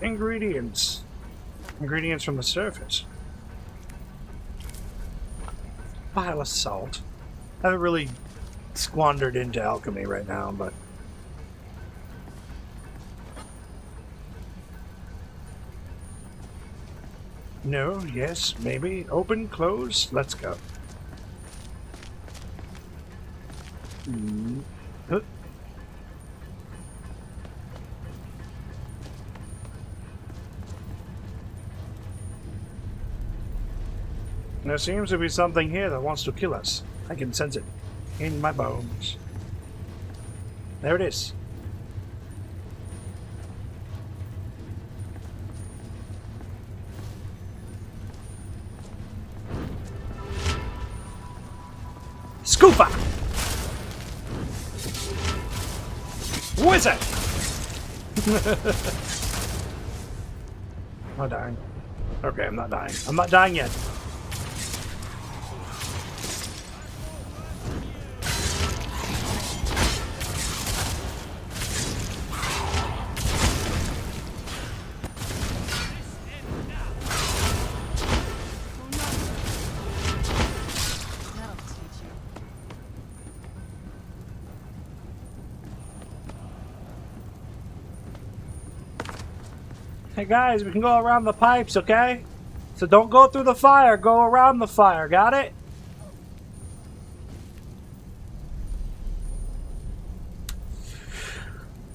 Ingredients. Ingredients from the surface. Pile of salt. I haven't really squandered into alchemy right now, but... No, yes, maybe. Open, close, let's go. Huh. There seems to be something here that wants to kill us. I can sense it in my bones. There it is. Scoopa! Wizard! I'm not dying. Okay, I'm not dying. I'm not dying yet. Hey guys, we can go around the pipes, okay? So don't go through the fire, go around the fire, got it?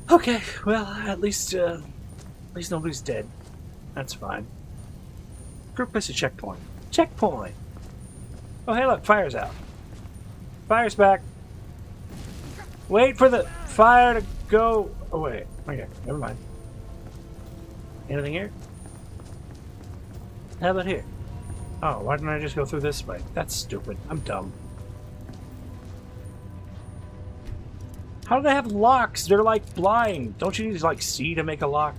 Okay, well, at least nobody's dead. That's fine. Group place a checkpoint. Checkpoint! Oh hey look, fire's out. Fire's back. Wait for the fire to go away. Okay, never mind. Anything here? How about here? Oh, why didn't I just go through this way? That's stupid. I'm dumb. How do they have locks? They're like blind. Don't you need to like see to make a lock?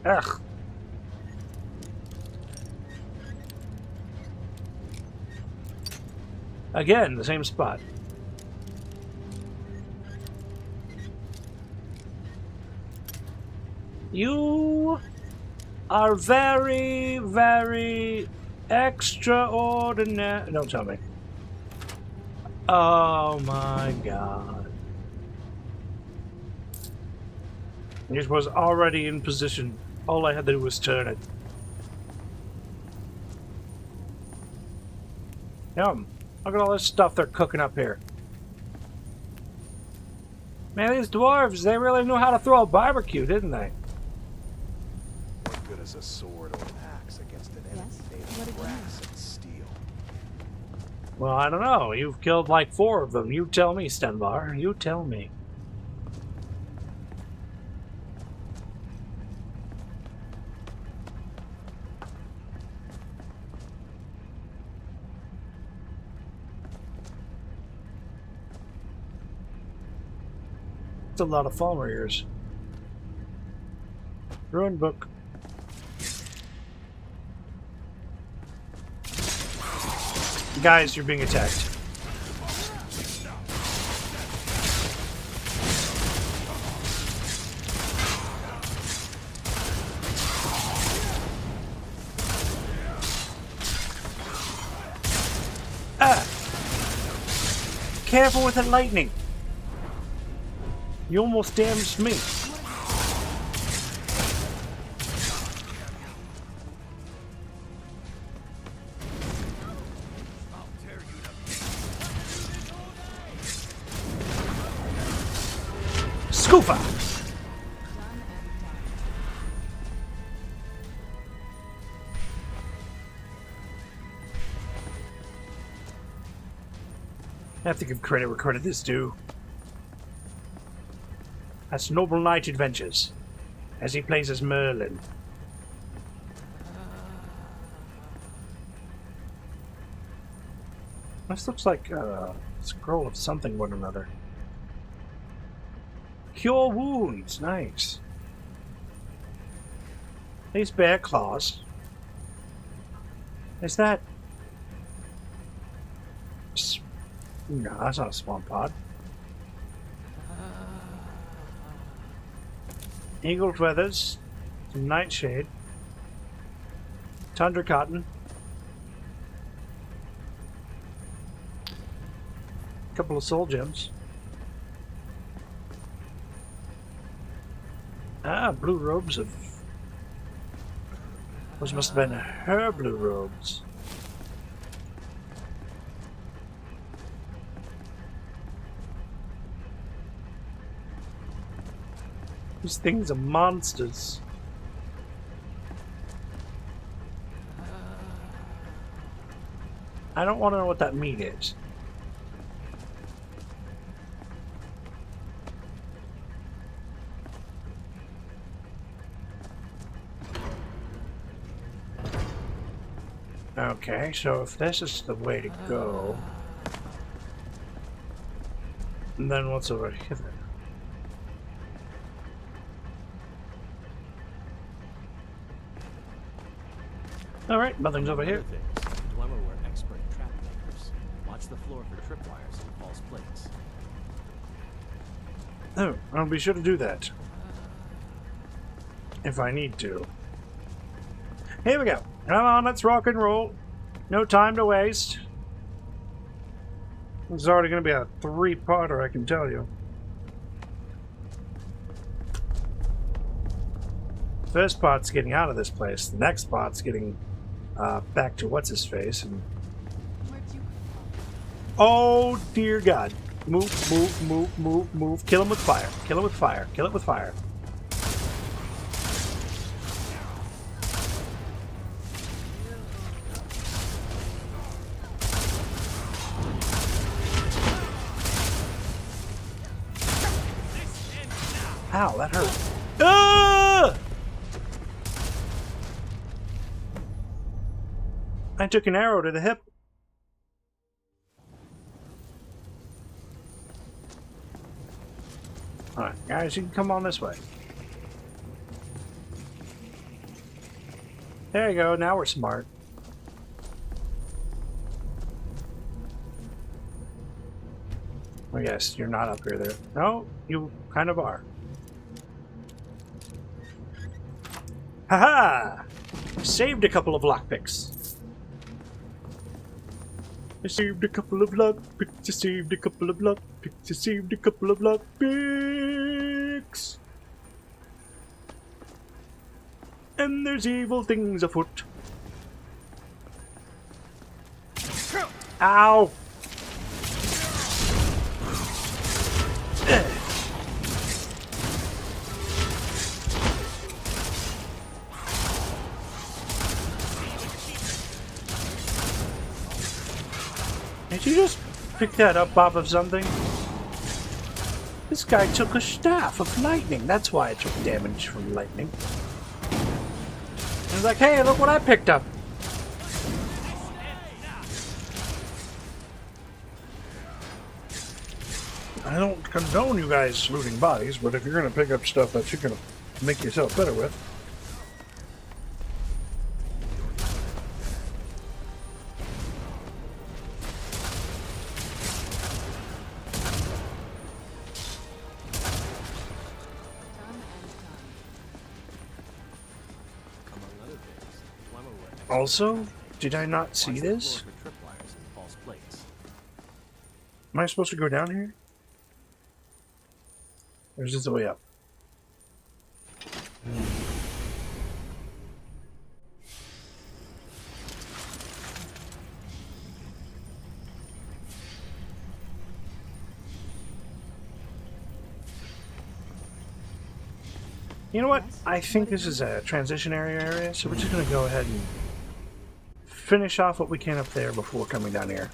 Ugh. Again, the same spot. You are very, very extraordinary. Don't tell me. Oh my god. It was already in position. All I had to do was turn it. Yum. Look at all this stuff they're cooking up here. Man, these dwarves, they really knew how to throw a barbecue, didn't they? What good is a sword or an axe against an enemy made of brass and steel? Well, I don't know. You've killed like 4 of them. You tell me, Stenvar. You tell me. It's a lot of fall warriors. Ruined book. Guys, you're being attacked. Ah! Careful with the lightning. You almost damaged me. Scoofa! have to give credit where credit is due. That's Noble Knight Adventures, as he plays as Merlin. This looks like a scroll of something one another. Cure wounds, nice. These bear claws. Is that... No, that's not a spawn pod. Eagle feathers, some nightshade, tundra cotton, a couple of soul gems. Ah, blue robes of... Those must have been her blue robes. These things are monsters. I don't want to know what that meat is. Okay, so if this is the way to go, then what's over here? Alright, nothing's over here. Dwemer were expert trap makers. Watch the floor for tripwires and false plates. Oh, I'll be sure to do that. If I need to. Here we go. Come on, let's rock and roll. No time to waste. This is already going to be a 3-parter, I can tell you. First part's getting out of this place. The next part's getting back to what's-his-face. And... Oh, dear God. Move, move, move, move, move. Kill him with fire. Kill him with fire. Kill it with fire. Ow, that hurt. Ah! I took an arrow to the hip. Alright, guys, you can come on this way. There you go, now we're smart. I guess you're not up here there. No, you kind of are. Haha! Saved a couple of lockpicks. I saved a couple of lockpicks. I saved a couple of lockpicks. I saved a couple of lockpicks. And there's evil things afoot. Ow! Did you just pick that up off of something? This guy took a staff of lightning. That's why it took damage from lightning. He's like, hey, look what I picked up. I don't condone you guys looting bodies, but if you're going to pick up stuff that you're going to make yourself better with. Also, did I not see this? Am I supposed to go down here? Or is this the way up? You know what? I think this is a transitionary area, so we're just going to go ahead and finish off what we can up there before coming down here.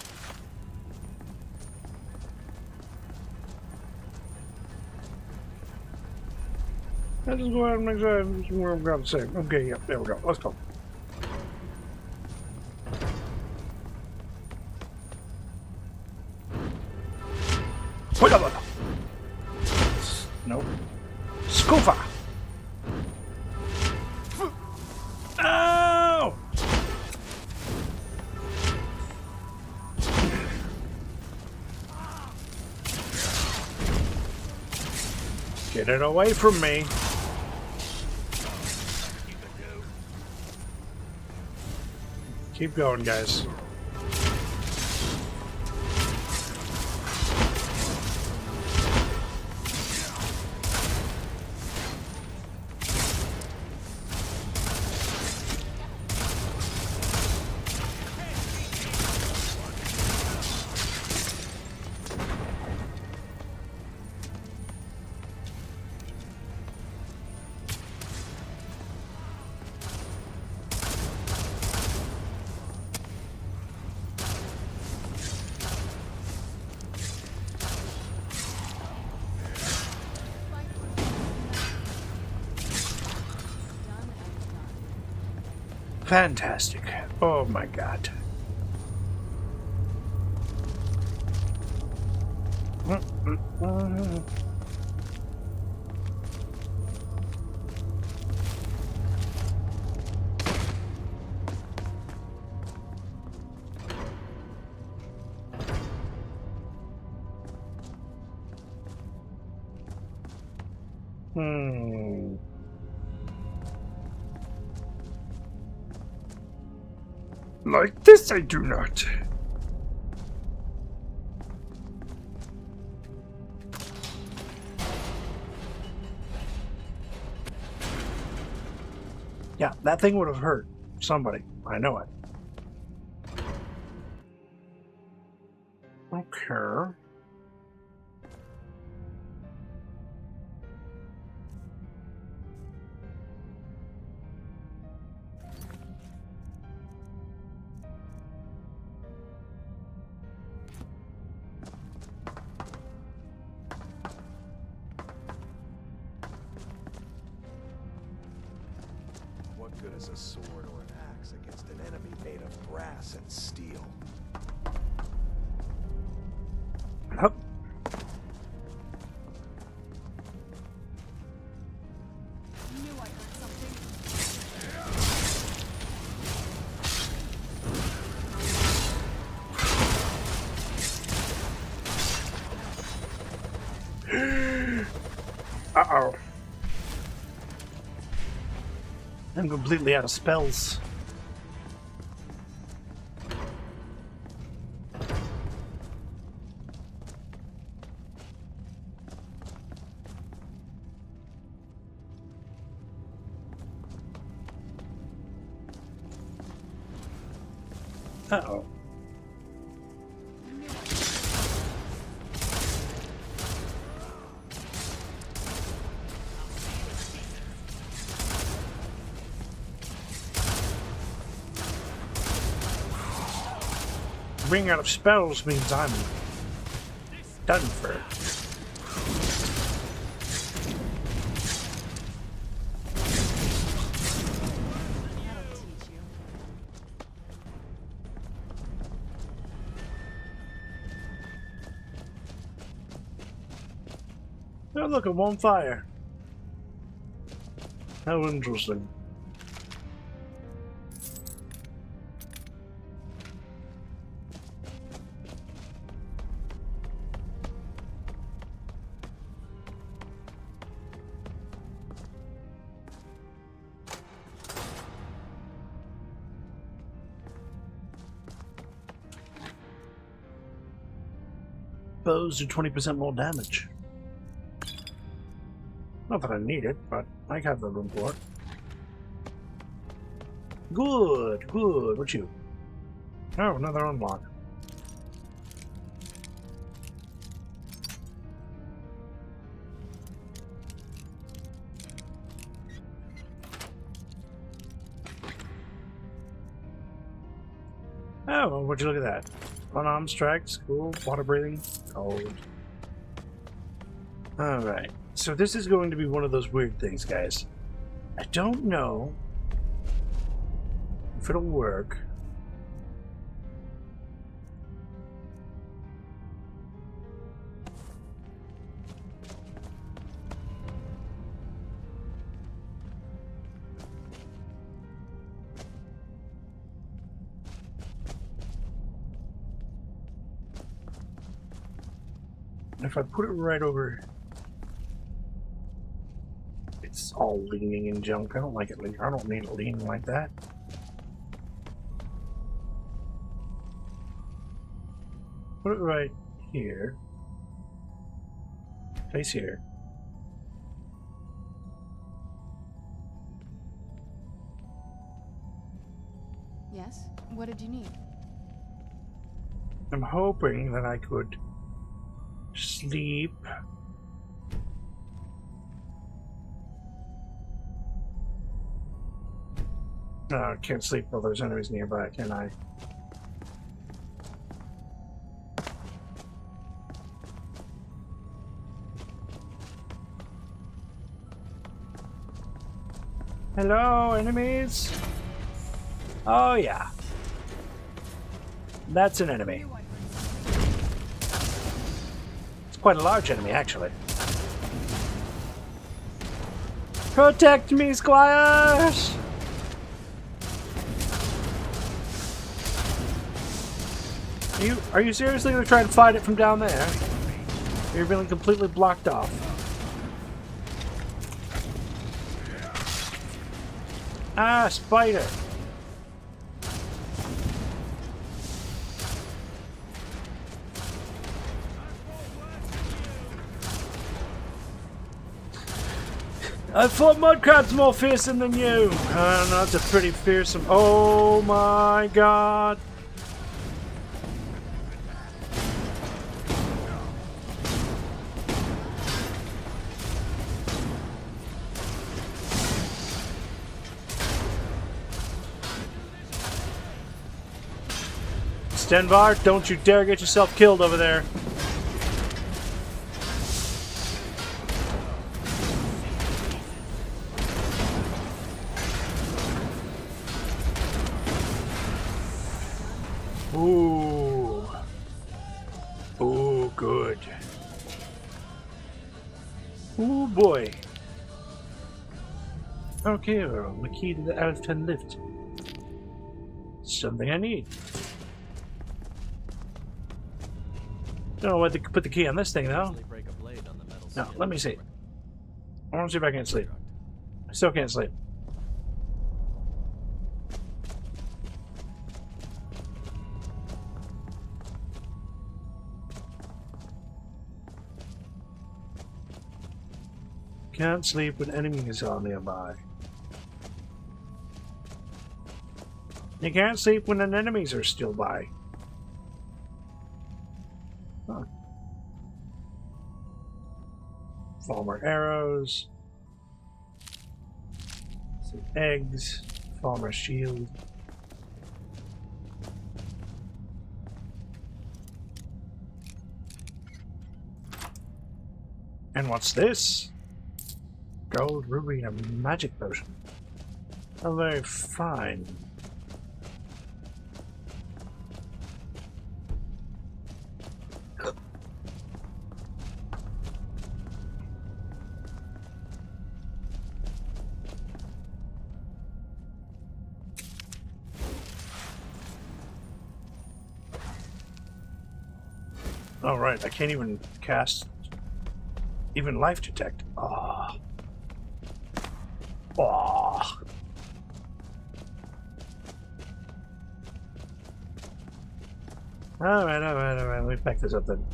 Let's just go ahead and make sure we're going to save. Okay, yep, there we go. Let's go. Wait up, nope. Scoofa! Oh! Get it away from me. Keep going, guys. Fantastic. Oh my god. Like this, I do not. Yeah, that thing would have hurt somebody. I know it. Okay. What good is a sword or an axe against an enemy made of brass and steel? Up. Knew I heard something. Uh-oh. I'm completely out of spells. Uh-oh. Being out of spells means I'm done for it. Oh, look, it won't fire. How interesting. Bows do 20% more damage. Not that I need it, but I have the room for it. Good, good. What you? Oh, another unlock. Oh, well, would you look at that? Unarmed strikes, cool, water breathing, cold. Alright, So this is going to be one of those weird things, guys. I don't know if it'll work. If I put it right over, it's all leaning and junk. I don't like it. I don't need it leaning like that. Put it right here. Face here. Yes? What did you need? I'm hoping that I could sleep. No, I can't sleep while there's enemies nearby, can I? Hello, enemies? Oh, yeah. That's an enemy. It's quite a large enemy, actually. Protect me, squires! Are you seriously going to try and fight it from down there? You're feeling completely blocked off. Ah, spider! I thought Mudcrab's more fearsome than you. Oh, no, that's a pretty fearsome. Oh my god. Stenvar, don't you dare get yourself killed over there. Ooh. Ooh, good. Ooh, boy. Okay, well, the key to the Elfton lift. Something I need. Don't know what to put the key on this thing, though. No, let me see. I want to see if I can sleep. I still can't sleep. Can't sleep when enemies are nearby. You can't sleep when the enemies are still by. Huh. Farmer arrows. Some eggs. Farmer shield. And what's this? Gold, ruby, and a magic potion. Oh, very fine. Oh, right, I can't even cast even life detect. Ah. Oh. Oh. Alright, let me pack this up then.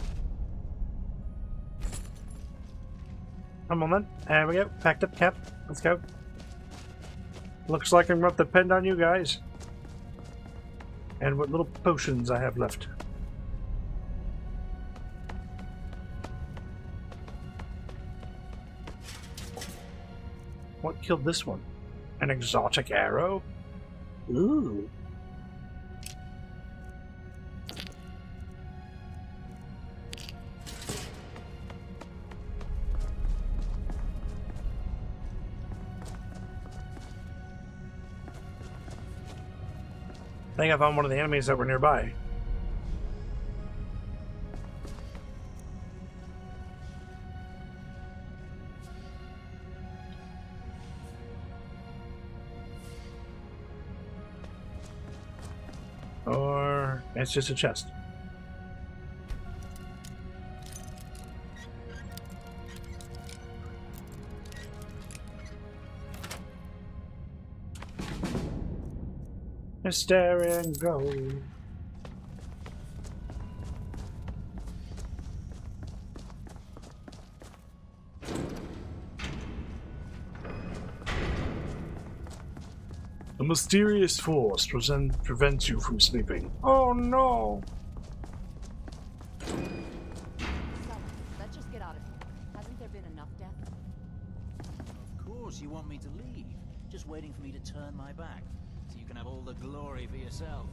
Come on then. There we go. Packed up cap. Let's go. Looks like I'm going to depend on you guys. And what little potions I have left. What killed this one? An exotic arrow? Ooh. I think I found one of the enemies that were nearby. Or it's just a chest. Stare and go. A mysterious force prevents you from sleeping. Oh no! So, let's just get out of here. Hasn't there been enough death? Of course you want me to leave. Just waiting for me to turn my back. So you can have all the glory for yourself.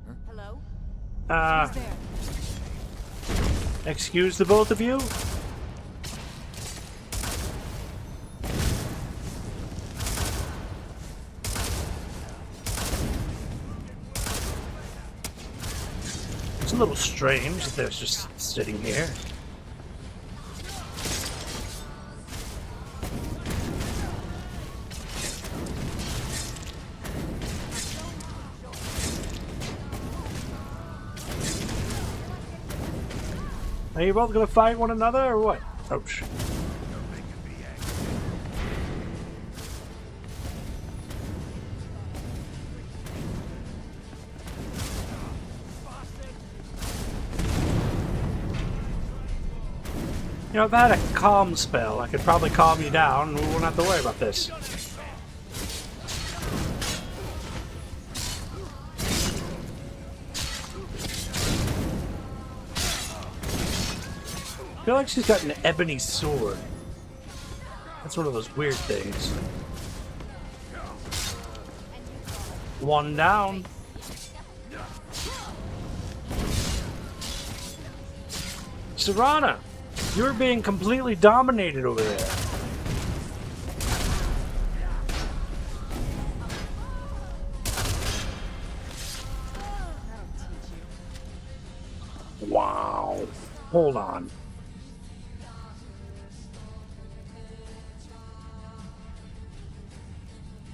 Huh? Hello? Who's there? Excuse the both of you? It's a little strange that they're just sitting here. Are you both gonna fight one another or what? Ouch. You know, if I had a calm spell, I could probably calm you down and we wouldn't have to worry about this. I feel like she's got an ebony sword. That's one of those weird things. One down. Serana, you're being completely dominated over there. Wow. Hold on.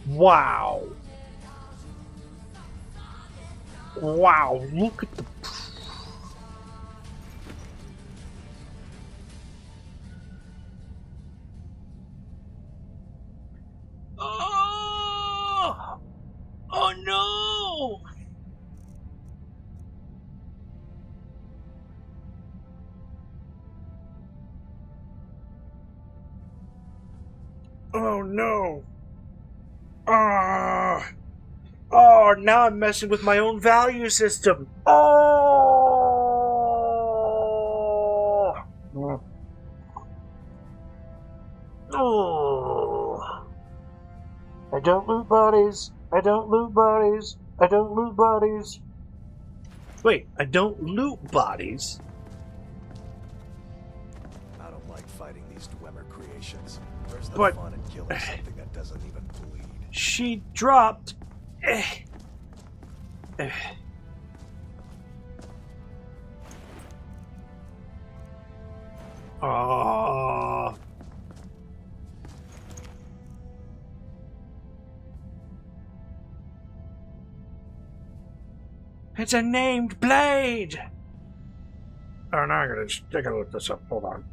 Wow. Wow, look at the... Oh! Oh no! Oh no! Ah! Oh, now I'm messing with my own value system. Oh! Oh! I don't loot bodies. I don't loot bodies. I don't loot bodies. Wait, I don't loot bodies? I don't like fighting these Dwemer creations. Where's the But fun in killing something that doesn't even bleed? She dropped... Oh. It's a named blade! Oh, now I gotta look this up. Hold on.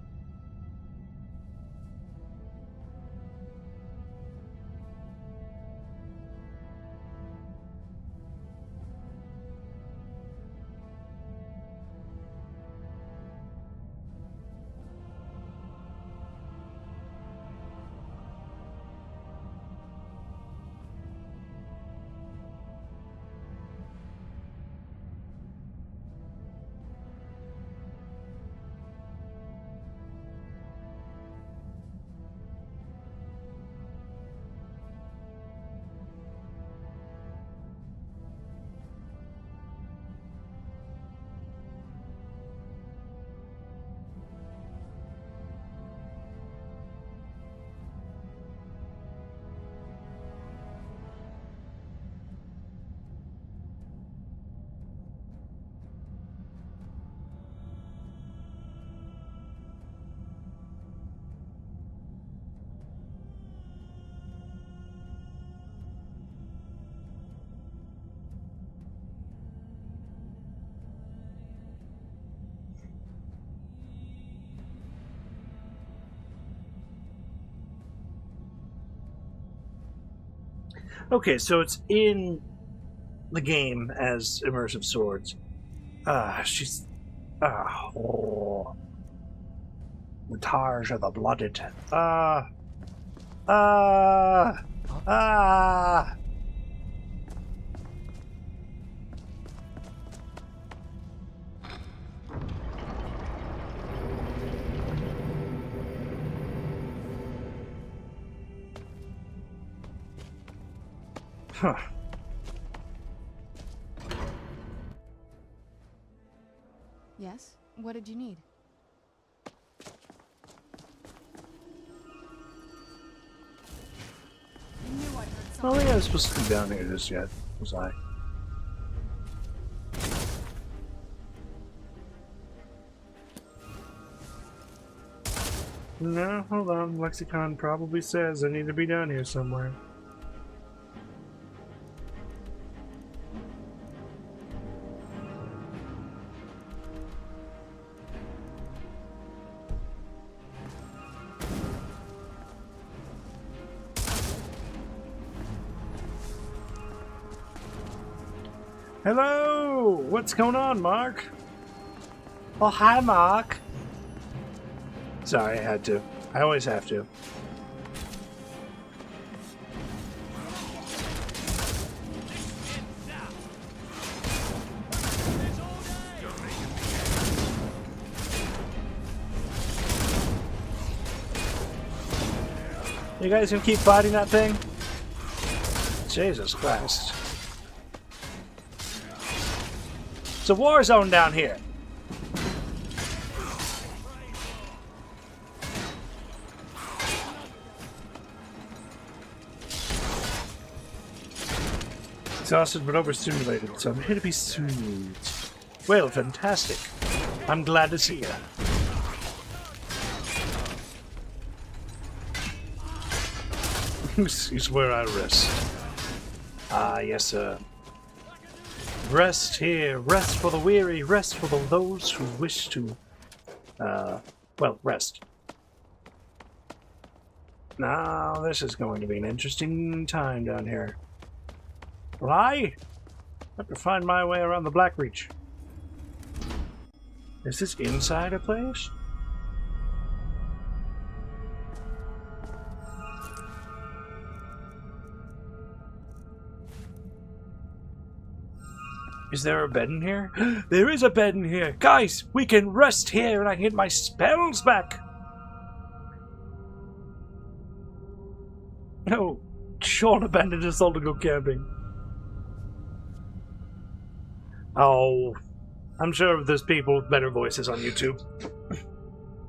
Okay, so it's in the game as immersive swords. She's... oh. The Tars are the blooded. Huh. Yes? What did you need? Oh yeah, I was supposed to be down here just yet, was I? No, hold on. Lexicon probably says I need to be down here somewhere. Hello! What's going on, Mark? Oh, hi, Mark. Sorry, I had to. I always have to. You guys gonna keep fighting that thing? Jesus Christ. It's a war zone down here. Exhausted but overstimulated, so I'm here to be soothed. Well, fantastic. I'm glad to see you. This is where I rest. Ah, yes, sir. Rest here, rest for the weary, rest for those who wish to, well, rest. Now, this is going to be an interesting time down here. Well, I have to find my way around the Blackreach. Is this inside a place? Is there a bed in here? There is a bed in here! Guys, we can rest here and I can get my spells back! No, Sean abandoned us all to go camping. Oh, I'm sure there's people with better voices on YouTube.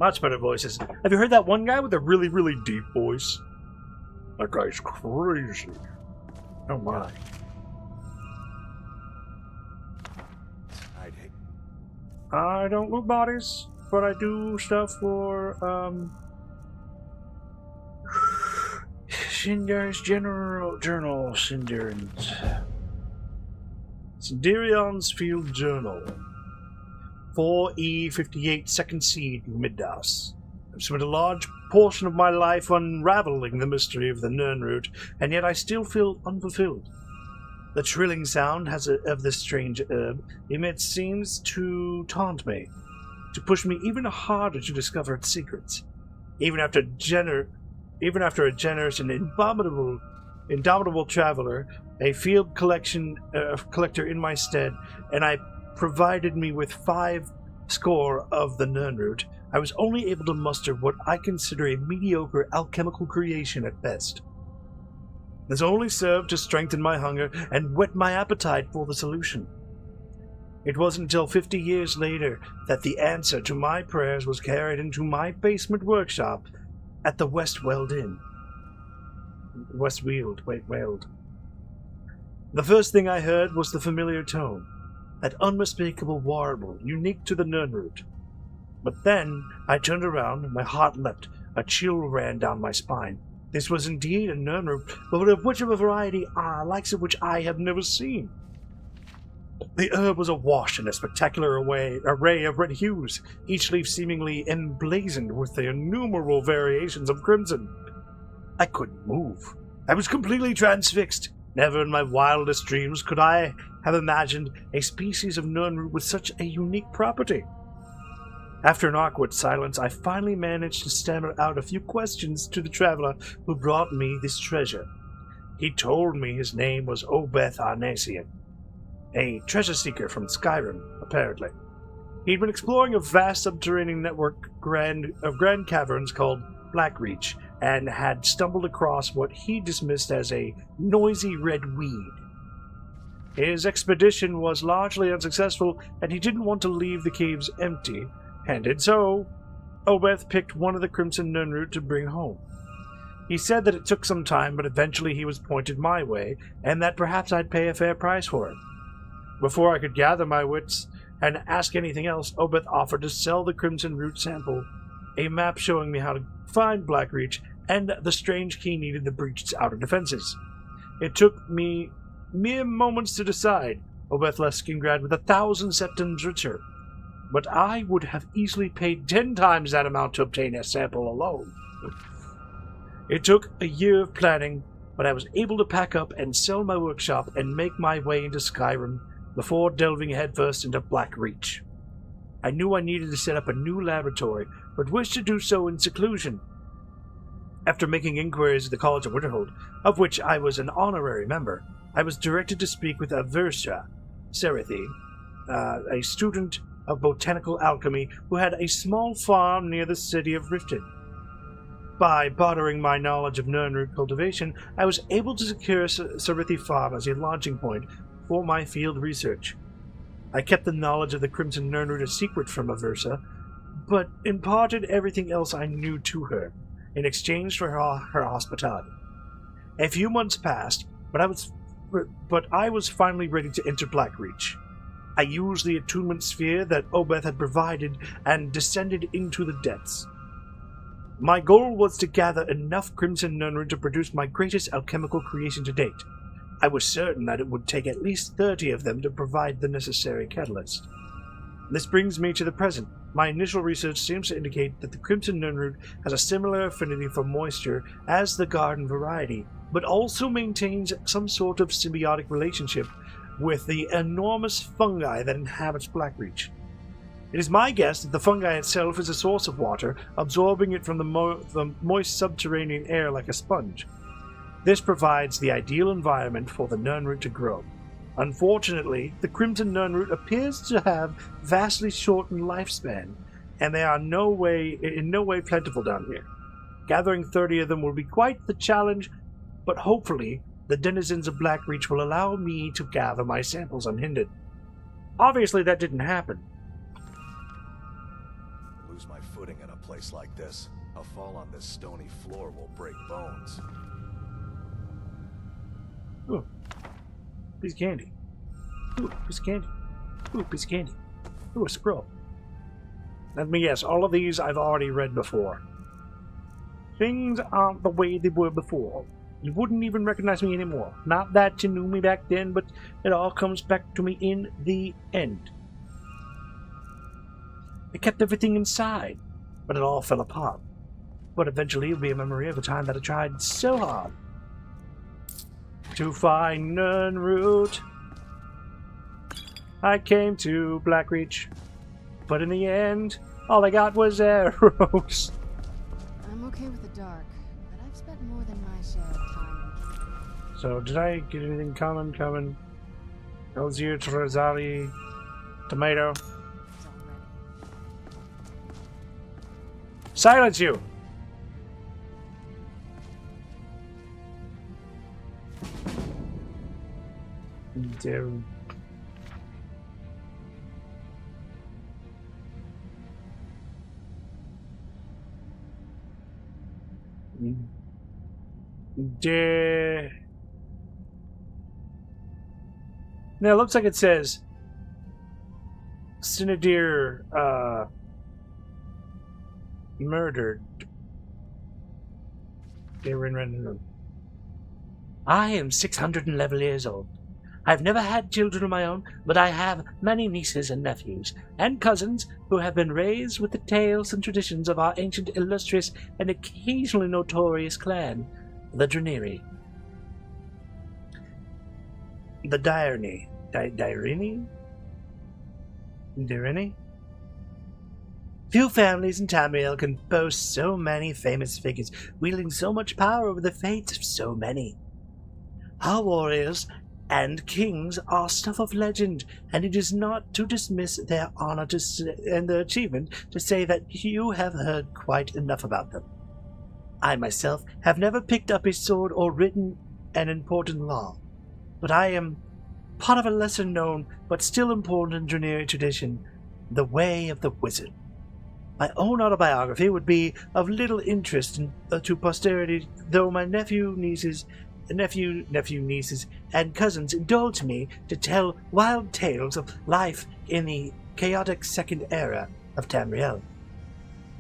Much better voices. Have you heard that one guy with a really, really deep voice? That guy's crazy. Oh my. I don't loot bodies, but I do stuff for, Sindar's General Journal, Sindarion's Field Journal. 4E58 Second Seed, Middas. I've spent a large portion of my life unraveling the mystery of the Nirnroot, and yet I still feel unfulfilled. The trilling sound of this strange herb emits seems to taunt me, to push me even harder to discover its secrets. Even after a generous and indomitable traveler, a field collector in my stead, and I provided me with 5 score of the Nirnroot, I was only able to muster what I consider a mediocre alchemical creation at best. This only served to strengthen my hunger and whet my appetite for the solution. It wasn't until 50 years later that the answer to my prayers was carried into my basement workshop at the Westweald Inn. Westweald. The first thing I heard was the familiar tone, that unmistakable warble unique to the Nirnroot. But then I turned around and my heart leapt, a chill ran down my spine. This was indeed a Nirnroot, but of which of a variety, likes of which I have never seen. The herb was awash in a spectacular array of red hues, each leaf seemingly emblazoned with the innumerable variations of crimson. I couldn't move. I was completely transfixed. Never in my wildest dreams could I have imagined a species of nunroot with such a unique property. After an awkward silence, I finally managed to stammer out a few questions to the traveler who brought me this treasure. He told me his name was Obeth Arnasian, a treasure seeker from Skyrim, apparently. He'd been exploring a vast subterranean network of grand caverns called Blackreach, and had stumbled across what he dismissed as a noisy red weed. His expedition was largely unsuccessful, and he didn't want to leave the caves empty-handed, so Obeth picked one of the Crimson Nunroot to bring home. He said that it took some time, but eventually he was pointed my way, and that perhaps I'd pay a fair price for it. Before I could gather my wits and ask anything else, Obeth offered to sell the Crimson Root sample, a map showing me how to find Blackreach, and the strange key needed to breach its outer defenses. It took me mere moments to decide. Obeth left Skingrad with 1,000 septims richer, but I would have easily paid 10 times that amount to obtain a sample alone. It took a year of planning, but I was able to pack up and sell my workshop and make my way into Skyrim before delving headfirst into Blackreach. I knew I needed to set up a new laboratory, but wished to do so in seclusion. After making inquiries at the College of Witerhold, of which I was an honorary member, I was directed to speak with Aversa Serethi, a student of botanical alchemy who had a small farm near the city of Riften. By bartering my knowledge of nunroot cultivation, I was able to secure Serethi Farm as a launching point for my field research. I kept the knowledge of the Crimson Nunroot a secret from Aversa, but imparted everything else I knew to her, in exchange for her hospitality. A few months passed, but I was finally ready to enter Blackreach. I used the attunement sphere that Obeth had provided and descended into the depths. My goal was to gather enough Crimson Nunroot to produce my greatest alchemical creation to date. I was certain that it would take at least 30 of them to provide the necessary catalyst. This brings me to the present. My initial research seems to indicate that the Crimson Nunroot has a similar affinity for moisture as the garden variety, but also maintains some sort of symbiotic relationship with the enormous fungi that inhabits Blackreach. It is my guess that the fungi itself is a source of water, absorbing it from the moist subterranean air like a sponge. This provides the ideal environment for the Nunroot to grow. Unfortunately, the Crimson Nunroot appears to have vastly shortened lifespan, and they are in no way plentiful down here. Gathering 30 of them will be quite the challenge, but hopefully the denizens of Blackreach will allow me to gather my samples unhindered. Obviously that didn't happen. Lose my footing in a place like this. A fall on this stony floor will break bones. Ooh. Piece of candy. Ooh, piece of candy. Ooh, piece of candy. Ooh, a scroll. Let me guess, all of these I've already read before. Things aren't the way they were before. You wouldn't even recognize me anymore. Not that you knew me back then, but it all comes back to me in the end. I kept everything inside, but it all fell apart. But eventually it'll be a memory of a time that I tried so hard to find Nunroot. I came to Blackreach, but in the end, all I got was arrows. I'm okay with the dark, but I've spent more than my share of time. So, did I get anything common? Elzier, Trezari, Tomato. Silence you! Damn. Now it looks like it says Sinadir murdered. I am 611 years old. I've never had children of my own, but I have many nieces and nephews, and cousins who have been raised with the tales and traditions of our ancient, illustrious, and occasionally notorious clan, the Dragur. the Dirini. Dirini? Few families in Tamriel can boast so many famous figures, wielding so much power over the fates of so many. Our warriors and kings are stuff of legend, and it is not to dismiss their honor and their achievement to say that you have heard quite enough about them. I myself have never picked up a sword or written an important law, but I am part of a lesser-known but still important Draenei tradition, the Way of the Wizard. My own autobiography would be of little interest to posterity, though my nephew, nieces, and cousins indulge me to tell wild tales of life in the chaotic Second Era of Tamriel.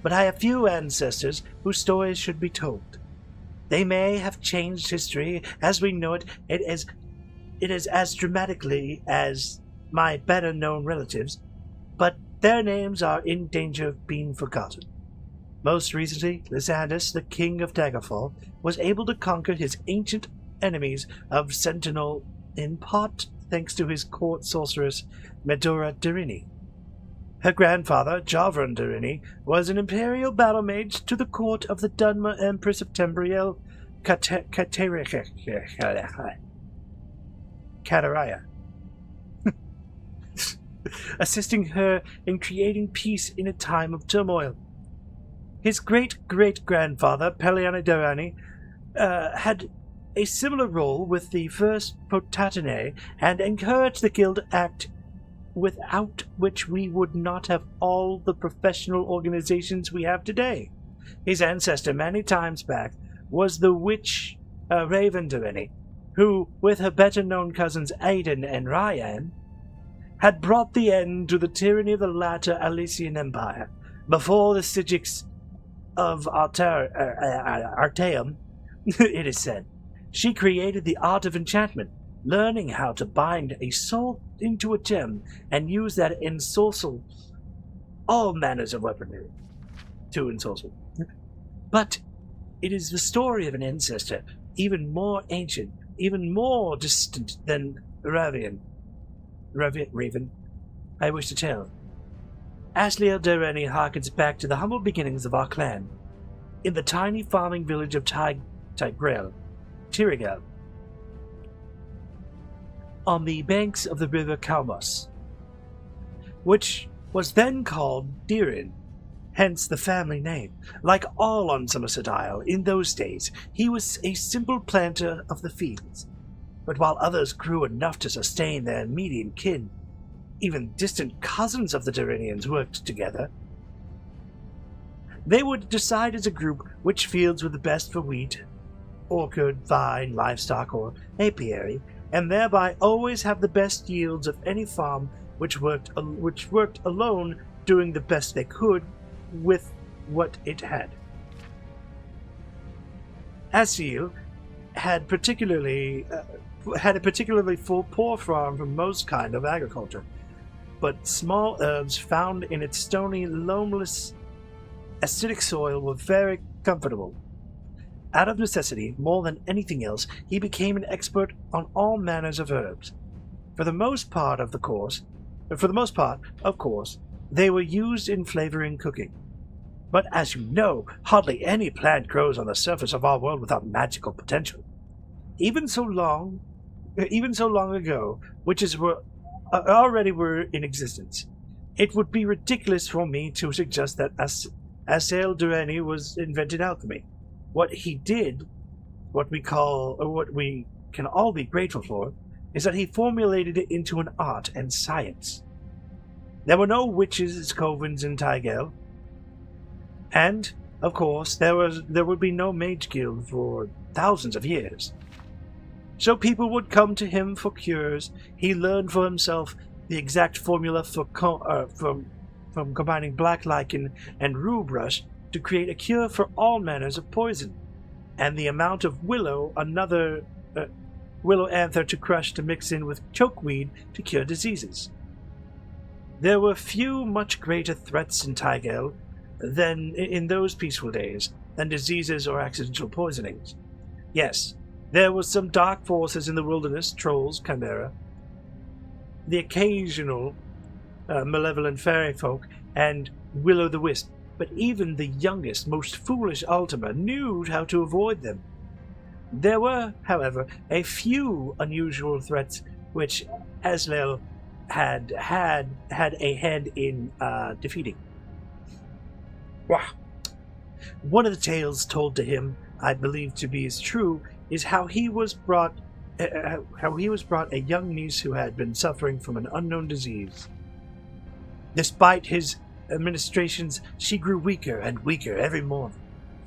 But I have few ancestors whose stories should be told. They may have changed history as we know it is as dramatically as my better-known relatives, but their names are in danger of being forgotten. Most recently, Lysandus, the king of Daggerfall, was able to conquer his ancient enemies of Sentinel, in part thanks to his court sorceress, Medora Dirini. Her grandfather, Javron Dirini, was an imperial battle mage to the court of the Dunma Empress of Tamriel, Kataraya, assisting her in creating peace in a time of turmoil. His great-great-grandfather, Peliani Darani, had a similar role with the first Potatine and encouraged the guild act, without which we would not have all the professional organizations we have today. His ancestor many times back was the witch Raven Dirini, who, with her better-known cousins Aiden and Ryan, had brought the end to the tyranny of the latter Alessian Empire. Before the Sigics of Artaeum, it is said, she created the art of enchantment, learning how to bind a soul into a gem and use that ensorcel all manners of weaponry to ensorcel. But it is the story of an ancestor, even more ancient, even more distant than Raven, I wish to tell. Asliel Dereni harkens back to the humble beginnings of our clan, in the tiny farming village of Tirigal, on the banks of the river Kalmos, which was then called Dirin, hence the family name. Like all on Somerset Isle in those days, he was a simple planter of the fields. But while others grew enough to sustain their immediate kin, even distant cousins of the Dirinians worked together. They would decide as a group which fields were the best for wheat, orchard, vine, livestock, or apiary, and thereby always have the best yields of any farm which worked alone, doing the best they could with what it had. Asliel had a particularly poor farm for most kind of agriculture, but small herbs found in its stony, loamless, acidic soil were very comfortable. Out of necessity, more than anything else, he became an expert on all manners of herbs. For the most part, of course, they were used in flavoring cooking. But as you know, hardly any plant grows on the surface of our world without magical potential. Even so long ago, witches were in existence. It would be ridiculous for me to suggest that Asliel Durrani was invented alchemy. What he did, what we can all be grateful for, is that he formulated it into an art and science. There were no witches' covens in Tyrell, and, of course, there would be no mage guild for thousands of years. So people would come to him for cures. He learned for himself the exact formula from combining black lichen and rue brush to create a cure for all manners of poison, and the amount of willow anther to crush to mix in with chokeweed to cure diseases. There were few much greater threats in Tyrell than in those peaceful days than diseases or accidental poisonings. Yes, There was some dark forces in the wilderness, trolls, chimera, the occasional malevolent fairy folk, and will-o'-the-wisp, but even the youngest, most foolish Ultima knew how to avoid them. There were, however, a few unusual threats which Azrael had a hand in defeating. Wow. One of the tales told to him, I believe to be as true, is how he was brought a young niece who had been suffering from an unknown disease. Despite his administrations, she grew weaker and weaker every morning.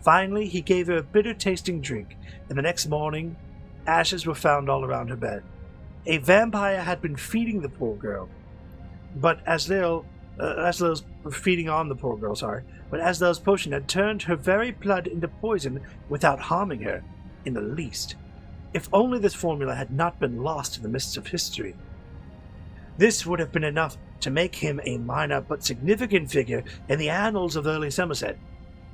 Finally, he gave her a bitter-tasting drink, and the next morning, ashes were found all around her bed. A vampire had been feeding the poor girl, but Azrael's feeding on the poor girl, but Azrael's potion had turned her very blood into poison without harming her in the least. If only this formula had not been lost in the mists of history. This would have been enough to make him a minor but significant figure in the annals of early Somerset.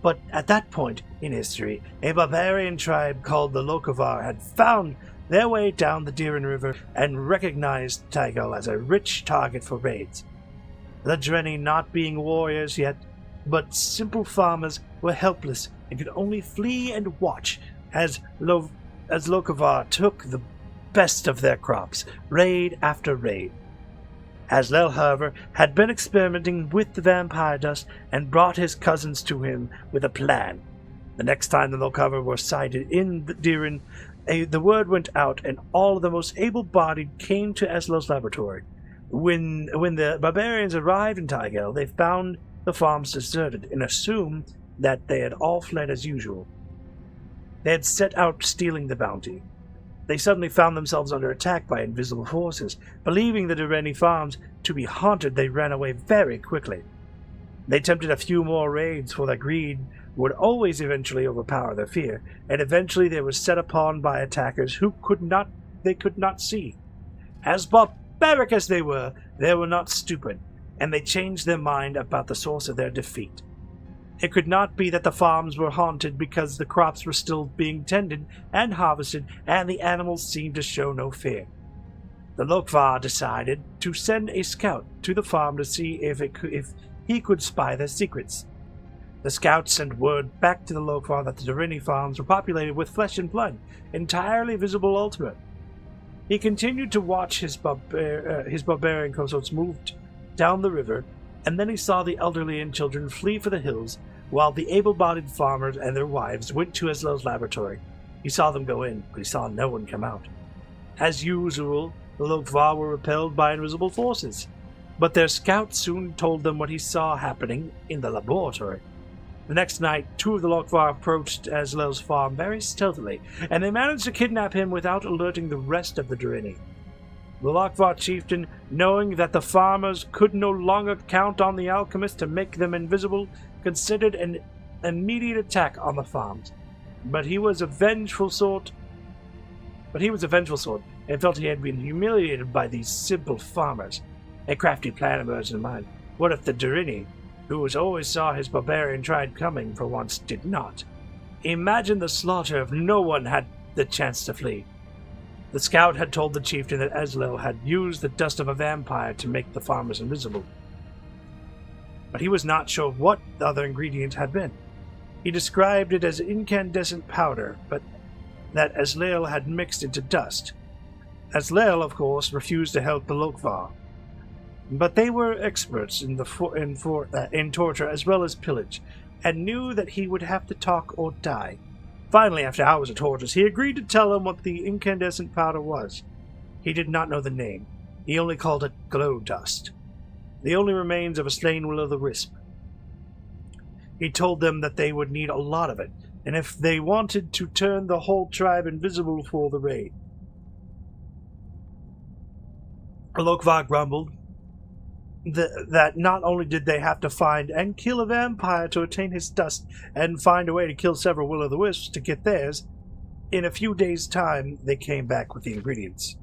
But at that point in history, a barbarian tribe called the Lokovar had found their way down the Diren River and recognized Tygal as a rich target for raids. The Drenni, not being warriors yet, but simple farmers, were helpless and could only flee and watch as Lokovar took the best of their crops, raid after raid. Azrael, however, had been experimenting with the vampire dust and brought his cousins to him with a plan. The next time the Lokovar were sighted in the Diren, the word went out and all of the most able-bodied came to Azrael's laboratory. When the barbarians arrived in Tygal, they found the farms deserted and assumed that they had all fled as usual. They had set out stealing the bounty. They suddenly found themselves under attack by invisible forces. Believing the Direnni farms to be haunted, they ran away very quickly. They attempted a few more raids, for their greed would always eventually overpower their fear, and eventually they were set upon by attackers who could not see. As barbaric as they were not stupid, and they changed their mind about the source of their defeat. It could not be that the farms were haunted because the crops were still being tended and harvested, and the animals seemed to show no fear. The Lokovar decided to send a scout to the farm to see if he could spy their secrets. The scout sent word back to the Lokovar that the Direnni farms were populated with flesh and blood, entirely visible Ultima. He continued to watch his barbarian consorts move down the river, and then he saw the elderly and children flee for the hills, while the able-bodied farmers and their wives went to Azrael's laboratory. He saw them go in, but he saw no one come out. As usual, the Lokovar were repelled by invisible forces, but their scout soon told them what he saw happening in the laboratory. The next night, two of the Lokovar approached Azrael's farm very stealthily, and they managed to kidnap him without alerting the rest of the Direnni. The Lokovar chieftain, knowing that the farmers could no longer count on the alchemist to make them invisible, considered an immediate attack on the farms. But he was a vengeful sort and felt he had been humiliated by these simple farmers. A crafty plan emerged in mind. What if the Direnni, who always saw his barbarian tribe coming, for once did not? Imagine the slaughter if no one had the chance to flee. The scout had told the chieftain that Azrael had used the dust of a vampire to make the farmers invisible. But he was not sure what the other ingredient had been. He described it as incandescent powder, but that Azrael had mixed into dust. Azrael, of course, refused to help the Lokovar. But they were experts in torture as well as pillage, and knew that he would have to talk or die. Finally, after hours of tortures, he agreed to tell them what the incandescent powder was. He did not know the name. He only called it glow dust, the only remains of a slain will-o'-the-wisp. He told them that they would need a lot of it, and if they wanted to turn the whole tribe invisible for the raid. Lokovar grumbled that not only did they have to find and kill a vampire to attain his dust, and find a way to kill several will-o'-the-wisps to get theirs, in a few days' time they came back with the ingredients.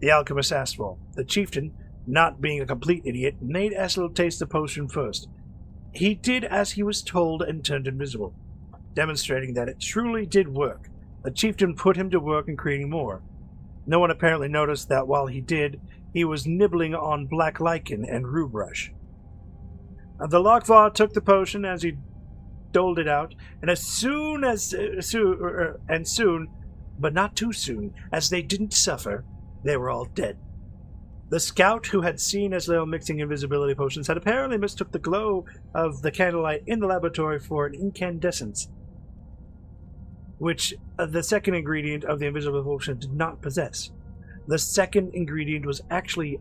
The alchemist asked for. The chieftain, not being a complete idiot, made Azrael taste the potion first. He did as he was told and turned invisible, demonstrating that it truly did work. The chieftain put him to work in creating more. No one apparently noticed that while he did, he was nibbling on black lichen and rue brush. The Lokvar took the potion as he doled it out, and soon, but not too soon, as they didn't suffer, they were all dead. The scout who had seen Aslael mixing invisibility potions had apparently mistook the glow of the candlelight in the laboratory for an incandescence, which the second ingredient of the invisible potion did not possess. The second ingredient was actually...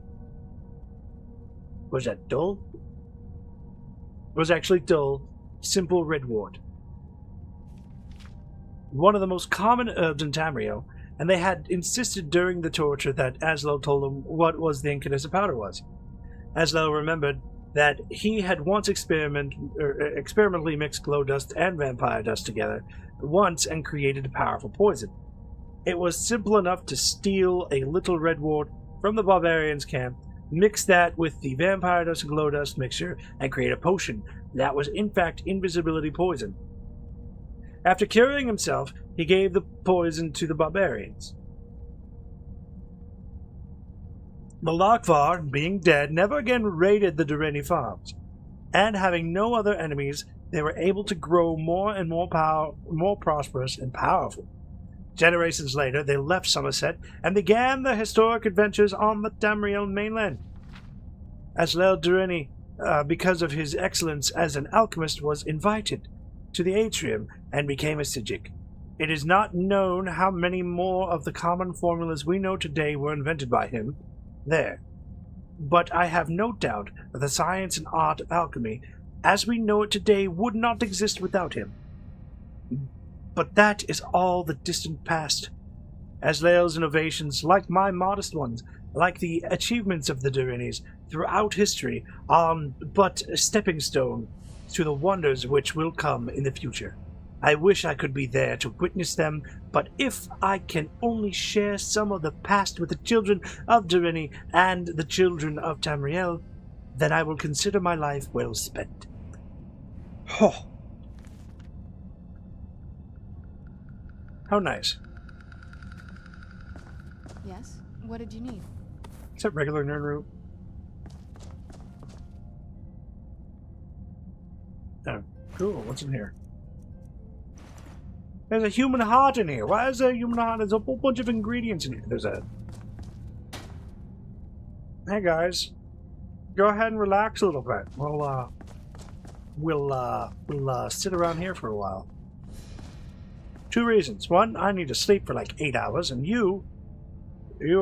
Was that dull? Was actually dull, simple redwort. One of the most common herbs in Tamriel, and they had insisted during the torture that Aslael told them what was the incandescent powder was. Aslael remembered that he had once experimentally mixed glow dust and vampire dust together once and created a powerful poison. It was simple enough to steal a little redwort from the barbarians' camp, mix that with the vampire dust and glow dust mixture, and create a potion that was in fact invisibility poison. After curing himself, he gave the poison to the barbarians. The Lokvar, being dead, never again raided the Durrani farms, and having no other enemies, they were able to grow more and more prosperous and powerful. Generations later, they left Somerset and began their historic adventures on the Tamriel mainland. Aslael Durrani, because of his excellence as an alchemist, was invited to the atrium and became a Psijic. It is not known how many more of the common formulas we know today were invented by him there, but I have no doubt that the science and art of alchemy, as we know it today, would not exist without him. But that is all the distant past. Aslael's innovations, like my modest ones, like the achievements of the Durranis throughout history, are but a stepping stone to the wonders which will come in the future. I wish I could be there to witness them, but if I can only share some of the past with the children of Durrani and the children of Tamriel, then I will consider my life well spent. Oh. How nice. Yes? What did you need? Is that regular nerd root? Oh, cool. What's in here? There's a human heart in here. Why is there a human heart? There's a whole bunch of ingredients in here. There's a... Hey guys, go ahead and relax a little bit. We'll sit around here for a while. 2 reasons. 1, I need to sleep for like 8 hours, and you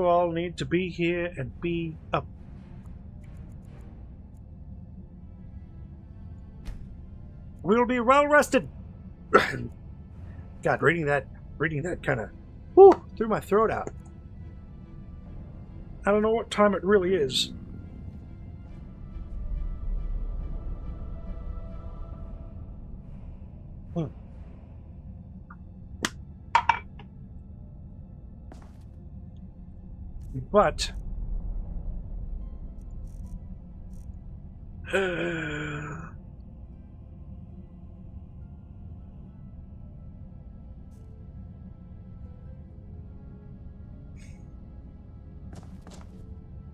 all need to be here and be up. We'll be well rested. God, reading that kind of threw my throat out. I don't know what time it really is. But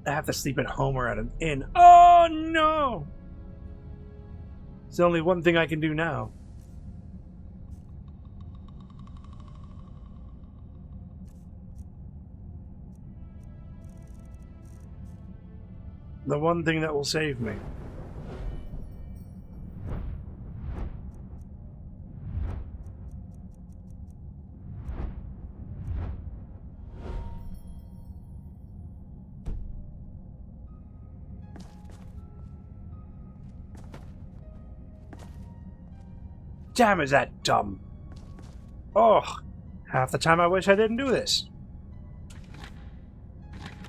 I have to sleep at home or at an inn. Oh no! It's the only one thing I can do now. The one thing that will save me. Damn, is that dumb? Oh, half the time I wish I didn't do this.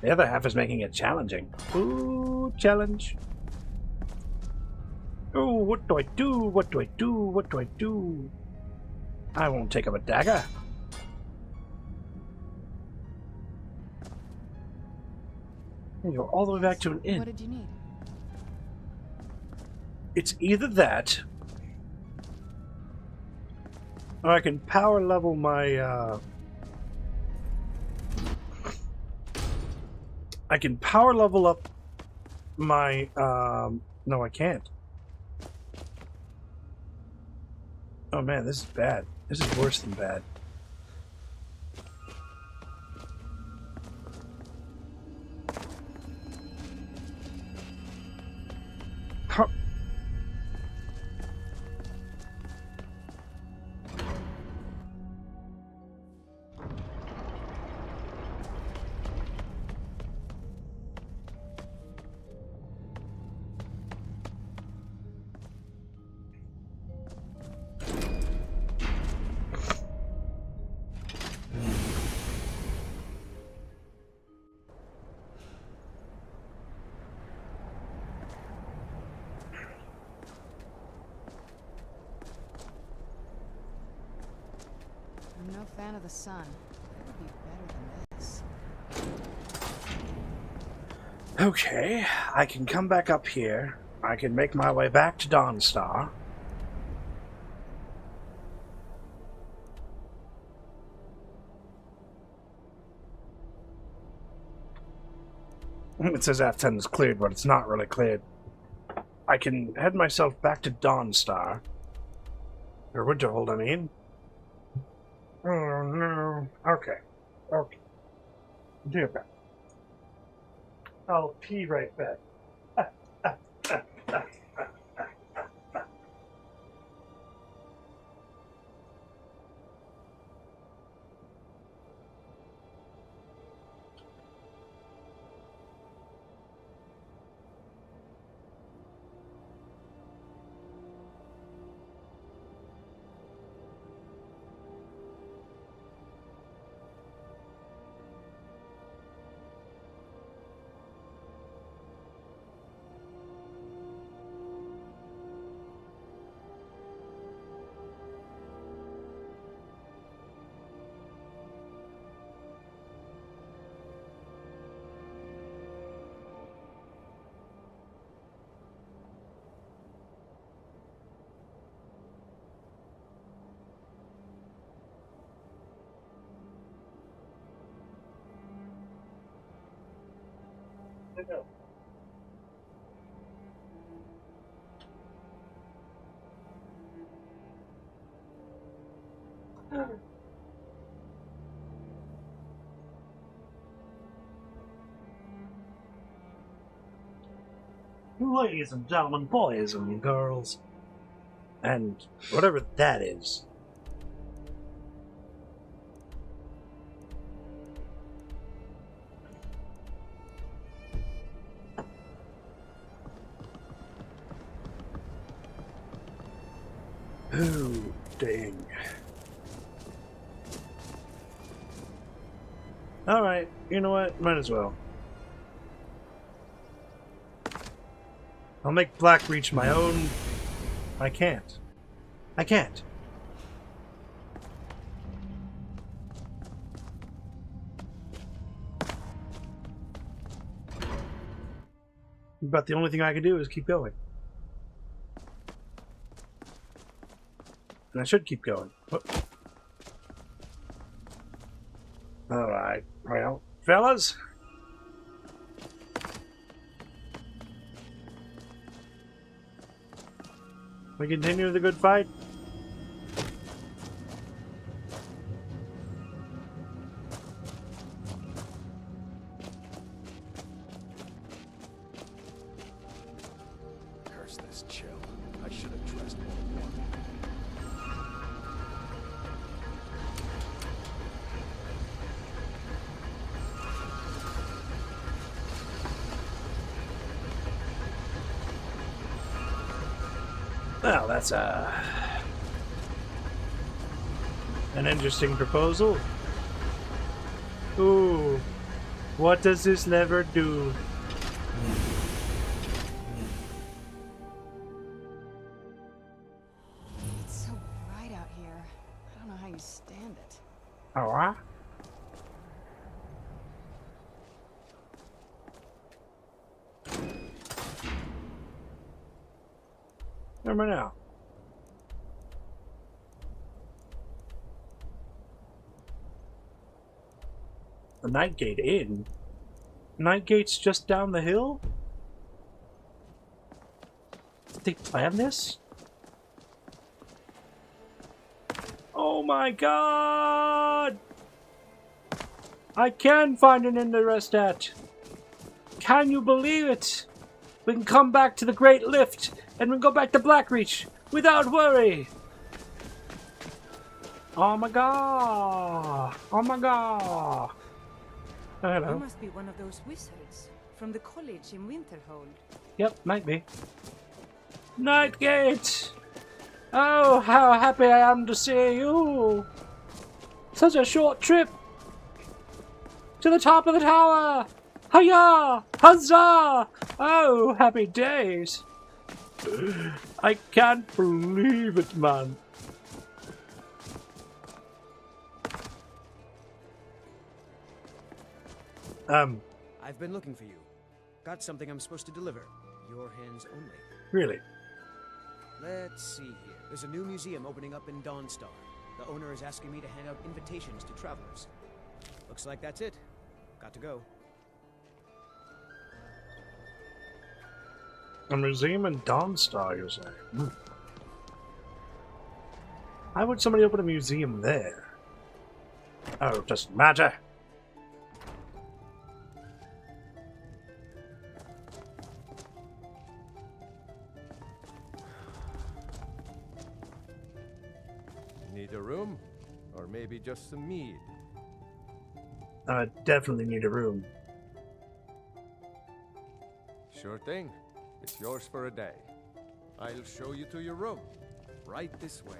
The other half is making it challenging. Ooh, challenge. Oh, what do I do? What do I do? What do I do? I won't take up a dagger. You go all the way back to an inn. What did you need? It's either that, I can power level my, I can power level up my, no I can't. Oh man, this is bad. This is worse than bad. Huh. I'm no fan of the sun. It would be better than this. Okay, I can come back up here. I can make my way back to Dawnstar. It says F10 is cleared, but it's not really cleared. I can head myself back to Dawnstar. Or Witerhold, I mean. Oh no. Okay. Okay. Dear God. I'll pee right back. Ladies and gentlemen, boys and girls, and whatever that is. Oh, dang. Alright, you know what? Might as well. I'll make Blackreach my own. I can't. I can't. But the only thing I can do is keep going. And I should keep going. Alright, well, fellas. We continue the good fight? Curse this chill. I should have dressed more warmly. Well, that's an interesting proposal. Ooh, what does this lever do? It's so bright out here. I don't know how you stand it. Alright. Remember now. The Nightgate Inn? Nightgate's just down the hill? Did they plan this? Oh my god! I can find an inn to rest at. Can you believe it? We can come back to the Great Lift and we can go back to Blackreach without worry. Oh my god! Oh my god! Hello. You must be one of those wizards from the college in Witerhold. Yep, might be. Nightgate! Oh, how happy I am to see you! Such a short trip! To the top of the tower! Hiya! Huzzah! Oh, happy days! I can't believe it, man. I've been looking for you. Got something I'm supposed to deliver. Your hands only. Really? Let's see here. There's a new museum opening up in Dawnstar. The owner is asking me to hand out invitations to travelers. Looks like that's it. Got to go. A museum in Dawnstar, you're saying? Hmm. Why would somebody open a museum there? Oh, doesn't matter. Need a room? Or maybe just some mead? I definitely need a room. Sure thing. It's yours for a day. I'll show you to your room. Right this way.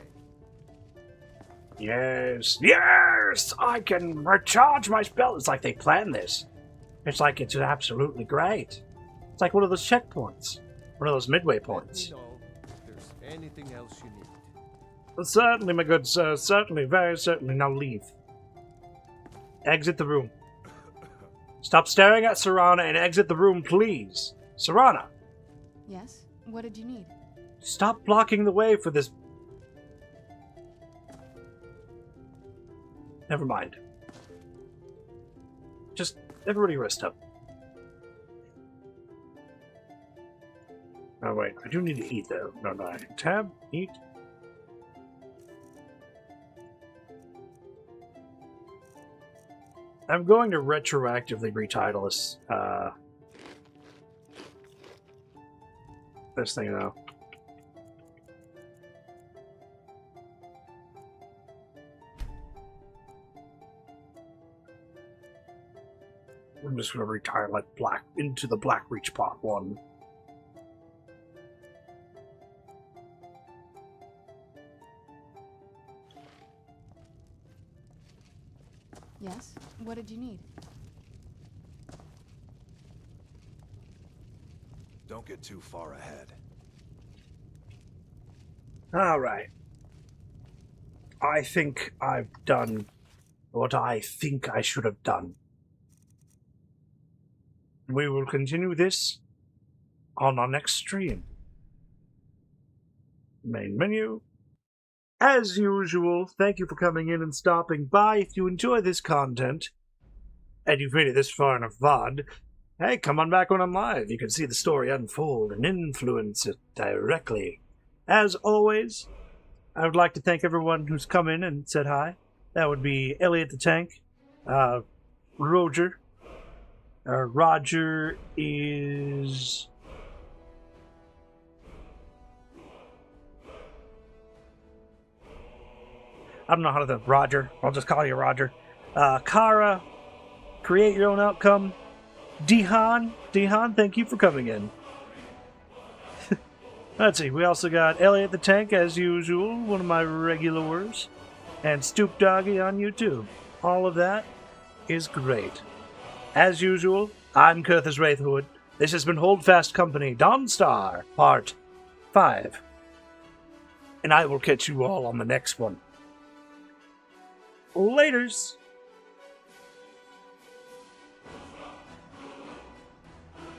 Yes, yes! I can recharge my spell. It's like they planned this. It's like it's absolutely great. It's like one of those checkpoints. One of those midway points. Let me know if there's anything else you need. Certainly, my good sir. Certainly, very certainly. Now leave. Exit the room. Stop staring at Serana and exit the room, please. Serana! Yes? What did you need? Stop blocking the way for this. Never mind. Just everybody rest up. Oh wait, I do need to eat though, don't I? Tab, eat. I'm going to retroactively retitle this thing now. I'm just going to retitle it Into the Blackreach Part 1. Yes? What did you need? Don't get too far ahead. Alright. I think I've done what I think I should have done. We will continue this on our next stream. Main menu. As usual, thank you for coming in and stopping by. If you enjoy this content, and you've made it this far in a VOD, hey, come on back when I'm live. You can see the story unfold and influence it directly. As always, I would like to thank everyone who's come in and said hi. That would be Elliot the Tank, Roger. Roger is... I don't know how to... Roger. I'll just call you Roger. Kara, Create Your Own Outcome. Dehan, thank you for coming in. Let's see, we also got Elliot the Tank, as usual, one of my regulars, and Stoop Doggy on YouTube. All of that is great. As usual, I'm Kurthus Wraithwood. This has been Holdfast Company, Dawnstar, Part 5. And I will catch you all on the next one. Laters!